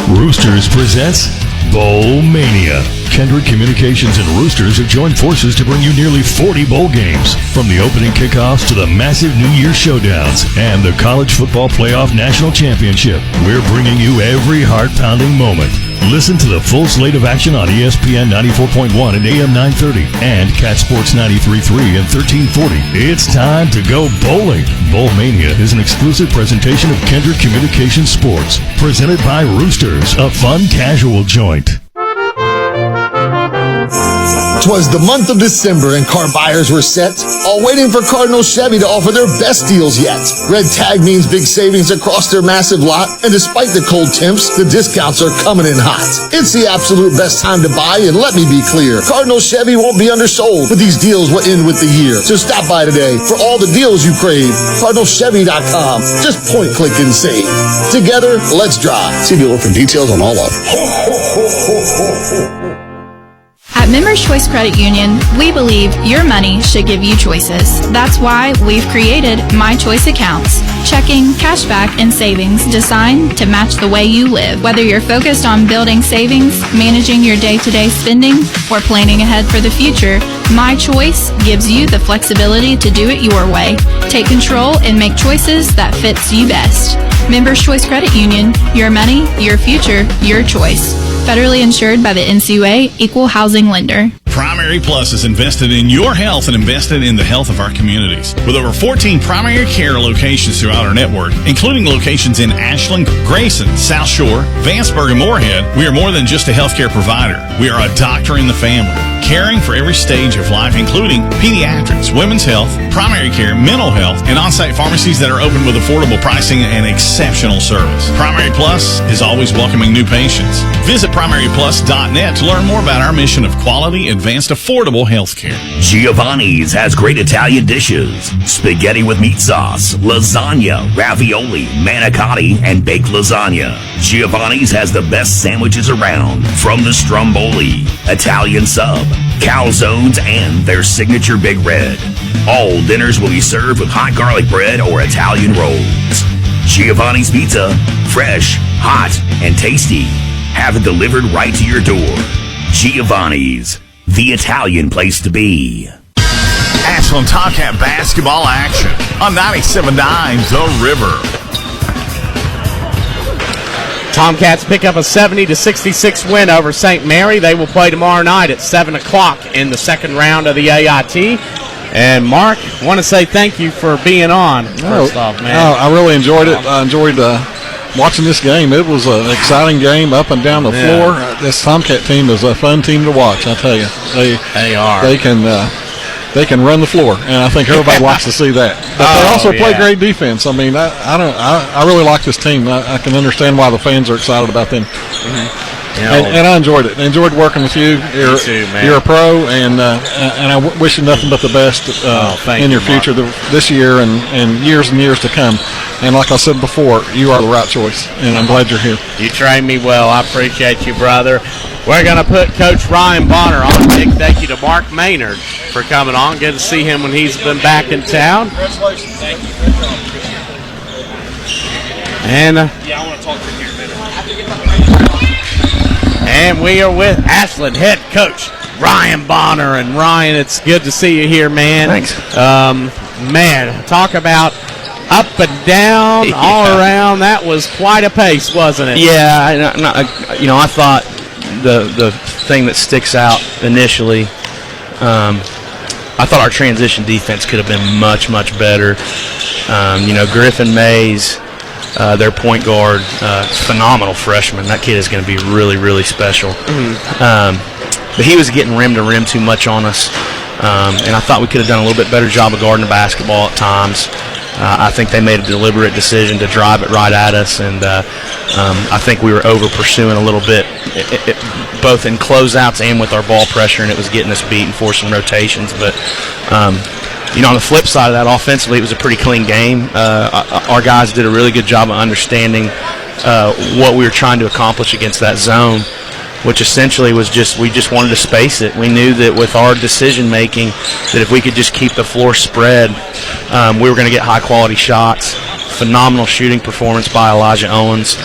Roosters presents Bowl Mania. Kendrick Communications and Roosters have joined forces to bring you nearly 40 bowl games, from the opening kickoffs to the massive New Year showdowns and the College Football Playoff National Championship. We're bringing you every heart-pounding moment. Listen to the full slate of action on ESPN 94.1 and AM 930 and Cat Sports 93.3 and 1340. It's time to go bowling. Bowl Mania is an exclusive presentation of Kendrick Communications Sports, presented by Roosters, a fun casual joint.
'Twas the month of December and car buyers were set, all waiting for Cardinal Chevy to offer their best deals yet. Red tag means big savings across their massive lot, and despite the cold temps, the discounts are coming in hot. It's the absolute best time to buy, and let me be clear, Cardinal Chevy won't be undersold, but these deals will end with the year. So stop by today for all the deals you crave. CardinalChevy.com. Just point, click, and save. Together, let's drive. See dealer for details on all of them.
At Members Choice Credit Union, we believe your money should give you choices. That's why we've created My Choice accounts. Checking, cashback, and savings designed to match the way you live. Whether you're focused on building savings, managing your day-to-day spending, or planning ahead for the future, My Choice gives you the flexibility to do it your way. Take control and make choices that fits you best. Members Choice Credit Union, your money, your future, your choice. Federally insured by the NCUA, Equal Housing Lender.
Primary Primary Plus is invested in your health and invested in the health of our communities. With over 14 primary care locations throughout our network, including locations in Ashland, Grayson, South Shore, Vanceburg, and Moorhead, we are more than just a healthcare provider. We are a doctor in the family, caring for every stage of life, including pediatrics, women's health, primary care, mental health, and on-site pharmacies that are open with affordable pricing and exceptional service. Primary Plus is always welcoming new patients. Visit primaryplus.net to learn more about our mission of quality, advanced, affordable health care.
Giovanni's has great Italian dishes. Spaghetti with meat sauce, lasagna, ravioli, manicotti, and baked lasagna. Giovanni's has the best sandwiches around, from the stromboli, Italian sub, calzones, and their signature Big Red. All dinners will be served with hot garlic bread or Italian rolls. Giovanni's Pizza, fresh, hot, and tasty. Have it delivered right to your door. Giovanni's, the Italian place to be.
Ashland Tomcat basketball action on 97.9 The River.
Tomcats pick up a 70-66 win over St. Mary. They will play tomorrow night at 7 o'clock in the second round of the AIT. And, Mark, I want to say thank you for being on, first off, man.
I really enjoyed it. I enjoyed watching this game. It was an exciting game up and down the floor. This Tomcat team is a fun team to watch, I tell you.
They are.
They can run the floor, and I think everybody likes to see that. But they also play great defense. I mean, I really like this team. I can understand why the fans are excited about them.
Mm-hmm.
And I enjoyed it. I enjoyed working with you.
Me too, man.
You're a pro, and I wish you nothing but the best in your future this year and years to come. And like I said before, you are the right choice, and I'm glad you're here.
You trained me well. I appreciate you, brother. We're going to put Coach Ryan Bonner on. Big thank you to Mark Maynard for coming on. Good to see him when he's been back in town.
Congratulations. Thank you.
And
I want to talk to you here.
And we are with Ashland head coach Ryan Bonner. And Ryan, it's good to see you here, man.
Thanks.
Man, talk about up and down, all around. That was quite a pace, wasn't it?
Yeah, I thought the thing that sticks out initially, I thought our transition defense could have been much, much better. Griffin Mays, their point guard, phenomenal freshman. That kid is going to be really, really special. But he was getting rim to rim too much on us, and I thought we could have done a little bit better job of guarding the basketball at times. I think they made a deliberate decision to drive it right at us, and I think we were over-pursuing a little bit, both in closeouts and with our ball pressure, and it was getting us beat and forcing rotations. But, on the flip side of that, offensively, it was a pretty clean game. Our guys did a really good job of understanding what we were trying to accomplish against that zone, which essentially was we just wanted to space it. We knew that with our decision-making, that if we could just keep the floor spread, we were going to get high-quality shots. Phenomenal shooting performance by Elijah Owens.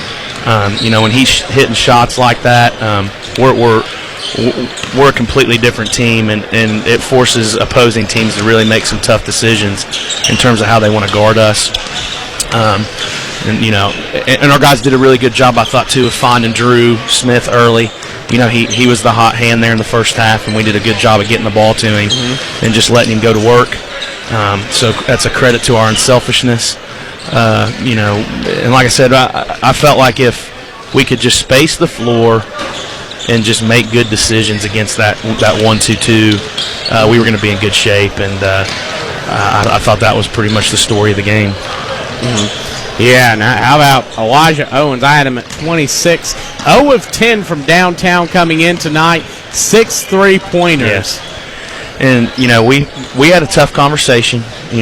When he's hitting shots like that, we're a completely different team, and it forces opposing teams to really make some tough decisions in terms of how they want to guard us. And our guys did a really good job, I thought, too, of finding Drew Smith early. He was the hot hand there in the first half, and we did a good job of getting the ball to him and just letting him go to work. So that's a credit to our unselfishness. And like I said, I felt like if we could just space the floor and just make good decisions against that 1-2-2, we were going to be in good shape, and I thought that was pretty much the story of the game.
Yeah, now how about Elijah Owens? I had him at 26. 0 of 10 from downtown coming in tonight. 6 3-pointers.
Yes. And, we had a tough conversation, he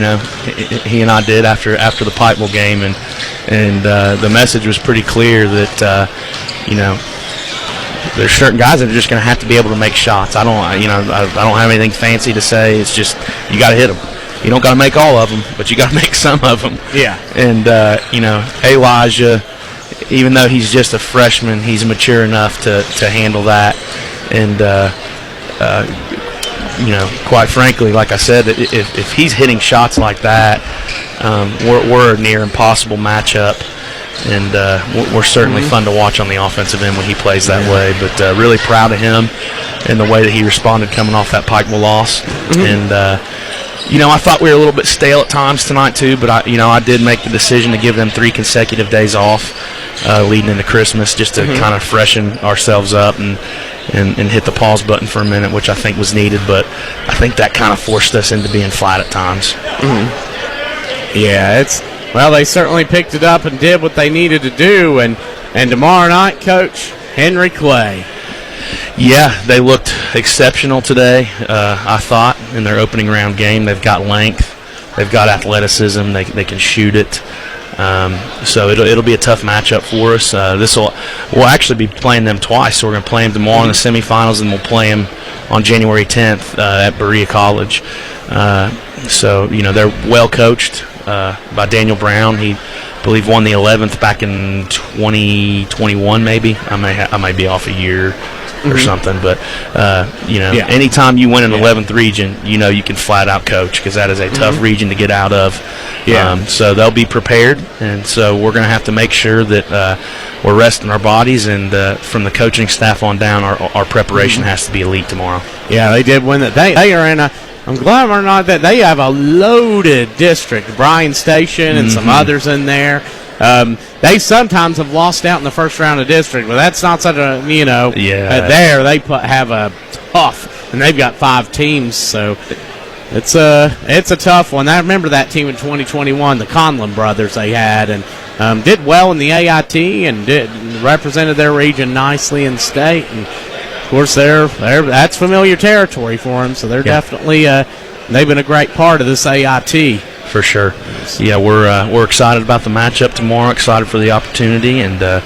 and I did after the Pikeville game, and the message was pretty clear that, there's certain guys that are just going to have to be able to make shots. I don't have anything fancy to say. It's just you got to hit them. You don't got to make all of them, but you got to make some of them.
Yeah.
And Elijah, even though he's just a freshman, he's mature enough to handle that. And quite frankly, like I said, if he's hitting shots like that, we're a near impossible matchup. and we're certainly fun to watch on the offensive end when he plays that way. But really proud of him and the way that he responded coming off that Pikeville loss. And I thought we were a little bit stale at times tonight too, but I did make the decision to give them 3 consecutive days off leading into Christmas, just to kind of freshen ourselves up and hit the pause button for a minute, which I think was needed. But I think that kind of forced us into being flat at times.
Yeah, well, they certainly picked it up and did what they needed to do. And tomorrow night, Coach, Henry Clay.
Yeah, they looked exceptional today, I thought, in their opening round game. They've got length. They've got athleticism. They can shoot it. So it'll be a tough matchup for us. We'll actually be playing them twice. So we're going to play them tomorrow in the semifinals, and we'll play them on January 10th at Berea College. So they're well coached by Daniel Brown. He, I believe, won the 11th back in 2021. Maybe I may be off a year or something, but anytime you win an 11th region, you can flat out coach, because that is a tough region to get out of. So they'll be prepared, and so we're going to have to make sure that we're resting our bodies, and from the coaching staff on down, our preparation has to be elite tomorrow.
Yeah, they did win that. They are in a. I'm glad or not that they have a loaded district. Bryan Station and some others in there. They sometimes have lost out in the first round of district, but that's not such a, there they have a tough, and they've got 5 teams, so it's a tough one. I remember that team in 2021, the Conlon brothers they had, and did well in the AIT and represented their region nicely in state, and of course that's familiar territory for them, so they're definitely they've been a great part of this AIT.
For sure. Yeah, we're excited about the matchup tomorrow, excited for the opportunity, and the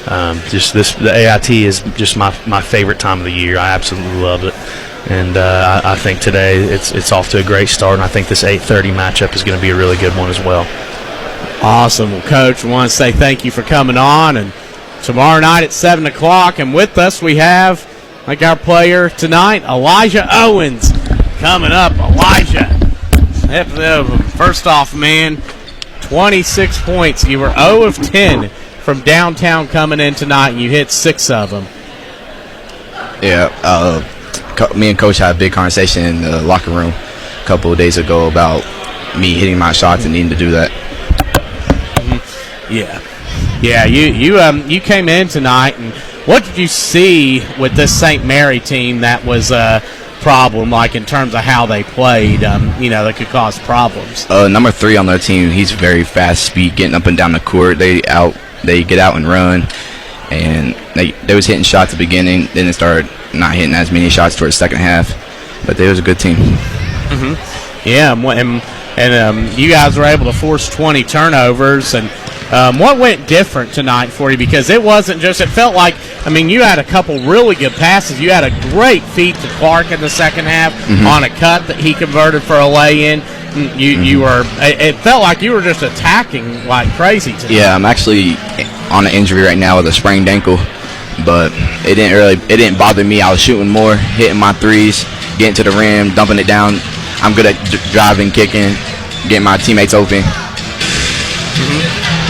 AIT is just my favorite time of the year. I absolutely love it. And I think today it's off to a great start, and I think this 8:30 matchup is going to be a really good one as well.
Awesome. Well, Coach, I want to say thank you for coming on, and tomorrow night at 7 o'clock, and with us we have, like our player tonight, Elijah Owens. Coming up, Elijah. First off, man, 26 points. You were 0 of 10 from downtown coming in tonight, and you hit 6 of them.
Yeah, me and Coach had a big conversation in the locker room a couple of days ago about me hitting my shots and needing to do that.
Yeah. You came in tonight, and what did you see with this St. Mary team that was problem, like in terms of how they played, that could cause problems?
Number 3 on their team, he's very fast speed, getting up and down the court. They get out and run, and they was hitting shots at the beginning, then they started not hitting as many shots towards the second half, but they was a good team.
Yeah, and you guys were able to force 20 turnovers, and what went different tonight for you? Because it wasn't just, it felt like, you had a couple really good passes. You had a great feed to Clark in the second half on a cut that he converted for a lay-in. It felt like you were just attacking like crazy tonight.
Yeah, I'm actually on an injury right now with a sprained ankle, but it didn't bother me. I was shooting more, hitting my threes, getting to the rim, dumping it down. I'm good at driving, kicking, getting my teammates open.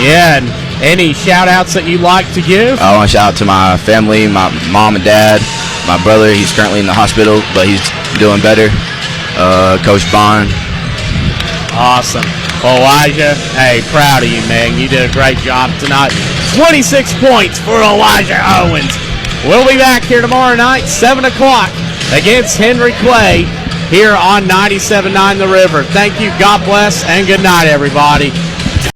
Yeah, and any shout-outs that you'd like to give?
I want to shout out to my family, my mom and dad, my brother. He's currently in the hospital, but he's doing better. Coach Bond.
Awesome. Well, Elijah, hey, proud of you, man. You did a great job tonight. 26 points for Elijah Owens. We'll be back here tomorrow night, 7 o'clock, against Henry Clay here on 97.9 The River. Thank you, God bless, and good night, everybody.